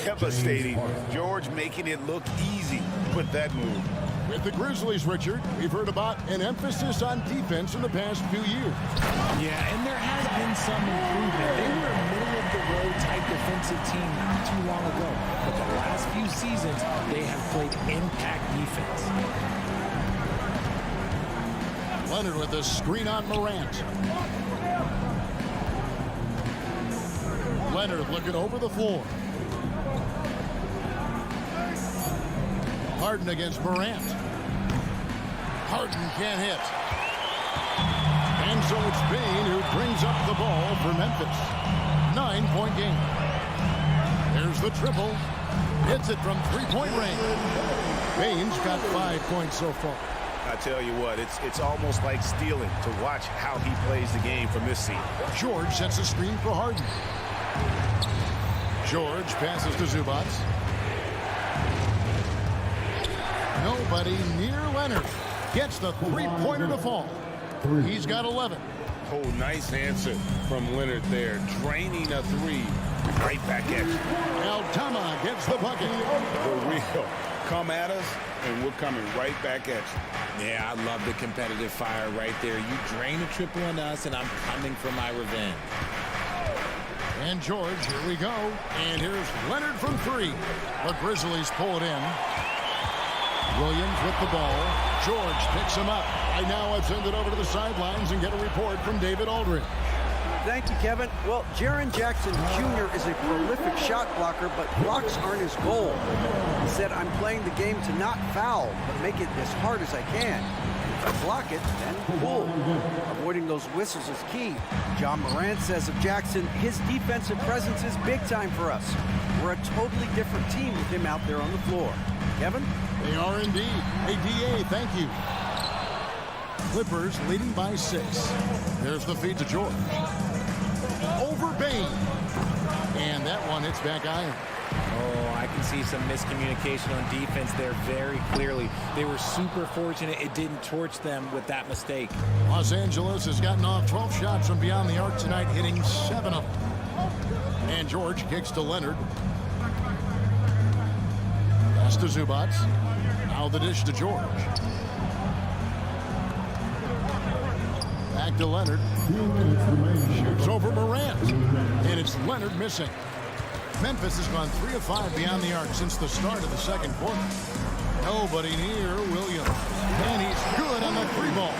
devastating. George making it look easy. Put that move. With the Grizzlies, Richard, we've heard about an emphasis on defense in the past few years. Yeah, and there has been some improvement. They were a middle-of-the-road type defensive team not too long ago. But the last few seasons, they have played impact defense. Leonard with the screen on Morant. Leonard looking over the floor. Harden against Morant. Harden can't hit. And so it's Bain who brings up the ball for Memphis. 9-point game. There's the triple. Hits it from three-point range. Bain's got 5 points so far. I tell you what, it's almost like stealing to watch how he plays the game from this seat. George sets a screen for Harden. George passes to Zubats. Nobody near Leonard. Gets the three-pointer to fall. He's got 11. Oh, nice answer from Leonard there. Draining a 3. Right back at you. Aldama gets the bucket. For real. Come at us, and we're coming right back at you. Yeah, I love the competitive fire right there. You drain a triple on us, and I'm coming for my revenge. And George, here we go. And here's Leonard from 3. The Grizzlies pull it in. Williams with the ball. George picks him up. I now have sent it over to the sidelines and get a report from David Aldridge. Thank you, Kevin. Well, Jaren Jackson Jr. is a prolific shot blocker, but blocks aren't his goal. He said, I'm playing the game to not foul, but make it as hard as I can. If I block it, then pull. Avoiding those whistles is key. John Morant says of Jackson, his defensive presence is big time for us. We're a totally different team with him out there on the floor. Kevin? They are indeed. Hey, DA, thank you. Clippers leading by 6. There's the feed to George. Over Bain. And that one hits back iron. Oh, I can see some miscommunication on defense there very clearly. They were super fortunate it didn't torch them with that mistake. Los Angeles has gotten off 12 shots from beyond the arc tonight, hitting 7 of them. And George kicks to Leonard. Pass to Zubats. Now the dish to George. Back to Leonard. Shoots over Morant. And it's Leonard missing. Memphis has gone 3 of 5 beyond the arc since the start of the second quarter. Nobody near Williams. And he's good on the 3-ball.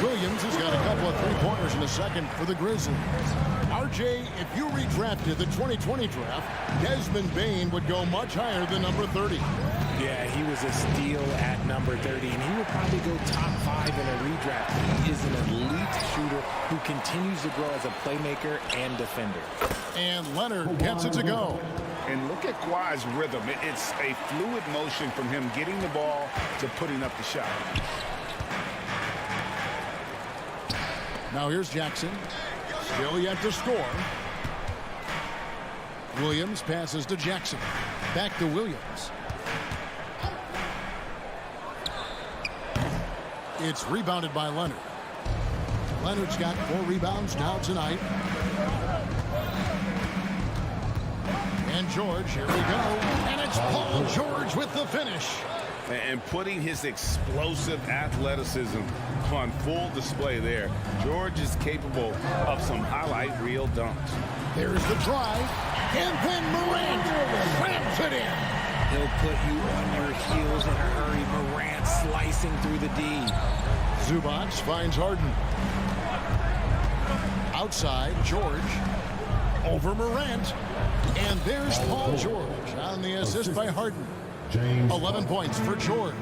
Williams has got a couple of 3-pointers in the second for the Grizzlies. RJ, if you redrafted the 2020 draft, Desmond Bain would go much higher than number 30. Yeah, he was a steal at number 30, and he would probably go top 5 in a redraft. He is an elite shooter who continues to grow as a playmaker and defender. And Leonard gets it to go. And look at Kawhi's rhythm. It's a fluid motion from him getting the ball to putting up the shot. Now here's Jackson. Still yet to score. Williams passes to Jackson. Back to Williams. It's rebounded by Leonard. Leonard's got 4 rebounds now tonight. And George, here we go. And it's Paul George with the finish. And putting his explosive athleticism on full display there. George is capable of some highlight reel dunks. There's the drive. And then Morant slams it in. He'll put you on your heels in a hurry. Morant slicing through the D. Zubac finds Harden. Outside, George. Over Morant. And there's Paul George on the assist by Harden. 11 points for George.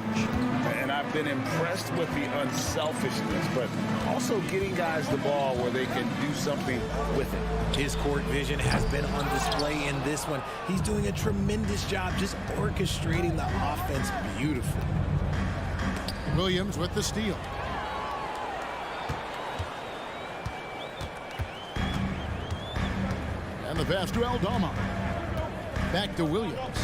And I've been impressed with the unselfishness, but also getting guys the ball where they can do something with it. His court vision has been on display in this one. He's doing a tremendous job just orchestrating the offense beautifully. Williams with the steal. And the pass to Aldama. Back to Williams.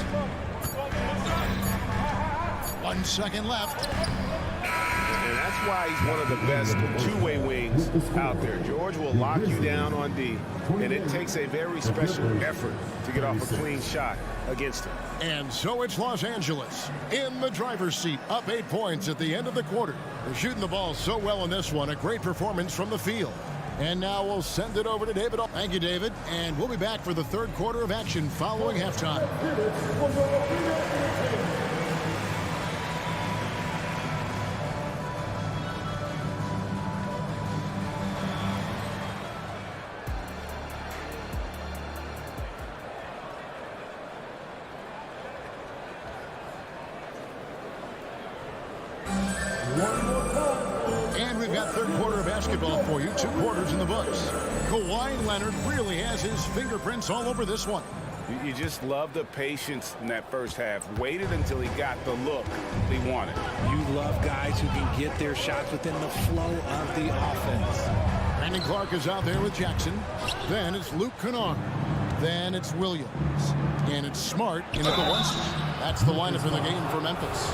1 second left. And that's why he's one of the best two-way wings out there. George will lock you down on D, and it takes a very special effort to get off a clean shot against him. And so it's Los Angeles in the driver's seat, up 8 points at the end of the quarter. They're shooting the ball so well in this one. A great performance from the field. And now we'll send it over to David. Thank you, David. And we'll be back for the third quarter of action following halftime. And we've got third quarter of basketball for you. 2 quarters in the books. Kawhi Leonard really has his fingerprints all over this one. You just love the patience in that first half. Waited until he got the look he wanted. You love guys who can get their shots within the flow of the offense. Brandon Clark is out there with Jackson. Then it's Luke Kennard. Then it's Williams. And it's Smart in at the 1 spot. That's the lineup in the game for Memphis.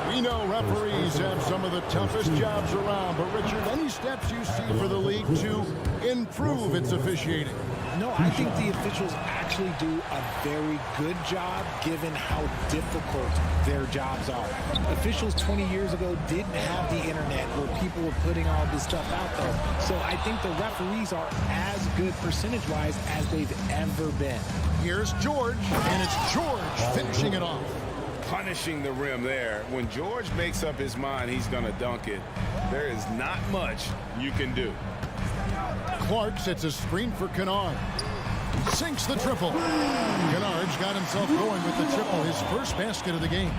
We know referees have some of the toughest jobs around, but Richard, any steps you see for the league to improve its officiating? No, I think the officials actually do a very good job given how difficult their jobs are. Officials 20 years ago didn't have the internet where people were putting all this stuff out there. So I think the referees are as good percentage-wise as they've ever been. Here's George, and it's George finishing it off. Punishing the rim there. When George makes up his mind he's going to dunk it, there is not much you can do. Clark sets a screen for Kennard. Sinks the triple. Kennard's got himself going with the triple, his first basket of the game.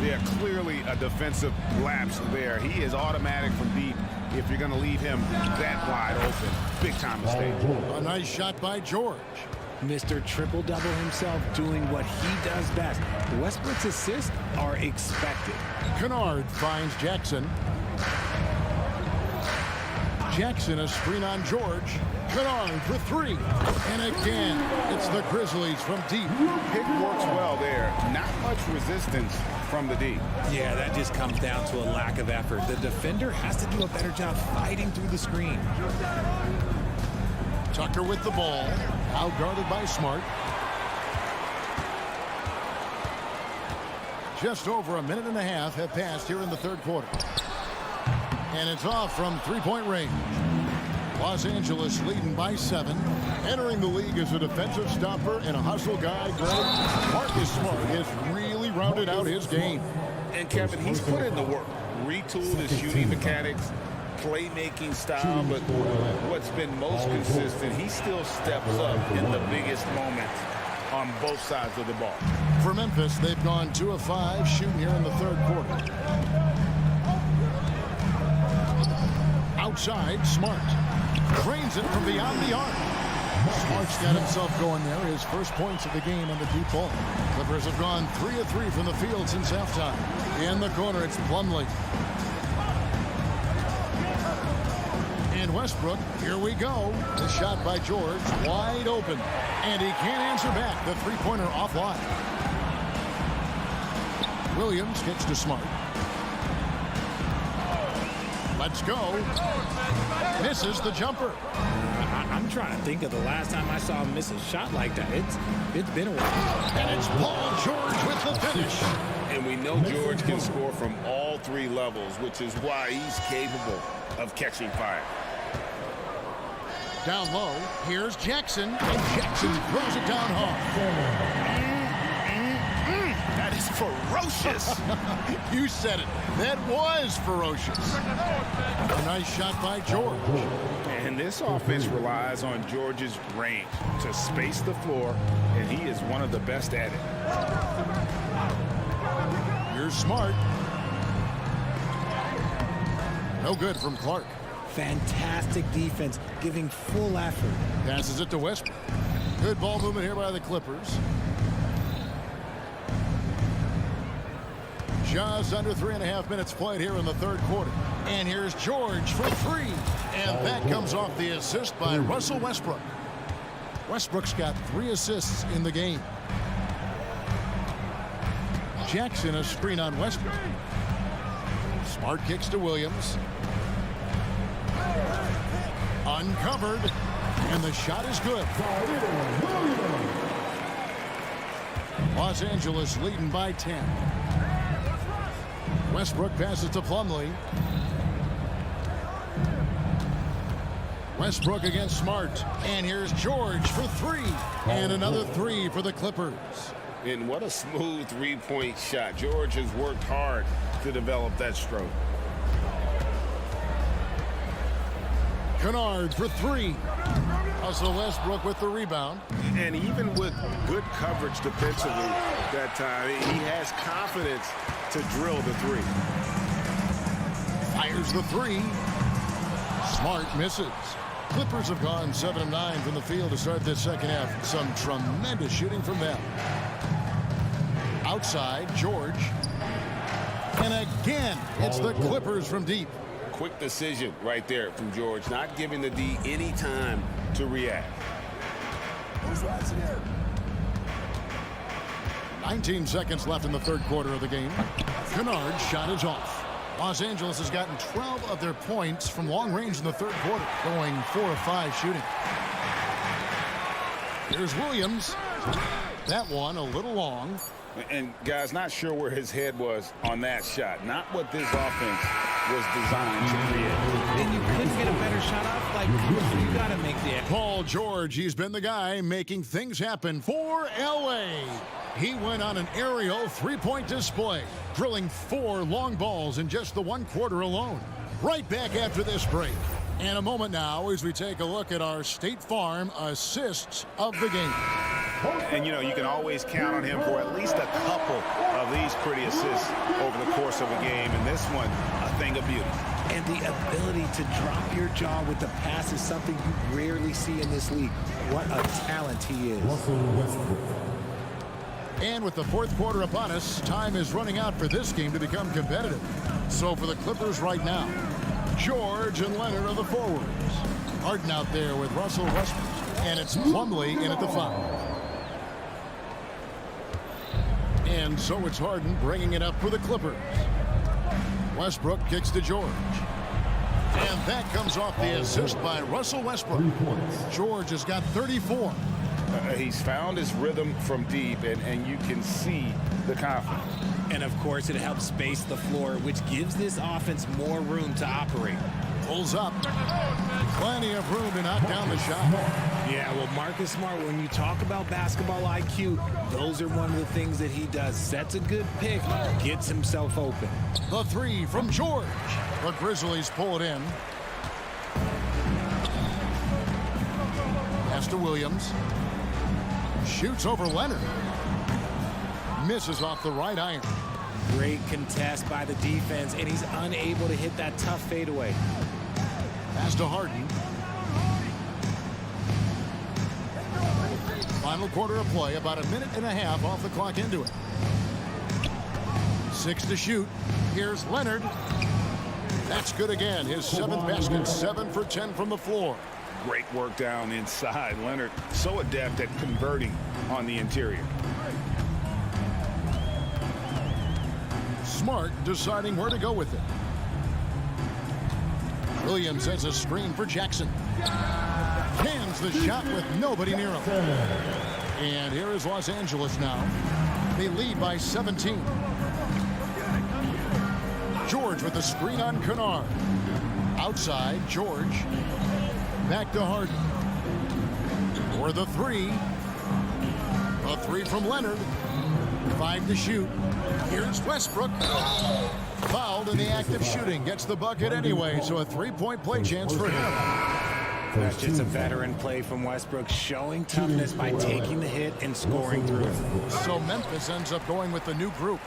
Yeah, clearly a defensive lapse there. He is automatic from deep if you're going to leave him that wide open. Big time mistake. A nice shot by George. Mr. Triple-Double himself doing what he does best. Westbrook's assists are expected. Kennard finds Jackson. Jackson a screen on George. Kennard for 3. And again, it's the Grizzlies from deep. Pick works well there. Not much resistance from the D. Yeah, that just comes down to a lack of effort. The defender has to do a better job fighting through the screen. Tucker with the ball. Out guarded by Smart. Just over a minute and a half have passed here in the third quarter. And it's off from three-point range. Los Angeles leading by 7. Entering the league as a defensive stopper and a hustle guy, Greg, Marcus Smart has really rounded out his game. And Kevin, he's put in the work. Retooled his shooting mechanics, playmaking style, but what's been most consistent, he still steps up in the biggest moments on both sides of the ball. For Memphis, they've gone 2 of 5 shooting here in the third quarter. Outside, Smart cranes it from beyond the arc. Smart's got himself going there. His first points of the game on the deep ball. Clippers have gone 3 of 3 from the field since halftime. In the corner, it's Plumlee. And Westbrook, here we go. The shot by George, wide open. And he can't answer back. The three-pointer offline. Williams gets to Smart. Let's go. Misses the jumper. I'm trying to think of the last time I saw him miss a shot like that. It's been a while. And it's Paul George with the finish. And we know George can score from all 3 levels, which is why he's capable of catching fire. Down low, here's Jackson, and Jackson throws it down hard. That is ferocious. You said it. That was ferocious. A nice shot by George. And this offense relies on George's range to space the floor, and he is one of the best at it. Here's Smart. No good from Clark. Fantastic defense, giving full effort. Passes it to Westbrook. Good ball movement here by the Clippers. Just under 3.5 minutes played here in the third quarter. And here's George for 3. And that comes off the assist by Russell Westbrook. Westbrook's got 3 assists in the game. Jackson a screen on Westbrook. Smart kicks to Williams. Uncovered. And the shot is good. Los Angeles leading by 10. Westbrook passes to Plumlee. Westbrook against Smart. And here's George for 3. And another 3 for the Clippers. And what a smooth 3-point shot. George has worked hard to develop that stroke. Kennard for 3. Russell Westbrook with the rebound. And even with good coverage defensively that time, he has confidence to drill the 3. Fires the 3. Smart misses. Clippers have gone 7 of 9 from the field to start this second half. Some tremendous shooting from them. Outside, George. And again, it's the Clippers from deep. Quick decision right there from George, not giving the D any time to react. 19 seconds left in the third quarter of the game. Kennard's shot is off. Los Angeles has gotten 12 of their points from long range in the third quarter, going 4 of 5 shooting. Here's Williams. That one a little long. And guys, not sure where his head was on that shot. Not what this offense was designed to create. And you couldn't get a better shot off. Like, you got to make the... Paul George, he's been the guy making things happen for LA. He went on an aerial 3-point display, drilling 4 long balls in just the 1 quarter alone. Right back after this break. And a moment now as we take a look at our State Farm assists of the game. And, you know, you can always count on him for at least a couple of these pretty assists over the course of a game. And this one, a thing of beauty. And the ability to drop your jaw with the pass is something you rarely see in this league. What a talent he is. And with the fourth quarter upon us, time is running out for this game to become competitive. So for the Clippers right now, George and Leonard are the forwards. Harden out there with Russell Westbrook. And it's Plumlee in at the foul. And so it's Harden bringing it up for the Clippers. Westbrook kicks to George. And that comes off the assist by Russell Westbrook. George has got 34. He's found his rhythm from deep, and you can see the confidence. And, of course, it helps space the floor, which gives this offense more room to operate. Pulls up. Plenty of room to knock down the shot. Yeah, well, Marcus Smart, when you talk about basketball IQ, those are one of the things that he does. Sets a good pick, gets himself open. The 3 from George. The Grizzlies pull it in. Pass to Williams. Shoots over Leonard. Misses off the right iron. Great contest by the defense, and he's unable to hit that tough fadeaway. Pass to Harden. Final quarter of play, about a minute and a half off the clock into it. 6 to shoot. Here's Leonard. That's good again. His 7th basket, 7 for 10 from the floor. Great work down inside. Leonard so adept at converting on the interior. Smart deciding where to go with it. Williams has a screen for Jackson. Hands the shot with nobody near him. And here is Los Angeles now. They lead by 17. George with the screen on Kennard. Outside, George. Back to Harden. For the 3. A 3 from Leonard. 5 to shoot. Here's Westbrook. Fouled in the act of shooting. Gets the bucket anyway, so a 3-point play chance for him. That's just a veteran play from Westbrook, showing toughness by taking the hit and scoring through it. So Memphis ends up going with the new group.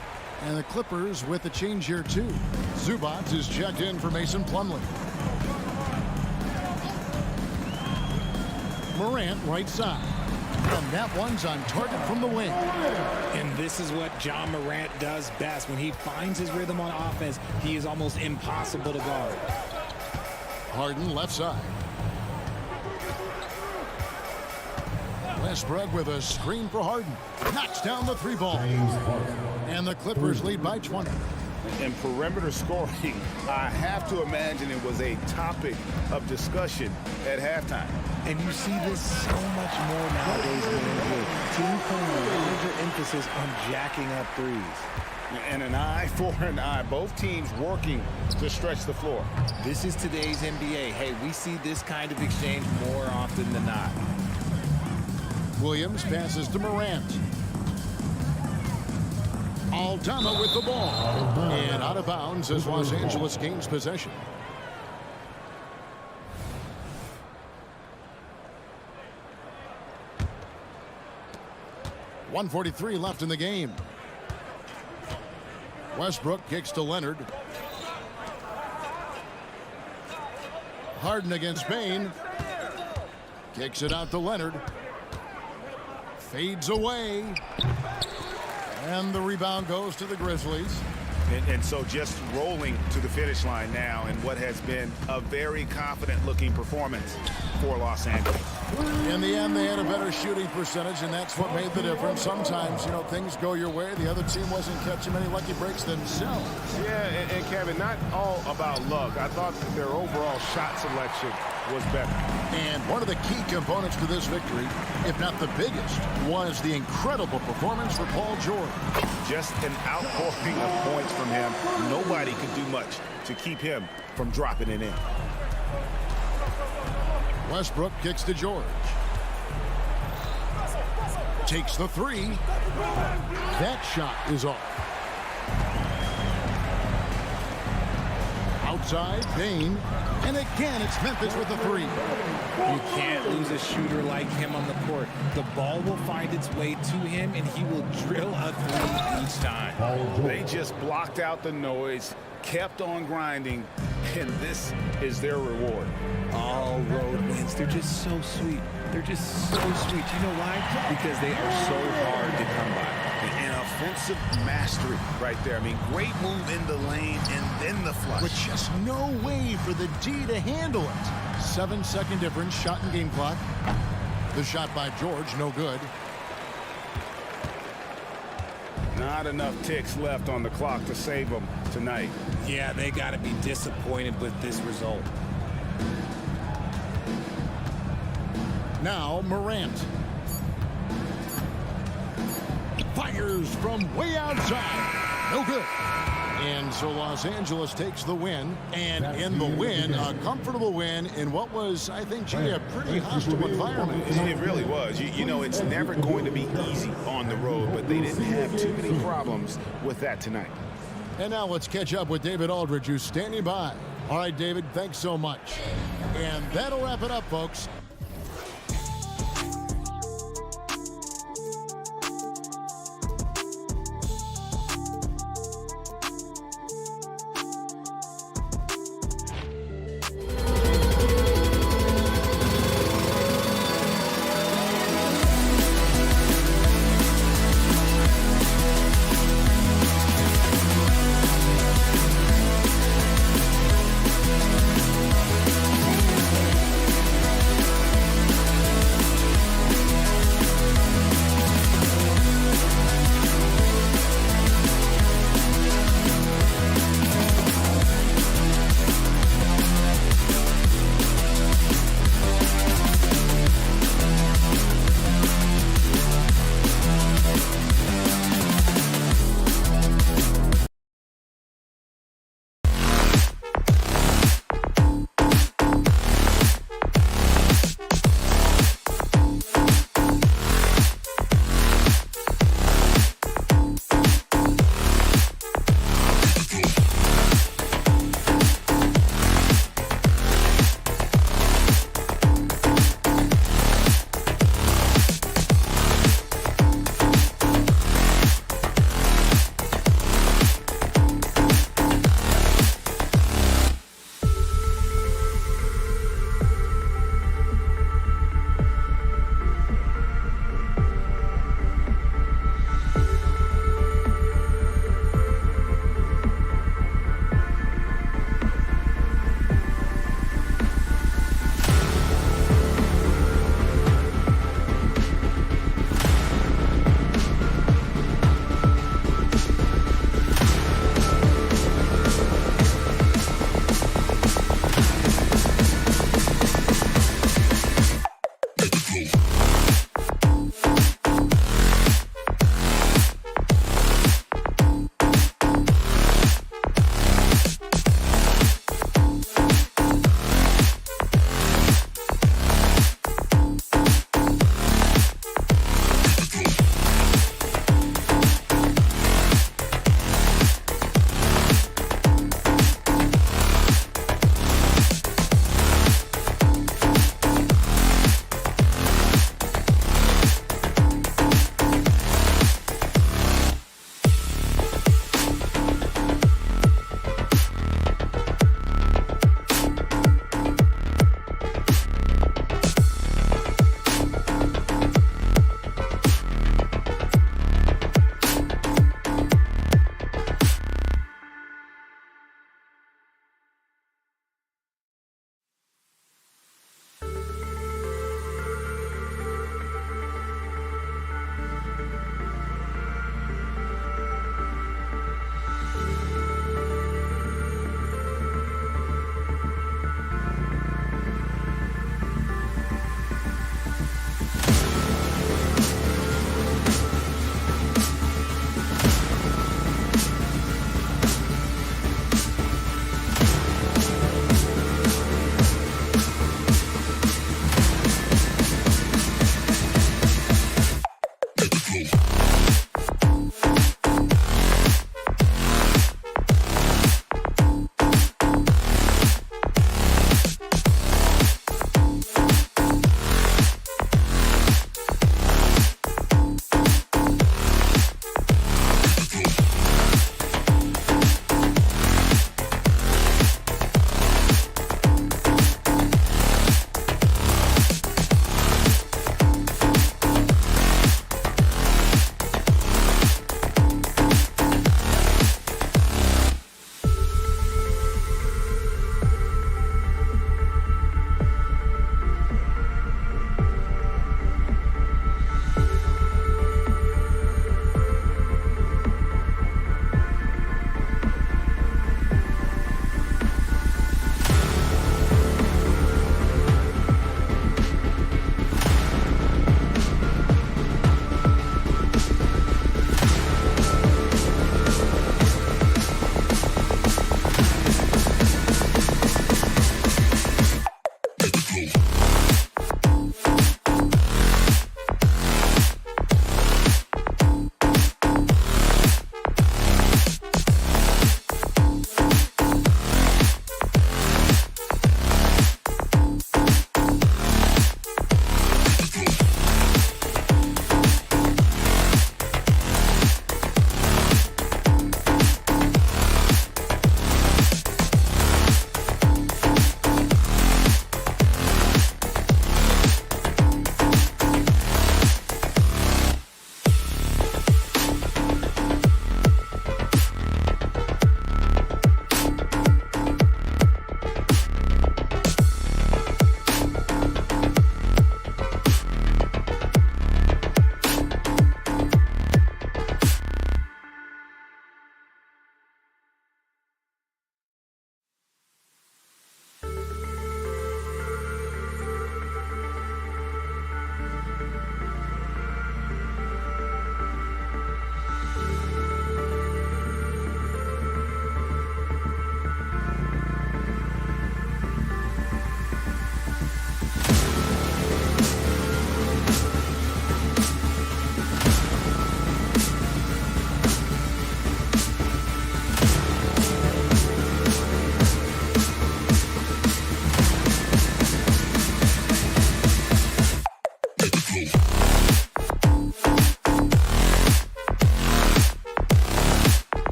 And the Clippers with a change here, too. Zubac is checked in for Mason Plumlee. Morant right side. And that one's on target from the wing. And this is what John Morant does best. When he finds his rhythm on offense, he is almost impossible to guard. Harden left side. Westbrook with a screen for Harden. Knocks down the 3 ball. And the Clippers lead by 20. And perimeter scoring, I have to imagine it was a topic of discussion at halftime. And you see this so much more nowadays in the NBA. Teams putting a larger emphasis on jacking up threes. And an eye for an eye. Both teams working to stretch the floor. This is today's NBA. Hey, we see this kind of exchange more often than not. Williams passes to Morant. Aldama with the ball. And out of bounds as Los Angeles gains possession. .143 left in the game. Westbrook kicks to Leonard. Harden against Payne. Kicks it out to Leonard. Fades away. And the rebound goes to the Grizzlies. And so just rolling to the finish line now in what has been a very confident-looking performance for Los Angeles. In the end, they had a better shooting percentage, and that's what made the difference. Sometimes, you know, things go your way. The other team wasn't catching many lucky breaks themselves. Yeah, and Kevin, not all about luck. I thought that their overall shot selection was better. And one of the key components to this victory, if not the biggest, was the incredible performance for Paul George. Just an outpouring of points from him. Nobody could do much to keep him from dropping it in. Westbrook kicks to George. Takes the 3. That shot is off. Outside, Payne. And again, it's Memphis with the 3. You can't lose a shooter like him on the court. The ball will find its way to him, and he will drill a 3 each time. They just blocked out the noise, kept on grinding, and this is their reward. All road wins. They're just so sweet. They're just so sweet. You know why? Because they are so hard to come by. An offensive mastery right there. I mean, great move in the lane and then the flush. With just no way for the D to handle it. 7-second difference, shot and game clock. The shot by George, no good. Not enough ticks left on the clock to save them tonight. Yeah, they got to be disappointed with this result. Now Morant. Fires from way outside. No good. And so Los Angeles takes the win. And in the win, a comfortable win in what was, I think, a pretty hostile environment. It really was. You know, it's never going to be easy on the road, but they didn't have too many problems with that tonight. And now let's catch up with David Aldridge, who's standing by. All right, David, thanks so much. And that'll wrap it up, folks.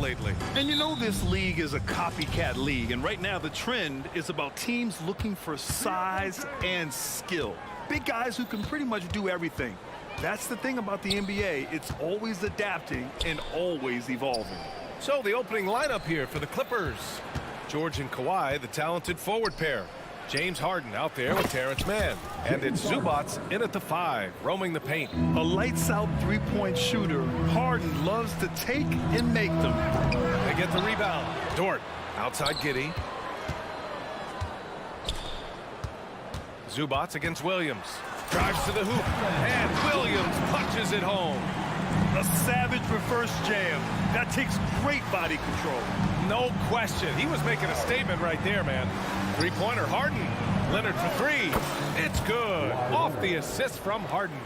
lately. And you know this league is a copycat league, and right now the trend is about teams looking for size and skill. Big guys who can pretty much do everything. That's the thing about the NBA. It's always adapting and always evolving. So the opening lineup here for the Clippers. George and Kawhi, the talented forward pair. James Harden out there with Terrence Mann. And it's Zubac in at the 5, roaming the paint. A lights-out three-point shooter. Harden loves to take and make them. They get the rebound. Dort outside Giddey. Zubac against Williams. Drives to the hoop. And Williams punches it home. A savage reverse jam. That takes great body control. No question. He was making a statement right there, man. Three-pointer, Harden. Leonard for 3. It's good. Off the assist from Harden.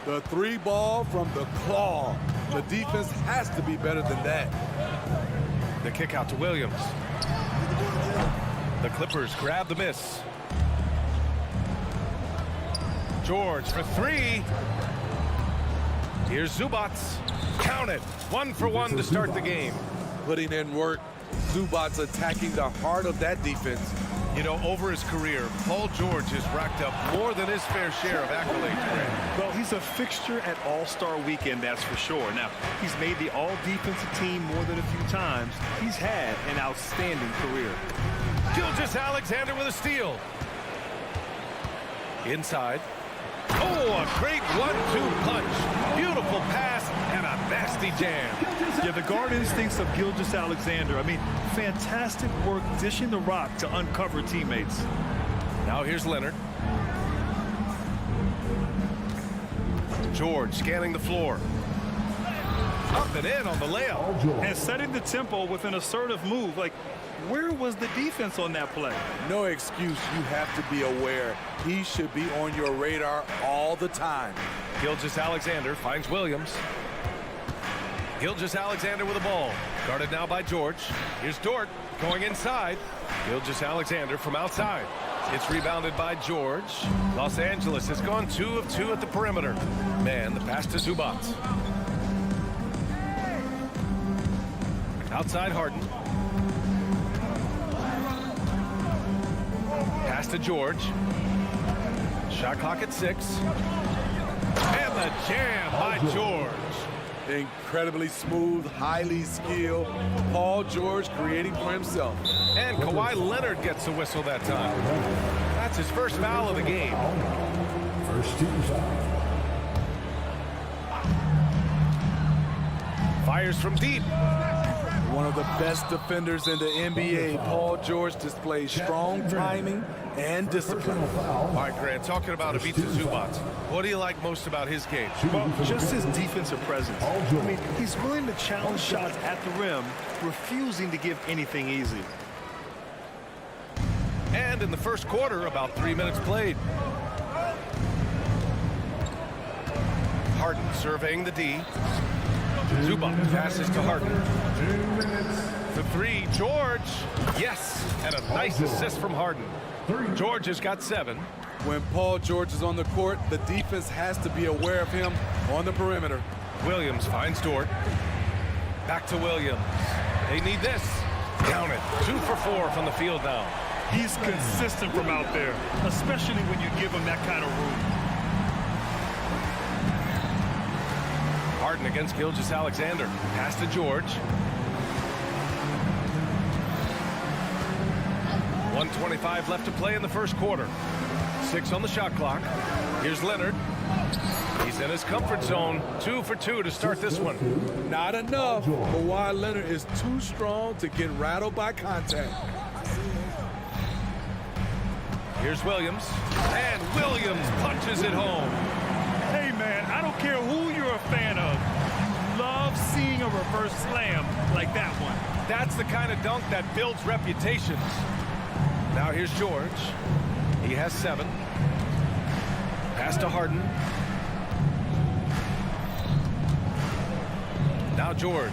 The 3 ball from the claw. The defense has to be better than that. The kick out to Williams. The Clippers grab the miss. George for 3. Here's Zubac. Count it. 1 for 1 to start the game. Putting in work. Zubac attacking the heart of that defense. You know, over his career, Paul George has racked up more than his fair share of accolades. Well, he's a fixture at All-Star Weekend, that's for sure. Now, he's made the All-Defensive team more than a few times. He's had an outstanding career. Gilgeous-Alexander with a steal. Inside. Oh, a great 1-2 punch. Beautiful pass and a nasty jam. Yeah, the guard instincts of Gilgeous-Alexander. I mean, fantastic work dishing the rock to uncover teammates. Now here's Leonard. George scanning the floor. Up and in on the layup. And setting the tempo with an assertive move. Like, where was the defense on that play? No excuse. You have to be aware. He should be on your radar all the time. Gilgeous-Alexander finds Williams. Gilgeous-Alexander with the ball. Guarded now by George. Here's Dort going inside. Gilgeous-Alexander from outside. It's rebounded by George. Los Angeles has gone 2 of 2 at the perimeter. Man, the pass to Zubac. Outside Harden. Pass to George. Shot clock at 6. And the jam by George. Incredibly smooth, highly skilled. Paul George creating for himself. And Kawhi Leonard gets the whistle that time. That's his first foul of the game. First team foul. Fires from deep. One of the best defenders in the NBA, Paul George displays strong timing and discipline. All right, Grant, talking about Ivica Zubac, what do you like most about his game? Well, just his defensive presence. I mean, he's willing to challenge shots at the rim, refusing to give anything easy. And in the first quarter, about 3 minutes played. Harden surveying the D. Zubac passes to Harden. The 3, George. Yes, and a nice assist from Harden. George has got 7. When Paul George is on the court, the defense has to be aware of him on the perimeter. Williams finds Dort. Back to Williams. They need this. Count it. 2 for 4 from the field now. He's consistent from out there, especially when you give him that kind of room. Harden against Gilgeous-Alexander. Pass to George. 1:25 left to play in the first quarter. 6 on the shot clock. Here's Leonard. He's in his comfort zone. 2 for 2 to start this one. Not enough. Kawhi Leonard is too strong to get rattled by contact. Here's Williams. And Williams punches it home. Hey, man, I don't care who you're a fan of. Love seeing a reverse slam like that one. That's the kind of dunk that builds reputations. Now here's George. He has 7. Pass to Harden. Now George.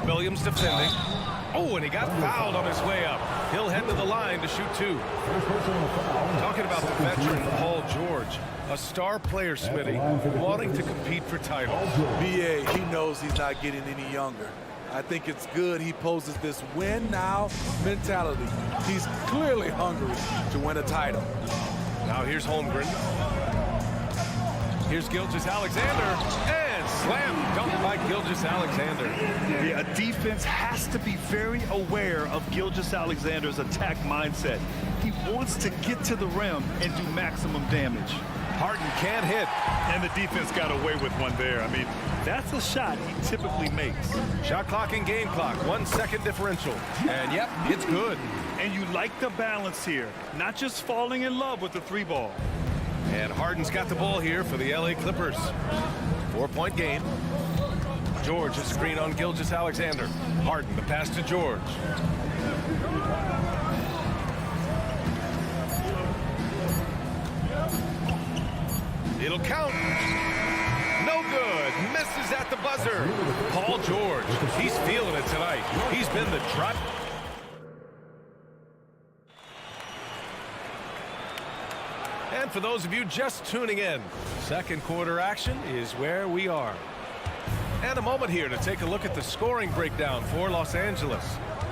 Williams defending. Oh, and he got fouled on his way up. He'll head to the line to shoot 2. Talking about the veteran Paul George. A star player, Smitty, wanting to compete for titles. BA, he knows he's not getting any younger. I think it's good he poses this win now mentality. He's clearly hungry to win a title. Now here's Holmgren. Here's Gilgeous-Alexander, and slam dunk by Gilgeous-Alexander. Yeah, a defense has to be very aware of Gilgeous-Alexander's attack mindset. He wants to get to the rim and do maximum damage. Harden can't hit. And the defense got away with one there. I mean, that's a shot he typically makes. Shot clock and game clock, 1 second differential. And yep, it's good. And you like the balance here, not just falling in love with the 3-ball. And Harden's got the ball here for the LA Clippers. 4-point game. George, a screen on Gilgeous-Alexander. Harden, the pass to George. It'll count. No good. Misses at the buzzer. Paul George, he's feeling it tonight. He's been the drop. And for those of you just tuning in, second quarter action is where we are. And a moment here to take a look at the scoring breakdown for Los Angeles.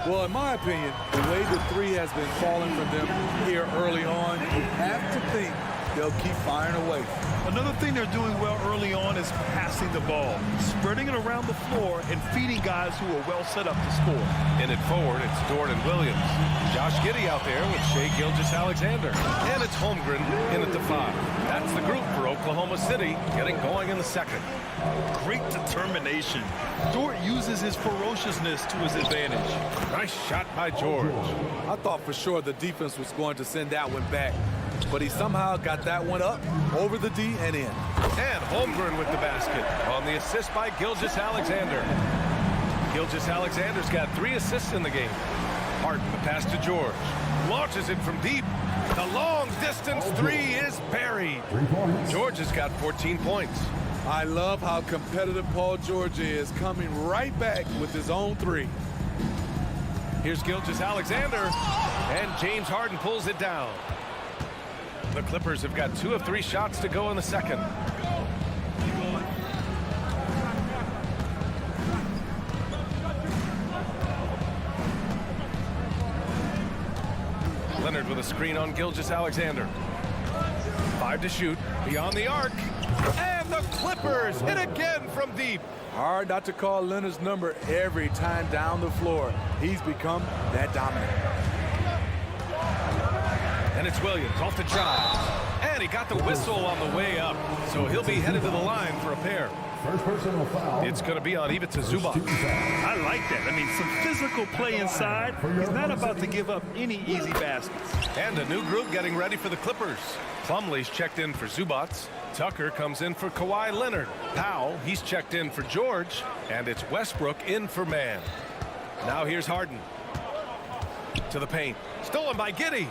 Well, in my opinion, the way the three has been falling from them here early on, you have to think they'll keep firing away. Another thing they're doing well early on is passing the ball, spreading it around the floor and feeding guys who are well set up to score. In it forward, it's Dort and Williams. Josh Giddey out there with Shai Gilgeous-Alexander. And it's Holmgren in at the 5. That's the group for Oklahoma City getting going in the second. Great determination. Dort uses his ferociousness to his advantage. Nice shot by George. I thought for sure the defense was going to send that one back, but he somehow got that one up over the D and in. And Holmgren with the basket on the assist by Gilgeous-Alexander. Gilgeous-Alexander's got 3 assists in the game. Harden, the pass to George. Launches it from deep. The long distance 3 is buried. George has got 14 points. I love how competitive Paul George is, coming right back with his own 3. Here's Gilgeous-Alexander, and James Harden pulls it down. The Clippers have got 2 of 3 shots to go in the second. Leonard with a screen on Gilgeous-Alexander. 5 to shoot, beyond the arc. And the Clippers hit again from deep. Hard not to call Leonard's number every time down the floor. He's become that dominant. And it's Williams off the drive. And he got the whistle on the way up. So he'll be headed to the line for a pair. First personal foul. It's going to be on Ivica Zubac. I like that. I mean, some physical play inside. He's not about to give up any easy baskets. And a new group getting ready for the Clippers. Plumlee's checked in for Zubac. Tucker comes in for Kawhi Leonard. Powell, he's checked in for George. And it's Westbrook in for Mann. Now here's Harden. To the paint. Stolen by Giddey.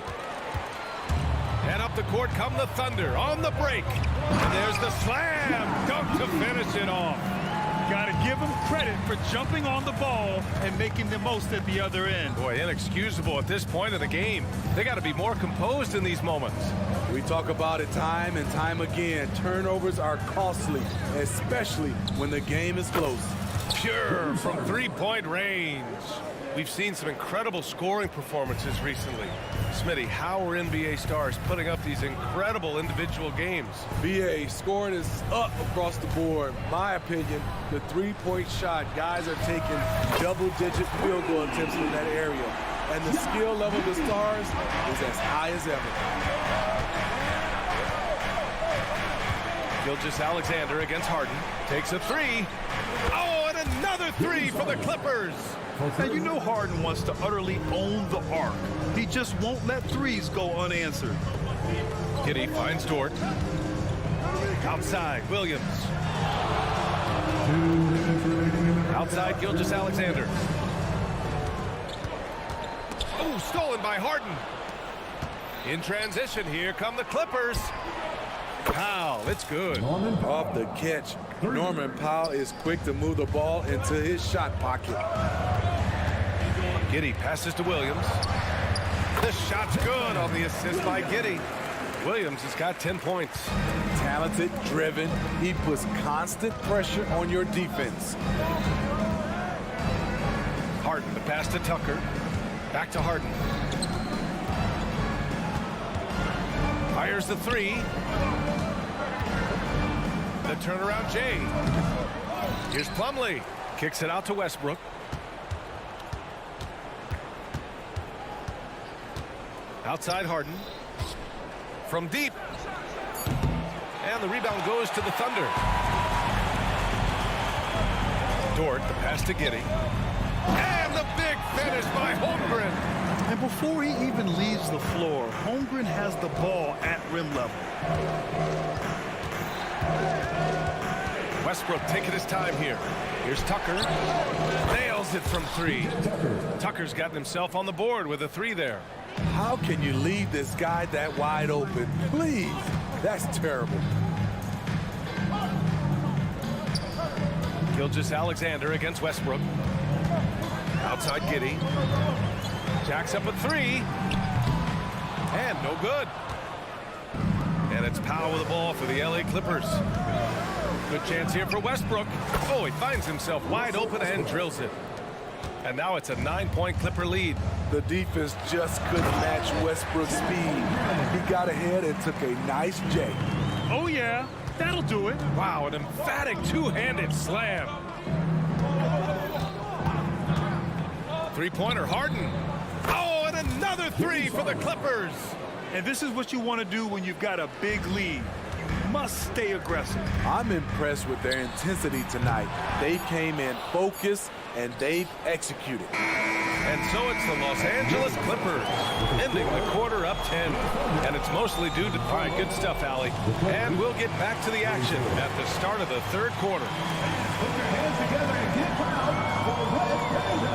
And up the court come the Thunder on the break. And there's the slam dunk to finish it off. Got to give him credit for jumping on the ball and making the most at the other end. Boy, inexcusable at this point of the game. They got to be more composed in these moments. We talk about it time and time again. Turnovers are costly, especially when the game is close. Pure from 3-point range. We've seen some incredible scoring performances recently. Smitty, how are NBA stars putting up these incredible individual games? BA, scoring is up across the board. My opinion, the 3-point shot, guys are taking double-digit field goal attempts in that area. And the skill level of the stars is as high as ever. Gilgeous-Alexander against Harden. Takes a 3. Oh, and another 3 for the Clippers. Now, you know Harden wants to utterly own the arc. He just won't let threes go unanswered. Giddey finds Dort. Outside, Williams. Outside, Gilgeous-Alexander. Oh, stolen by Harden. In transition, here come the Clippers. Powell, it's good. Off the catch. Norman Powell is quick to move the ball into his shot pocket. Giddey passes to Williams. The shot's good on the assist by Giddey. Williams has got 10 points. Talented, driven. He puts constant pressure on your defense. Harden, the pass to Tucker. Back to Harden. Fires the three. The turnaround Jay. Here's Plumlee. Kicks it out to Westbrook. Outside Harden. From deep. And the rebound goes to the Thunder. Dort, the pass to Giddey. And the big finish by Holmgren. And before he even leaves the floor, Holmgren has the ball at rim level. Westbrook taking his time here. Here's Tucker. Nails it from three. Tucker's gotten himself on the board with a three there. How can you leave this guy that wide open? Please. That's terrible. Gilgeous-Alexander against Westbrook. Outside Giddey. Jacks up a three. And no good. And it's Powell with the ball for the LA Clippers. Good chance here for Westbrook. Oh, he finds himself wide open and drills it. And now it's a 9-point Clipper lead. The defense just couldn't match Westbrook's speed. He got ahead and took a nice J. Oh, yeah. That'll do it. Wow, an emphatic two-handed slam. Three-pointer, Harden. Oh, and another three for the Clippers. And this is what you want to do when you've got a big lead. You must stay aggressive. I'm impressed with their intensity tonight. They came in focused, and they've executed. And so it's the Los Angeles Clippers ending the quarter up 10. And it's mostly due to good stuff, Allie. And we'll get back to the action at the start of the third quarter. Put your hands together and get proud for the Red Panda.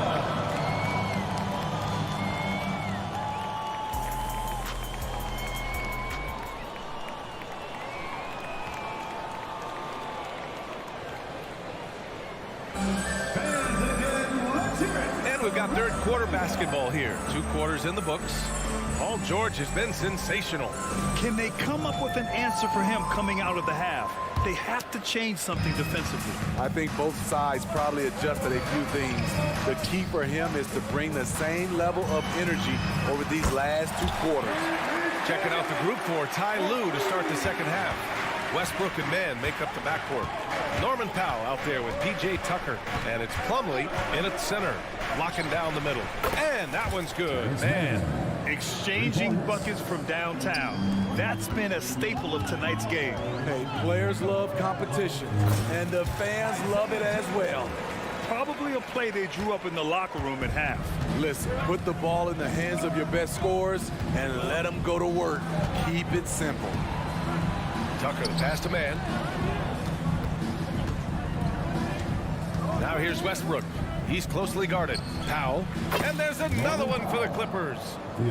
We've got third quarter basketball here. 2 quarters in the books. Paul George has been sensational. Can they come up with an answer for him coming out of the half? They have to change something defensively. I think both sides probably adjusted a few things. The key for him is to bring the same level of energy over these last 2 quarters. Checking out the group for Ty Lue to start the second half. Westbrook and Mann make up the backcourt. Norman Powell out there with P.J. Tucker. And it's Plumlee in at center, locking down the middle. And that one's good. Man. Exchanging buckets from downtown. That's been a staple of tonight's game. Hey, players love competition, and the fans love it as well. Probably a play they drew up in the locker room at half. Listen, put the ball in the hands of your best scorers and let them go to work. Keep it simple. Tucker, the pass to Mann. Now here's Westbrook. He's closely guarded. Powell. And there's another one for the Clippers.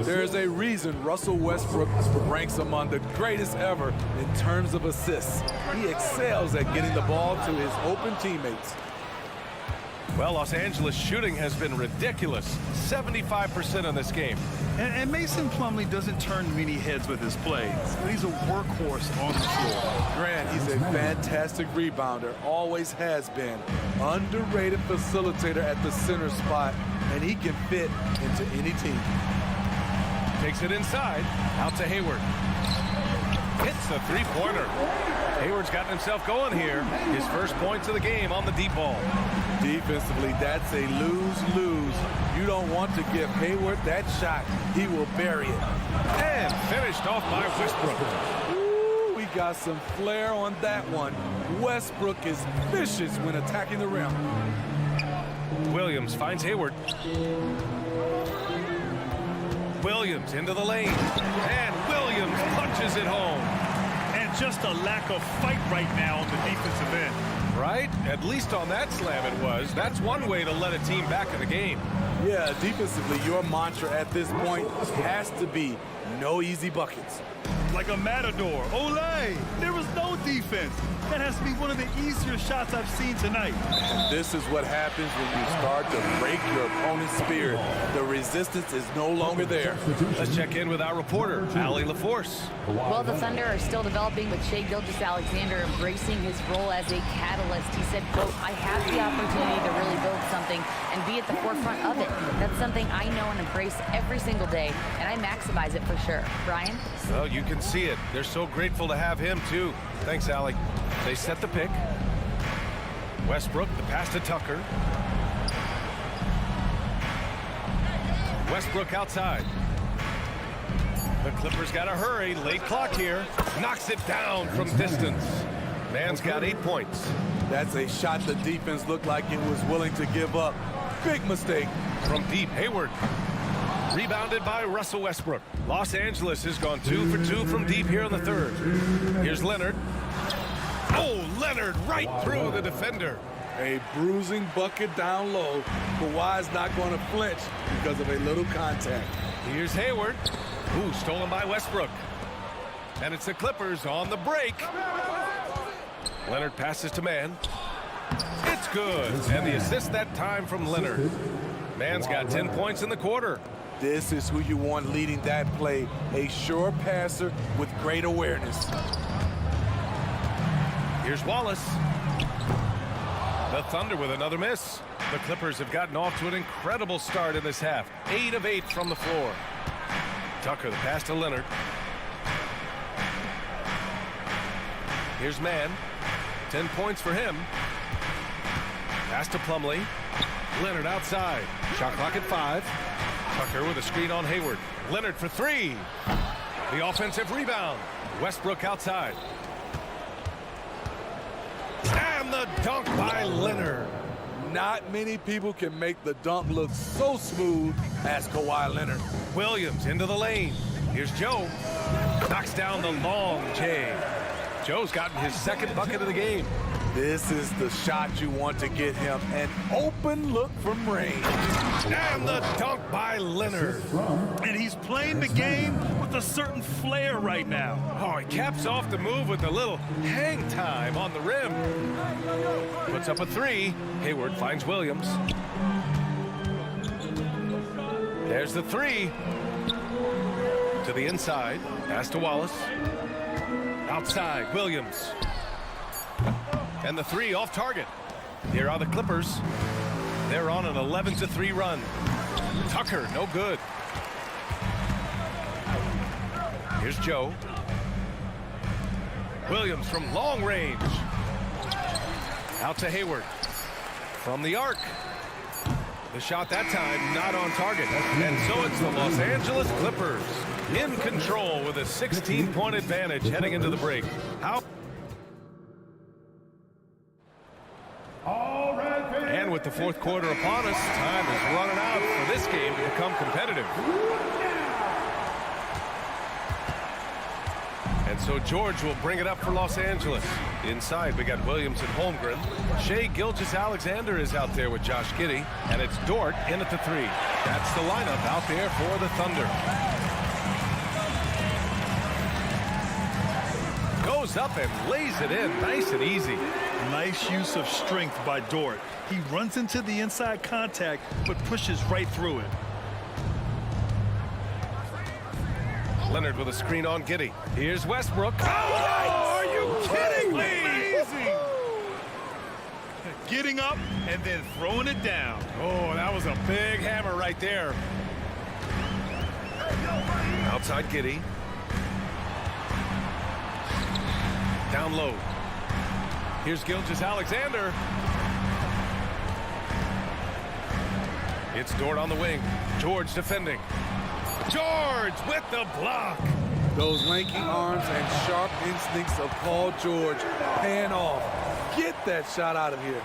There's a reason Russell Westbrook ranks among the greatest ever in terms of assists. He excels at getting the ball to his open teammates. Well, Los Angeles shooting has been ridiculous. 75% in this game. And Mason Plumlee doesn't turn many heads with his plays. He's a workhorse on the floor. Grant, he's a fantastic rebounder. Always has been. Underrated facilitator at the center spot, and he can fit into any team. Takes it inside. Out to Hayward. Hits the three-pointer. Hayward's gotten himself going here. His first points of the game on the deep ball. Defensively, that's a lose-lose. You don't want to give Hayward that shot. He will bury it. And finished off by Westbrook. Ooh, we got some flair on that one. Westbrook is vicious when attacking the rim. Williams finds Hayward. Williams into the lane. And Williams punches it home. And just a lack of fight right now on the defensive end. Right? At least on that slam it was. That's one way to let a team back in the game. Yeah, defensively, your mantra at this point has to be no easy buckets. Like a matador. Olay! There was no defense. That has to be one of the easier shots I've seen tonight. And this is what happens when you start to break your opponent's spirit. The resistance is no longer there. Let's check in with our reporter, Allie LaForce. Well, the Thunder are still developing with Shai Gilgeous-Alexander embracing his role as a catalyst. He said, quote, I have the opportunity to really build something and be at the forefront of it. That's something I know and embrace every single day, and I maximize it for sure. Brian? Well, you can see it. They're so grateful to have him, too. Thanks, Allie. They set the pick. Westbrook, the pass to Tucker. Westbrook outside. The Clippers got to hurry. Late clock here. Knocks it down from distance. Man's got 8 points. That's a shot the defense looked like it was willing to give up. Big mistake. From deep, Hayward. Rebounded by Russell Westbrook. Los Angeles has gone 2 for 2 from deep here in the third. Here's Leonard. Oh, Leonard right through the defender. A bruising bucket down low. Kawhi's not going to flinch because of a little contact. Here's Hayward. Ooh, stolen by Westbrook. And it's the Clippers on the break. Leonard passes to Mann. It's good. And the assist that time from Leonard. Mann's got 10 points in the quarter. This is who you want leading that play. A sure passer with great awareness. Here's Wallace. The Thunder with another miss. The Clippers have gotten off to an incredible start in this half. 8 of 8 from the floor. Tucker, the pass to Leonard. Here's Mann. 10 points for him. Pass to Plumlee. Leonard outside. Shot clock at 5. Tucker with a screen on Hayward. Leonard for 3. The offensive rebound. Westbrook outside. And the dunk by Leonard. Not many people can make the dunk look so smooth as Kawhi Leonard. Williams into the lane. Here's Joe. Knocks down the long J. Joe's gotten his second bucket of the game. This is the shot you want to get him. An open look from range. And the dunk by Leonard. And he's playing the game with a certain flair right now. Oh, he caps off the move with a little hang time on the rim. Puts up a 3. Hayward finds Williams. There's the 3. To the inside. Pass to Wallace. Outside, Williams. And the 3 off target. Here are the Clippers. They're on an 11-3 run. Tucker, no good. Here's Joe. Williams from long range. Out to Hayward. From the arc. The shot that time not on target. And so it's the Los Angeles Clippers in control with a 16-point advantage heading into the break. How? And with the fourth quarter upon us, time is running out for this game to become competitive. And so George will bring it up for Los Angeles. Inside, we got Williams and Holmgren. Shai Gilgeous-Alexander is out there with Josh Giddey. And it's Dort in at the 3. That's the lineup out there for the Thunder. Goes up and lays it in nice and easy. Nice use of strength by Dort. He runs into the inside contact, but pushes right through it. Leonard with a screen on Giddey. Here's Westbrook. Oh, are you kidding me? Amazing! Getting up and then throwing it down. Oh, that was a big hammer right there. Outside Giddey. Down low. Here's Gilgeous-Alexander. It's Dort on the wing. George defending. George with the block. Those lanky arms and sharp instincts of Paul George paying off. Get that shot out of here.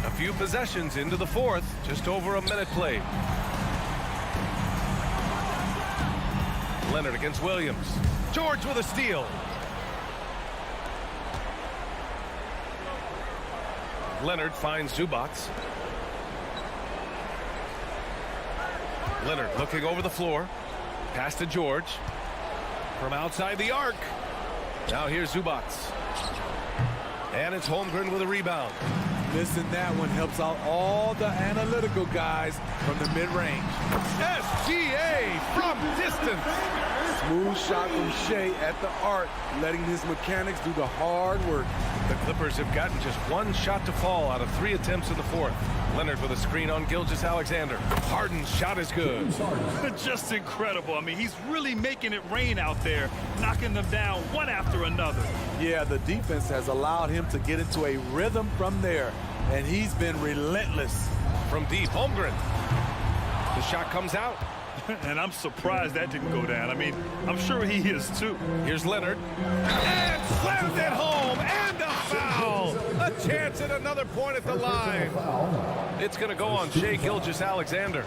A few possessions into the fourth. Just over a minute played. Leonard against Williams. George with a steal. Leonard finds Zubac. Leonard looking over the floor. Pass to George. from outside the arc. Now here's Zubac. And it's Holmgren with a rebound. Missing that one helps out all the analytical guys from the mid-range. SGA from distance. Smooth shot from Shea at the arc, letting his mechanics do the hard work. The Clippers have gotten just one shot to fall out of 3 attempts in the fourth. Leonard with a screen on Gilgeous-Alexander. Harden's shot is good. Just incredible. I mean, he's really making it rain out there, knocking them down one after another. Yeah, the defense has allowed him to get into a rhythm from there, and he's been relentless. From deep, Holmgren. The shot comes out. And I'm surprised that didn't go down. I mean, I'm sure he is too. Here's Leonard. And slams it home. And a foul. A chance at another point at the line. It's going to go on Shai Gilgeous-Alexander.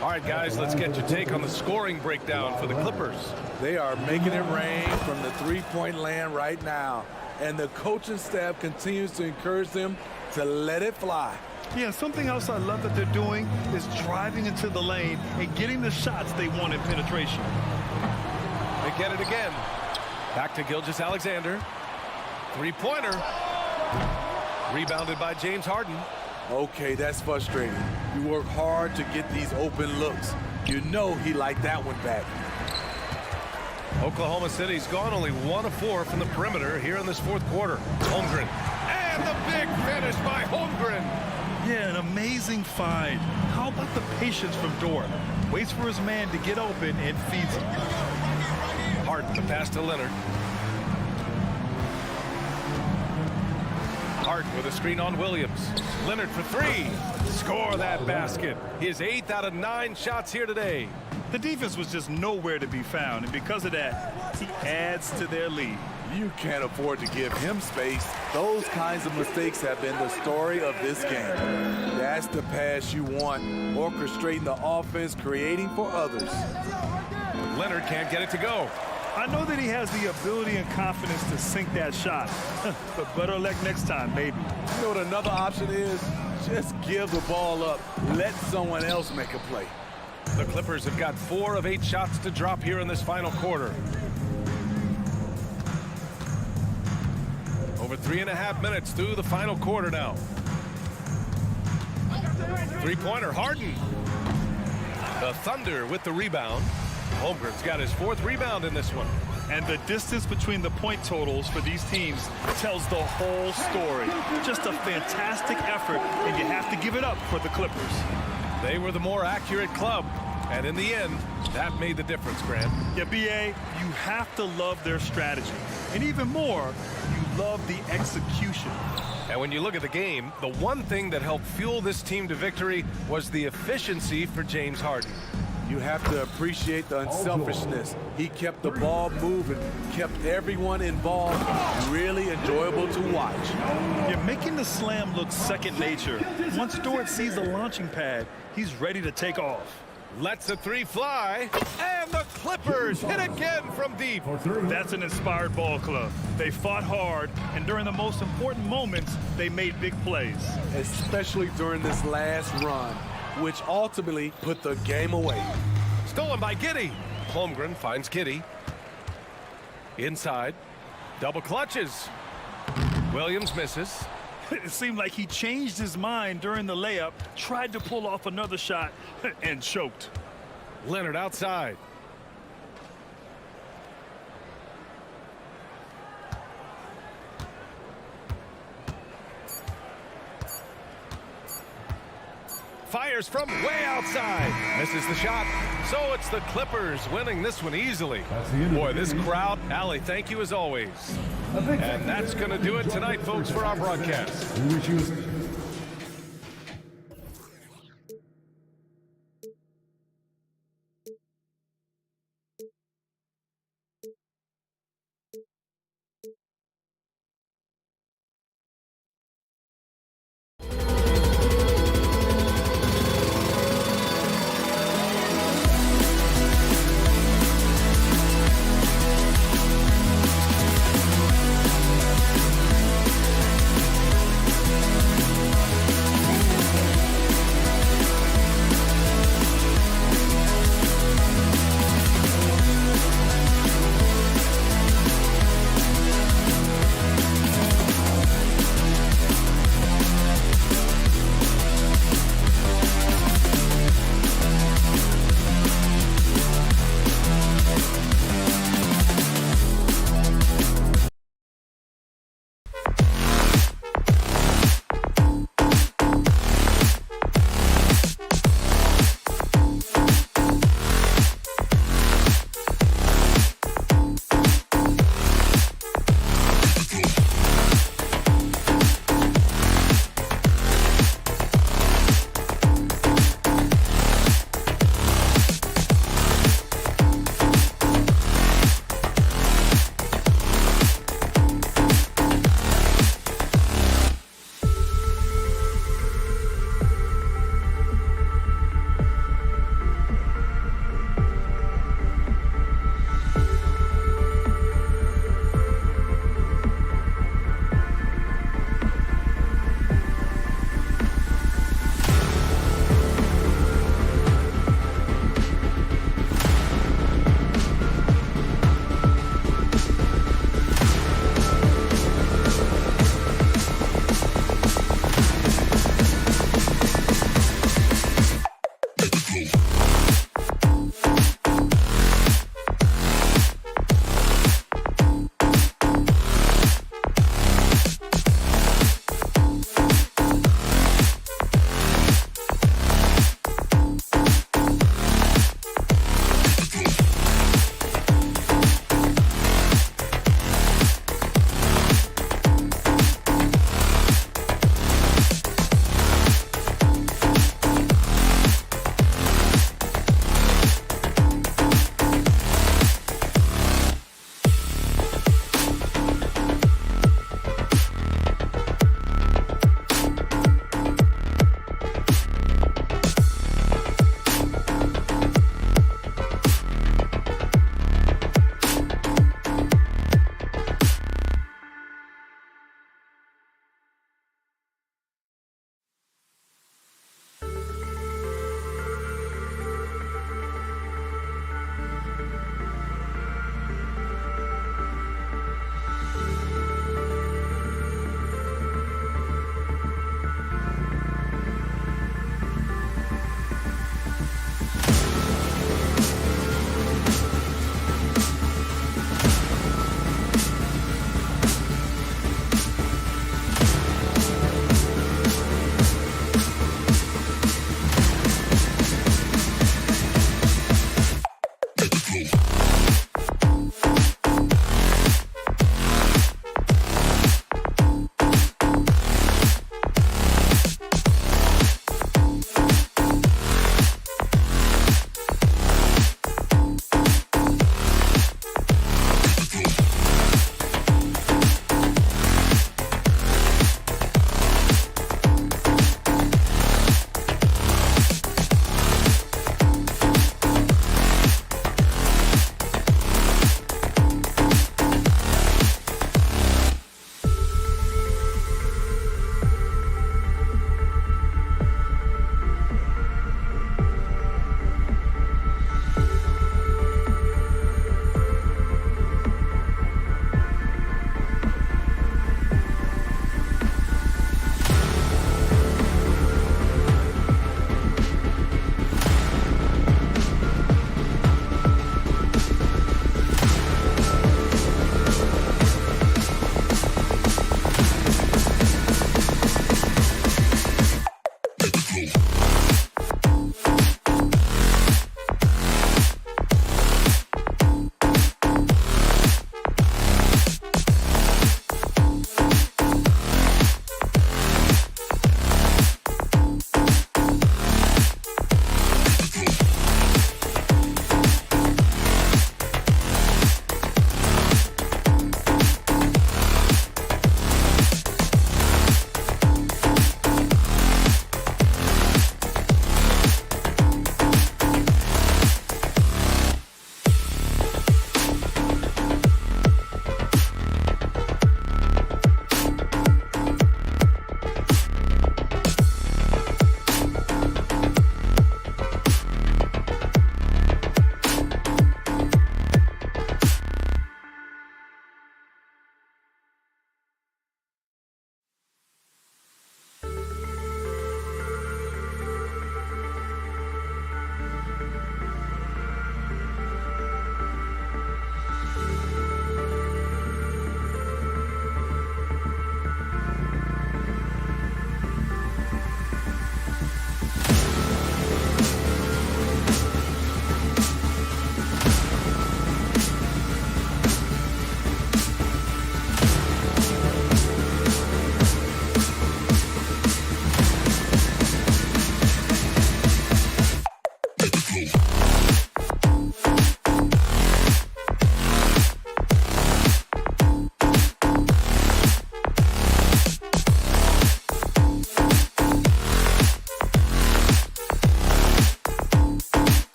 All right, guys, let's get your take on the scoring breakdown for the Clippers. They are making it rain from the three-point land right now. And the coaching staff continues to encourage them to let it fly. Yeah, something else I love that they're doing is driving into the lane and getting the shots they want in penetration. They get it again. Back to Gilgeous-Alexander. Three-pointer. Rebounded by James Harden. Okay, that's frustrating. You work hard to get these open looks. You know he liked that one back. Oklahoma City's gone only 1 of 4 from the perimeter here in this fourth quarter. Holmgren. And the big finish by Holmgren. Yeah, an amazing find. How about the patience from Dort? Waits for his man to get open and feeds him. Harden, the pass to Leonard. Harden with a screen on Williams. Leonard for 3. Score that basket. His 8th out of 9 shots here today. The defense was just nowhere to be found, and because of that, he adds to their lead. You can't afford to give him space. Those kinds of mistakes have been the story of this game. That's the pass you want, orchestrating the offense, creating for others. Leonard can't get it to go. I know that he has the ability and confidence to sink that shot, but better luck next time, maybe. You know what another option is? Just give the ball up. Let someone else make a play. The Clippers have got 4 of 8 shots to drop here in this final quarter. Over 3.5 minutes through the final quarter now. Three-pointer, Harden. The Thunder with the rebound. Holmgren's got his 4th rebound in this one. And the distance between the point totals for these teams tells the whole story. Just a fantastic effort, and you have to give it up for the Clippers. They were the more accurate club, and in the end, that made the difference, Grant. Yeah, B.A., you have to love their strategy. And even more, you love the execution. And when you look at the game, the one thing that helped fuel this team to victory was the efficiency for James Harden. You have to appreciate the unselfishness. He kept the ball moving, kept everyone involved, really enjoyable to watch. You're making the slam look second nature. Once Dort sees the launching pad, he's ready to take off. Lets the 3 fly, and the Clippers hit again from deep. That's an inspired ball club. They fought hard, and during the most important moments, they made big plays. Especially during this last run, which ultimately put the game away. Stolen by Giddey. Holmgren finds Giddey. Inside. Double clutches. Williams misses. It seemed like he changed his mind during the layup, tried to pull off another shot, and choked. Leonard outside. Fires from way outside. Misses the shot. So it's the Clippers winning this one easily. Boy, this crowd, Allie, thank you as always. And that's going to do it tonight, folks, for our broadcast. We wish you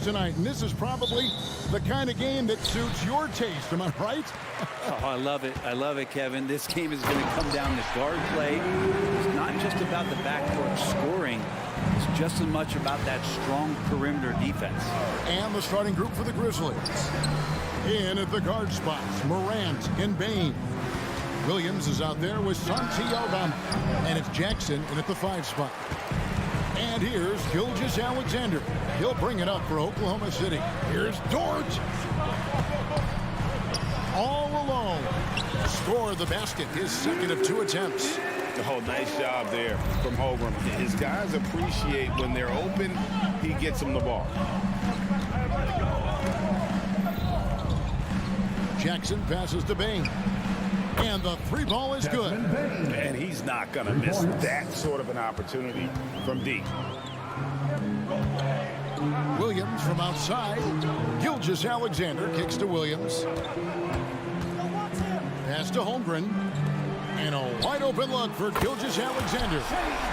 tonight, and this is probably the kind of game that suits your taste. Am I right? Oh, I love it. I love it, Kevin. This game is going to come down to guard play. It's not just about the backcourt scoring. It's just as much about that strong perimeter defense. And the starting group for the Grizzlies. In at the guard spots, Morant and Bain. Williams is out there with Santi Aldama. And it's Jackson in at the 5 spot. And here's Gilgeous-Alexander. He'll bring it up for Oklahoma City. Here's Dort. All alone. Score the basket, his second of 2 attempts. Oh, nice job there from Holmgren. His guys appreciate when they're open, he gets them the ball. Jackson passes to Bain. And the 3 ball is good. And he's not going to miss that sort of an opportunity from deep. Williams from outside. Gilgeous-Alexander kicks to Williams. Pass to Holmgren. And a wide open look for Gilgeous-Alexander.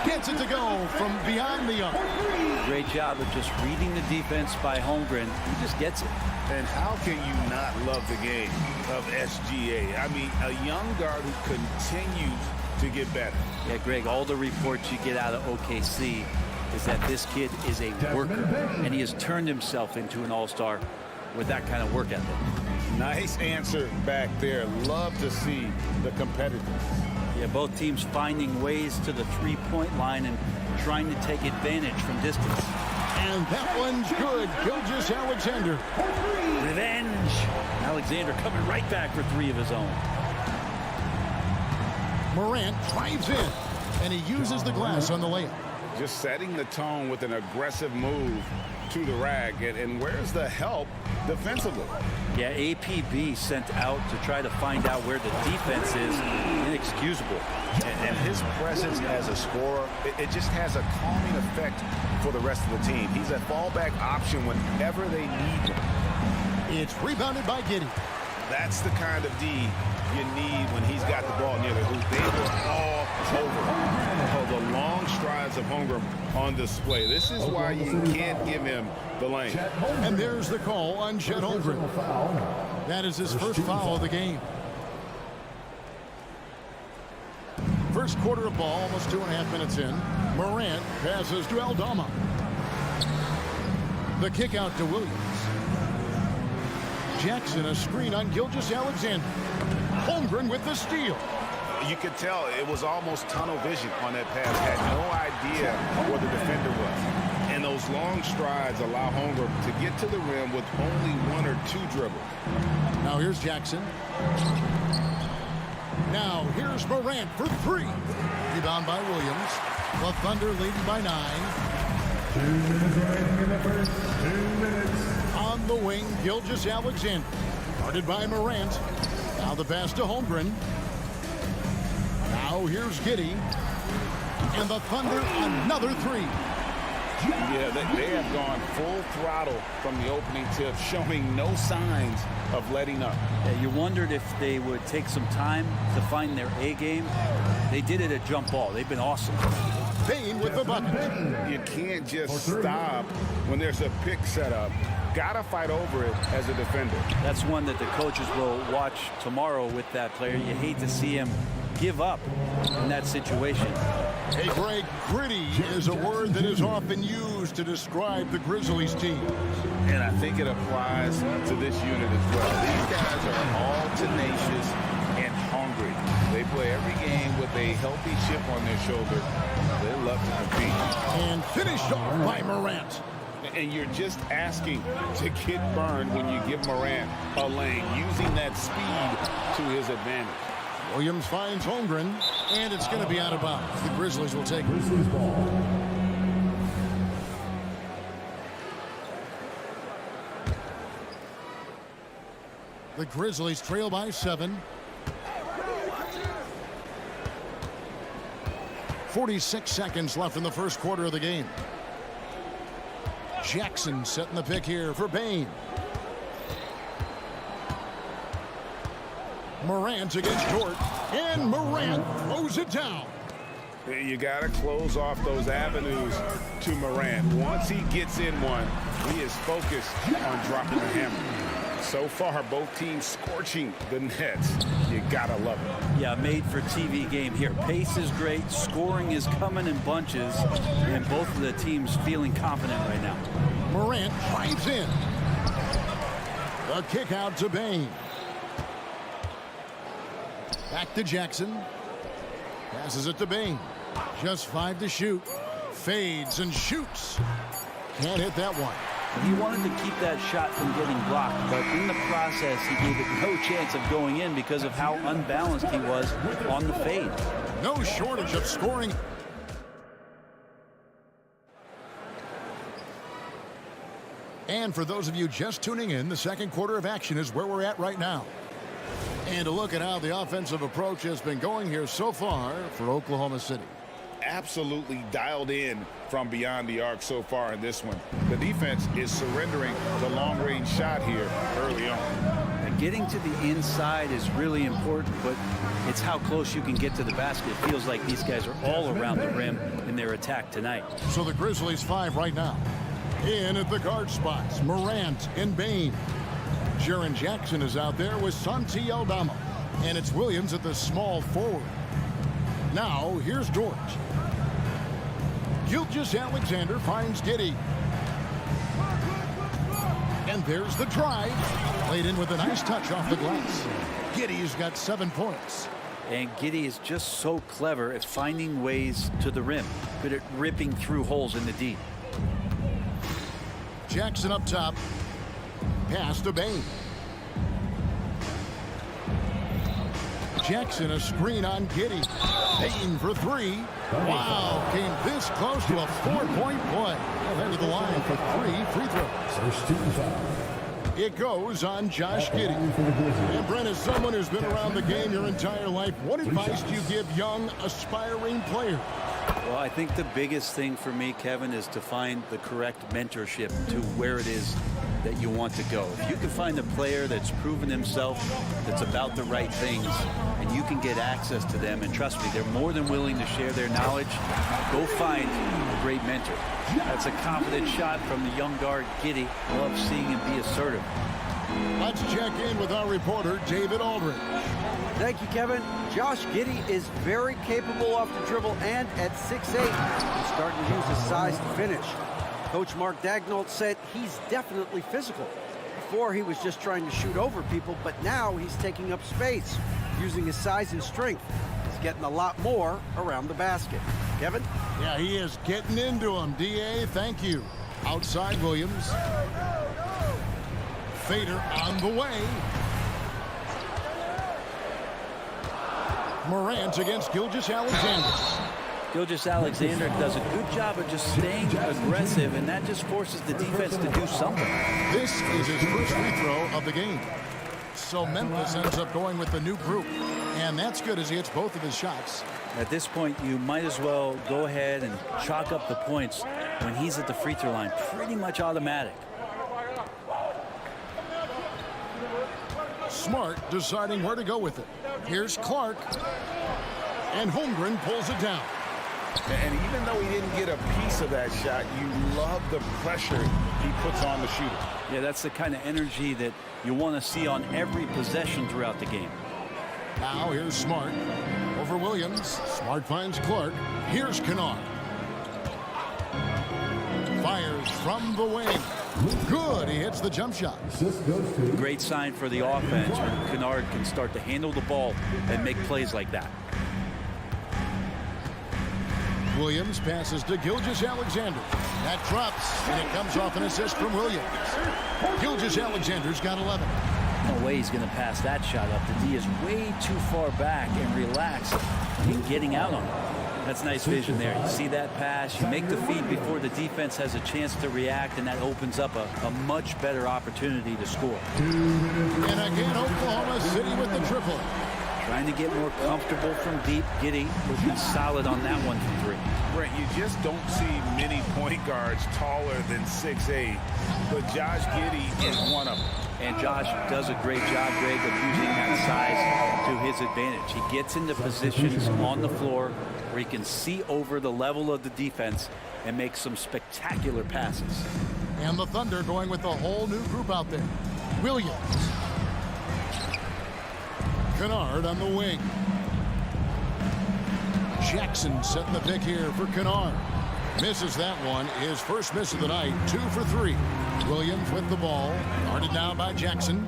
Gets it to go from beyond the arc. Great job of just reading the defense by Holmgren. He just gets it. And how can you not love the game of SGA? I mean, a young guard who continues to get better. Yeah, Greg, all the reports you get out of OKC is that this kid is a worker, and he has turned himself into an all-star with that kind of work ethic. Nice answer back there. Love to see the competitiveness. Yeah, both teams finding ways to the three-point line and trying to take advantage from distance. And that one's good. Gilgeous-Alexander. Revenge. Alexander coming right back for 3 of his own. Morant drives in, and he uses the glass on the layup. Just setting the tone with an aggressive move to the rack. And where's the help defensively? Yeah, APB sent out to try to find out where the defense is. Inexcusable. And his presence as a scorer, it just has a calming effect for the rest of the team. He's a fallback option whenever they need him. It's rebounded by Giddey. That's the kind of D you need when he's got the ball near the hoop. They were all over. Oh, the long strides of Holmgren on display. This is why you can't give him the lane. And there's the call on Chet Holmgren. That is his first foul of the game. First quarter of ball, almost 2.5 minutes in. Morant passes to Aldama. The kick out to Williams. Jackson, a screen on Gilgeous-Alexander. Holmgren with the steal. You could tell it was almost tunnel vision on that pass. Had no idea where the defender was. And those long strides allow Holmgren to get to the rim with only 1 or 2 dribbles. Now here's Jackson. Now here's Morant for 3. Rebound by Williams. The Thunder leading by 9. 2 minutes remaining in the first. 2 minutes. On the wing, Gilgeous-Alexander. Guarded by Morant. Now the pass to Holmgren. Now here's Giddey. And the Thunder, another 3. Yeah, they have gone full throttle from the opening tip, showing no signs of letting up. Yeah, you wondered if they would take some time to find their A game. They did it at jump ball. They've been awesome. Bain with the bucket. You can't just stop when there's a pick set up. Gotta fight over it as a defender. That's one that the coaches will watch tomorrow with that player. You hate to see him give up in that situation. Hey, Greg, gritty is a word that is often used to describe the Grizzlies team. And I think it applies to this unit as well. These guys are all tenacious and hungry. They play every game with a healthy chip on their shoulder. They love to compete. And finished off by Morant. And you're just asking to get burned when you give Morant a lane, using that speed to his advantage. Williams finds Holmgren, and it's going to be out of bounds. The Grizzlies will take it. Grizzlies ball. The Grizzlies trail by 7. 46 seconds left in the first quarter of the game. Jackson setting the pick here for Bain. Morant against Dort, and Morant throws it down. You got to close off those avenues to Morant. Once he gets in one, He is focused on dropping the hammer. So far, both teams scorching the nets. You gotta love it. Yeah, made for TV game here. Pace is great. Scoring is coming in bunches. And both of the teams feeling confident right now. Morant drives in. The kick out to Bain. Back to Jackson. Passes it to Bain. Just 5 to shoot. Fades and shoots. Can't hit that one. He wanted to keep that shot from getting blocked, but in the process, he gave it no chance of going in because of how unbalanced he was on the fade. No shortage of scoring. And for those of you just tuning in, the second quarter of action is where we're at right now. And a look at how the offensive approach has been going here so far for Oklahoma City. Absolutely dialed in from beyond the arc so far in this one. The defense is surrendering the long-range shot here early on. And getting to the inside is really important, but it's how close you can get to the basket. It feels like these guys are all around the rim in their attack tonight. So the Grizzlies 5 right now. In at the guard spots, Morant and Bain. Jaren Jackson is out there with Santi Aldama. And it's Williams at the small forward. Now, here's George. Gilgeous-Alexander finds Giddey. And there's the drive. Played in with a nice touch off the glass. Giddey's got 7 points. And Giddey is just so clever at finding ways to the rim. Good at ripping through holes in the D. Jackson up top. Pass to Bain. Jackson a screen on Giddey. Bain for 3. Wow, came this close to a 4-point play. Head to the line for 3 free throws. First team foul. It goes on Josh Giddey. And Brent, as someone who's been around the game your entire life, what advice do you give young, aspiring players? Well, I think the biggest thing for me, Kevin, is to find the correct mentorship to where it is that you want to go. If you can find a player that's proven himself, that's about the right things, and you can get access to them, and trust me, they're more than willing to share their knowledge, go find a great mentor. That's a confident shot from the young guard, Giddey. Love seeing him be assertive. Let's check in with our reporter, David Aldridge. Thank you, Kevin. Josh Giddey is very capable off the dribble, and at 6'8", he's starting to use his size to finish. Coach Mark Daigneault said he's definitely physical. Before, he was just trying to shoot over people, but now he's taking up space, using his size and strength. He's getting a lot more around the basket. Kevin? Yeah, he is getting into him. D.A., thank you. Outside Williams. Fader on the way. Morant against Gilgeous-Alexander. Gilgeous-Alexander does a good job of just staying aggressive, and that just forces the defense to do something. This is his first free throw of the game. So Memphis ends up going with the new group, and that's good as he hits both of his shots. At this point, you might as well go ahead and chalk up the points when he's at the free throw line. Pretty much automatic. Smart deciding where to go with it. Here's Clark. And Holmgren pulls it down. And even though he didn't get a piece of that shot, you love the pressure he puts on the shooter. Yeah, that's the kind of energy that you want to see on every possession throughout the game. Now here's Smart. Over Williams. Smart finds Clark. Here's Kennard. Fires from the wing. Good. He hits the jump shot. Great sign for the offense when Kennard can start to handle the ball and make plays like that. Williams passes to Gilgeous-Alexander. That drops, and it comes off an assist from Williams. Gilgeous-Alexander's got 11. No way he's going to pass that shot up. The D is way too far back and relaxed in getting out on it. That's nice vision there. You see that pass, you make the feed before the defense has a chance to react, and that opens up a much better opportunity to score. And again, Oklahoma City with the triple. Trying to get more comfortable from deep. Giddey looking solid on that one from 3. Brent, you just don't see many point guards taller than 6'8", but Josh Giddey is one of them. And Josh does a great job, Greg, of using that size to his advantage. He gets into positions on the floor where he can see over the level of the defense and make some spectacular passes. And the Thunder going with a whole new group out there. Williams. Kennard on the wing. Jackson setting the pick here for Kennard. Misses that one. His first miss of the night. 2 for 3. Williams with the ball. Guarded now by Jackson.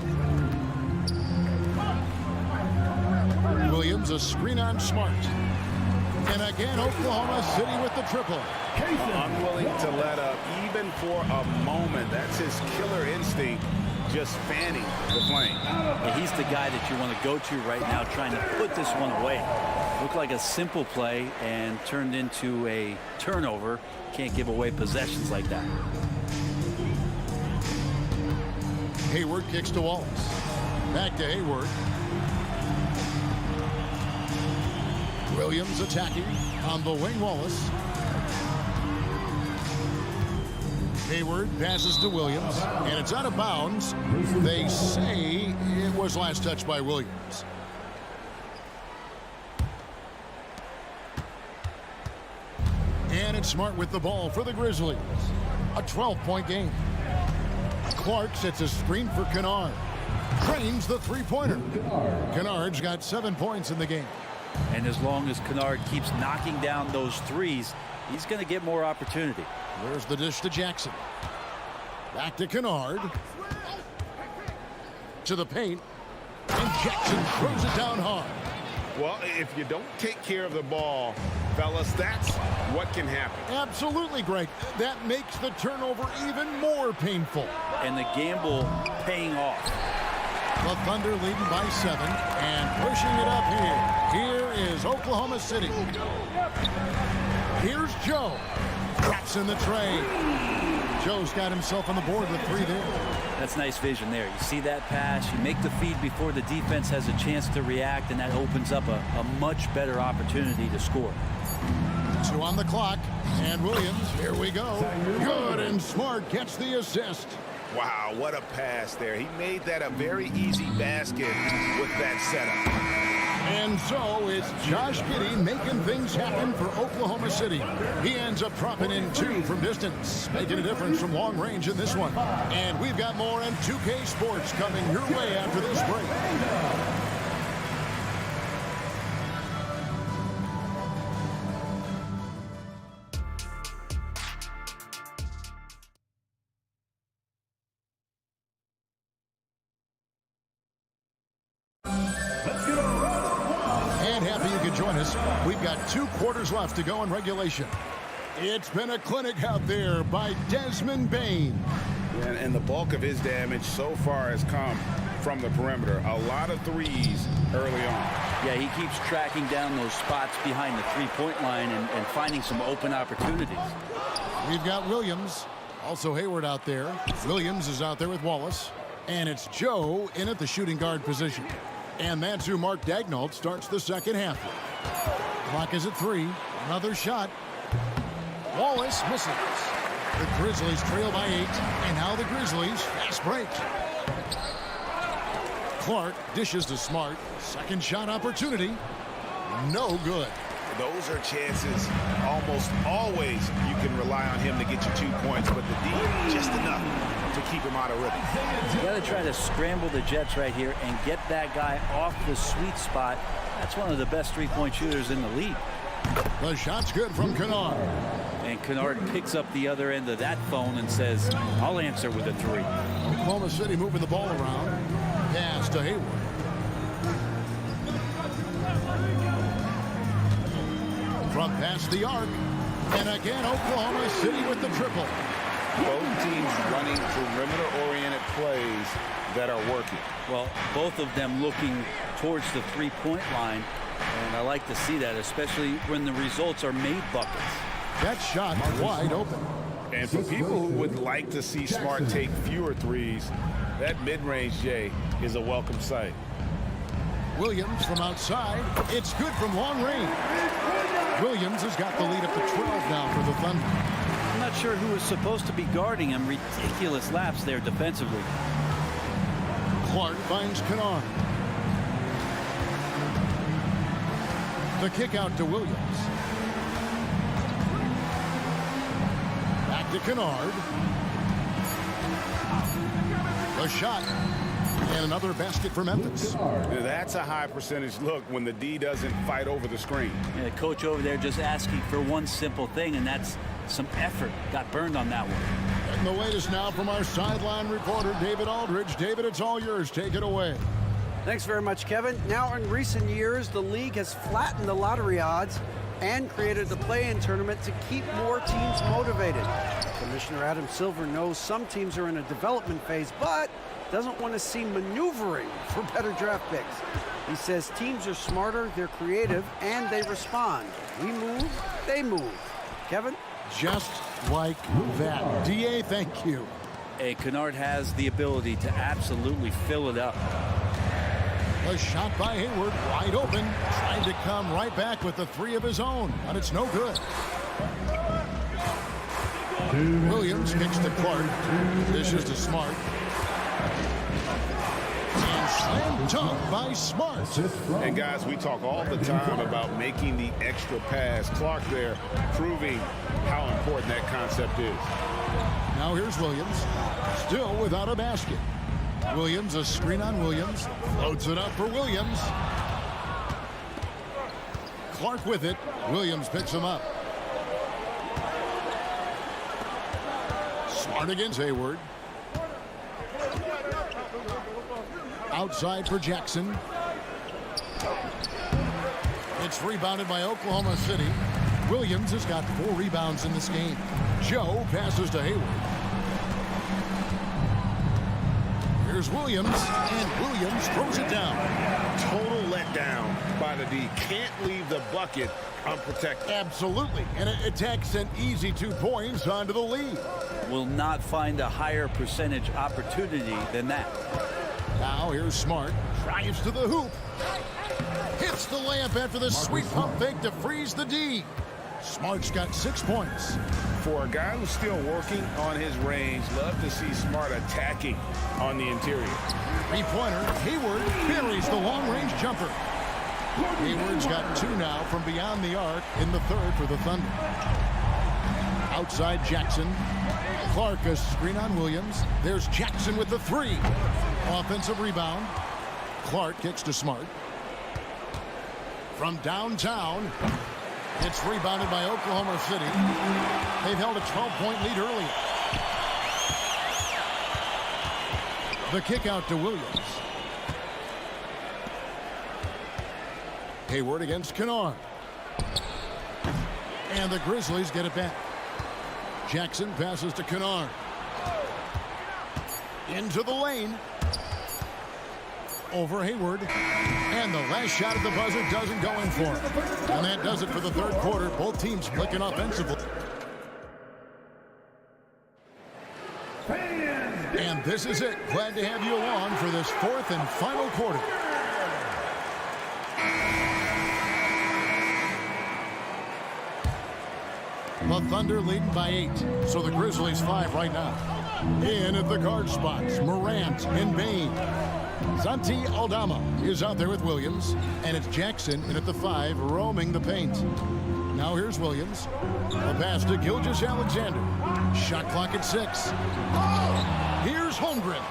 Williams a screen on Smart. And again, Oklahoma City with the triple. Unwilling to let up even for a moment. That's his killer instinct, just fanning the flame. Yeah, he's the guy that you want to go to right now, trying to put this one away. Looked like a simple play and turned into a turnover. Can't give away possessions like that. Hayward kicks to Wallace. Back to Hayward. Williams attacking on the wing. Wallace. Hayward passes to Williams, and it's out of bounds. They say it was last touched by Williams. And it's Smart with the ball for the Grizzlies. A 12-point game. Clark sets a screen for Kennard. Trains the three-pointer. Kennard's got 7 points in the game. And as long as Kennard keeps knocking down those threes, he's going to get more opportunity. There's the dish to Jackson. Back to Kennard. To the paint. And Jackson throws it down hard. Well, if you don't take care of the ball, fellas, that's what can happen. Absolutely, Greg. That makes the turnover even more painful. And the gamble paying off. The Thunder leading by 7 and pushing it up here. Here is Oklahoma City. Here's Joe. Drops in the tray. Joe's got himself on the board with 3 there. That's nice vision there. You see that pass, you make the feed before the defense has a chance to react, and that opens up a much better opportunity to score. 2 on the clock, and Williams, here we go. Good, and Smart gets the assist. Wow, what a pass there. He made that a very easy basket with that setup. And so it's Josh Giddey making things happen for Oklahoma City. He ends up dropping in 2 from distance, making a difference from long range in this one. And we've got more in 2K Sports coming your way after this break. Join us. We've got 2 quarters left to go in regulation. It's been a clinic out there by Desmond Bane. And the bulk of his damage so far has come from the perimeter. A lot of threes early on. Yeah, he keeps tracking down those spots behind the three-point line and finding some open opportunities. We've got Williams, also Hayward out there. Williams is out there with Wallace. And it's Joe in at the shooting guard position. And that's who Mark Daignault starts the second half. Clock is at 3. Another shot. Wallace misses. The Grizzlies trail by 8. And now the Grizzlies fast break. Clark dishes to Smart. Second shot opportunity. No good. Those are chances almost always you can rely on him to get you 2 points, but the D just enough to keep him out of rhythm. You got to try to scramble the Jets right here and get that guy off the sweet spot. That's one of the best three-point shooters in the league. The shot's good from Kennard. And Kennard picks up the other end of that phone and says, I'll answer with a 3. Oklahoma City moving the ball around. Pass to Hayward. From past the arc. And again, Oklahoma City with the triple. Both teams running perimeter-oriented plays that are working. Well, both of them looking towards the three-point line. And I like to see that, especially when the results are made buckets. That shot wide open. And for people who would like to see Smart take fewer threes, that mid-range J is a welcome sight. Williams from outside. It's good from long range. Williams has got the lead up to 12 now for the Thunder. I'm not sure who was supposed to be guarding him. Ridiculous lapse there defensively. Clark finds Kennard. The kick out to Williams. Back to Kennard. The shot. And another basket for Memphis. That's a high percentage look when the D doesn't fight over the screen. Yeah, the coach over there just asking for one simple thing, and that's some effort. Got burned on that one. And the latest now from our sideline reporter, David Aldridge. David, it's all yours. Take it away. Thanks very much, Kevin. Now, in recent years, the league has flattened the lottery odds and created the play-in tournament to keep more teams motivated. Commissioner Adam Silver knows some teams are in a development phase, but doesn't want to see maneuvering for better draft picks. He says teams are smarter, they're creative, and they respond. We move, they move. Kevin? Just like that. DA, thank you. Hey, Kennard has the ability to absolutely fill it up. A shot by Hayward, wide open. Trying to come right back with the three of his own, but it's no good. Williams kicks to Clark. Dishes to Smart. And slam dunk by Smart. And guys, we talk all the time about making the extra pass. Clark there proving how important that concept is. Now here's Williams, still without a basket. Williams, a screen on Williams, floats it up for Williams. Clark with it. Williams picks him up. Smart against Hayward. Outside for Jackson. It's rebounded by Oklahoma City. Williams has got 4 rebounds in this game. Joe passes to Hayward. Here's Williams, and Williams throws it down. Total letdown by the D. Can't leave the bucket unprotected. Absolutely, and it takes an easy 2 points onto the lead. Will not find a higher percentage opportunity than that. Now here's Smart, drives to the hoop. Hits the layup after the sweet pump fake to freeze the D. Smart's got 6 points. For a guy who's still working on his range, love to see Smart attacking on the interior. Three-pointer, Hayward buries the long-range jumper. Hayward's got 2 now from beyond the arc in the third for the Thunder. Outside Jackson. Clark a screen on Williams. There's Jackson with the 3. Offensive rebound. Clark kicks to Smart. From downtown, it's rebounded by Oklahoma City. They've held a 12-point lead earlier. The kick out to Williams. Hayward against Kennard. And the Grizzlies get it back. Jackson passes to Kennard. Into the lane. Over Hayward. And the last shot at the buzzer doesn't go in for him. And that does it for the third quarter. Both teams clicking offensively. And this is it. Glad to have you along for this fourth and final quarter. The Thunder leading by 8. So the Grizzlies 5 right now. In at the guard spots, Morant and Bain. Santi Aldama is out there with Williams. And it's Jackson in at the 5, roaming the paint. Now here's Williams. A pass to Gilgeous-Alexander. Shot clock at 6. Here's Holmgren.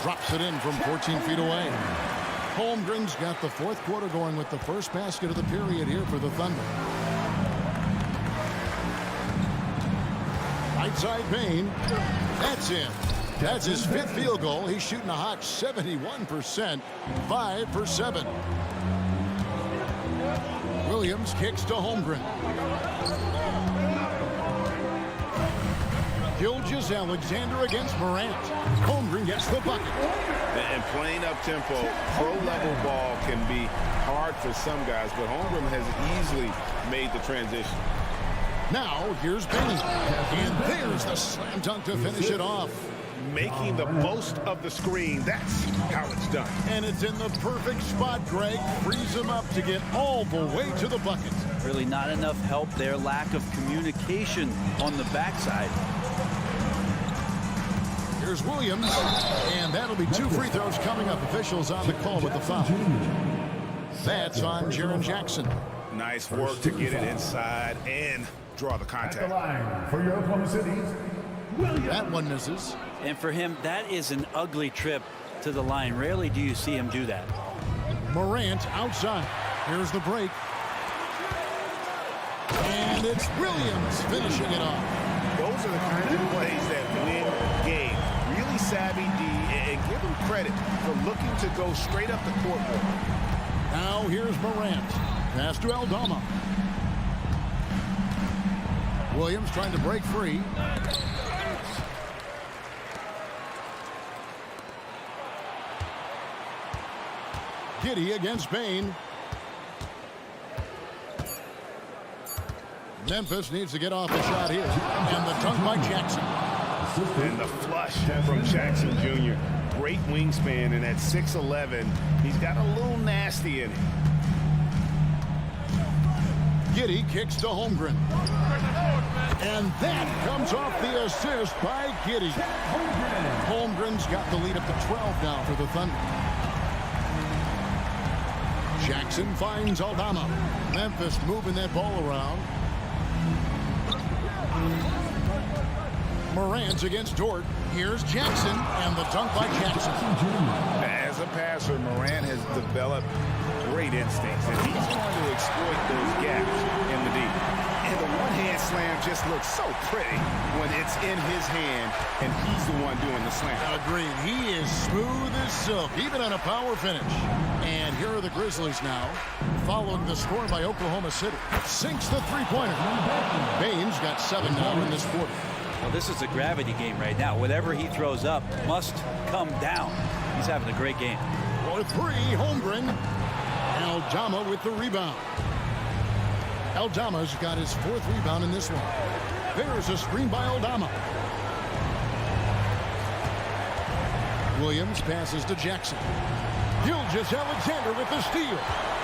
Drops it in from 14 feet away. Holmgren's got the fourth quarter going with the first basket of the period here for the Thunder. Right side Bain. That's in. That's his 5th field goal. He's shooting a hot 71%. 5 for 7. Williams kicks to Holmgren. Gilgeous-Alexander against Morant. Holmgren gets the bucket. And playing up tempo, pro-level ball can be hard for some guys, but Holmgren has easily made the transition. Now here's Bain. And there's the slam dunk to finish it off. Making the most of the screen. That's how it's done. And it's in the perfect spot, Greg. Frees him up to get all the way to the bucket. Really not enough help there. Lack of communication on the backside. Here's Williams. And that'll be 2 free throws coming up. Officials on the call with the foul. That's on Jaren Jackson. Nice work to get it inside and draw the contact. At the line for your Oklahoma City, Williams. That one misses. And for him, that is an ugly trip to the line. Rarely do you see him do that. Morant outside. Here's the break. And it's Williams finishing it off. Those are the kinds of plays that win games. Really savvy D, and give him credit for looking to go straight up the court more. Now here's Morant. Pass to Aldama. Williams trying to break free. Giddey against Bain. Memphis needs to get off the shot here. And the dunk by Jackson. And the flush from Jackson Jr. Great wingspan, and at 6'11", he's got a little nasty in it. Giddey kicks to Holmgren. And that comes off the assist by Giddey. Holmgren's got the lead up to 12 now for the Thunder. Jackson finds Aldama. Memphis moving that ball around. Morant's against Dort. Here's Jackson, and the dunk by Jackson. As a passer, Morant has developed great instincts, and he's going to exploit those gaps in the D. And the one-hand slam just looks so pretty when it's in his hand, and he's the one doing the slam. Agreed. He is smooth as silk, even on a power finish. And here are the Grizzlies now, following the score by Oklahoma City. Sinks the three-pointer. Bain's got 7 now in this quarter. Well, this is a gravity game right now. Whatever he throws up must come down. He's having a great game. For 3, Holmgren. Aldama with the rebound. Aldama's got his 4th rebound in this one. There's a screen by Aldama. Williams passes to Jackson. Gilgeous-Alexander with the steal.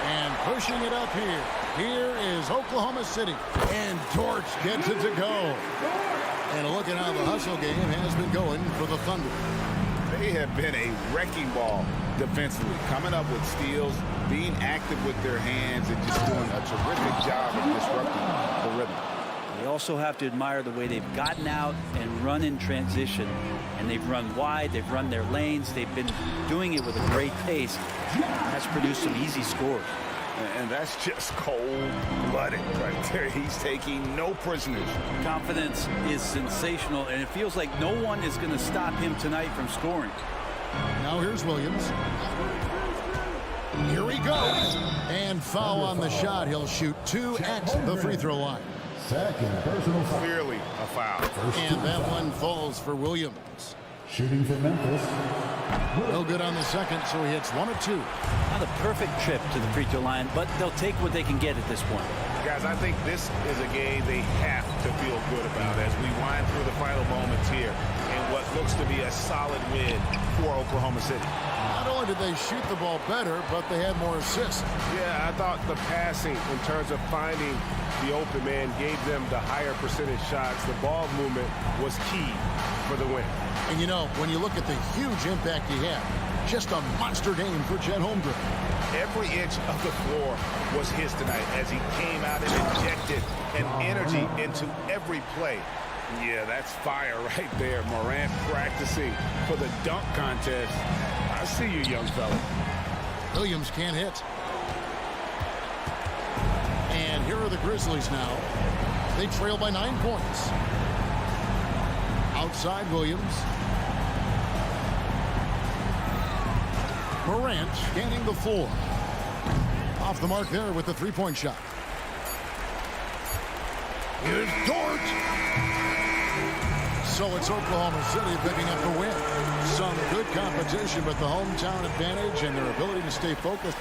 And pushing it up here. Here is Oklahoma City. And Dort gets it to go. And look at how the hustle game has been going for the Thunder. They have been a wrecking ball defensively, coming up with steals, being active with their hands, and just doing a terrific job of disrupting the rhythm. You also have to admire the way they've gotten out and run in transition. And they've run wide, they've run their lanes, they've been doing it with a great pace. That's produced some easy scores. And that's just cold-blooded right there. He's taking no prisoners. Confidence is sensational, and it feels like no one is going to stop him tonight from scoring. Now here's Williams. Here he goes. And foul on the shot. He'll shoot 2 at the free throw line. Second personal foul. Clearly a foul. And that one falls for Williams. Shooting for Memphis. No good on the second, so he hits 1 of 2. Not a perfect trip to the free throw line, but they'll take what they can get at this point. Guys, I think this is a game they have to feel good about as we wind through the final moments here in what looks to be a solid win for Oklahoma City. Not only did they shoot the ball better, but they had more assists. Yeah, I thought the passing in terms of finding the open man gave them the higher percentage shots. The ball movement was key for the win. And you know, when you look at the huge impact he had, just a monster game for Chet Holmgren. Every inch of the floor was his tonight as he came out and injected an energy into every play. Yeah, that's fire right there. Morant practicing for the dunk contest. I see you, young fella. Williams can't hit. And here are the Grizzlies now. They trail by 9 points. Outside Williams. Morant scanning the floor. Off the mark there with the three-point shot. Here's Dort. So it's Oklahoma City picking up the win. Some good competition, but the hometown advantage and their ability to stay focused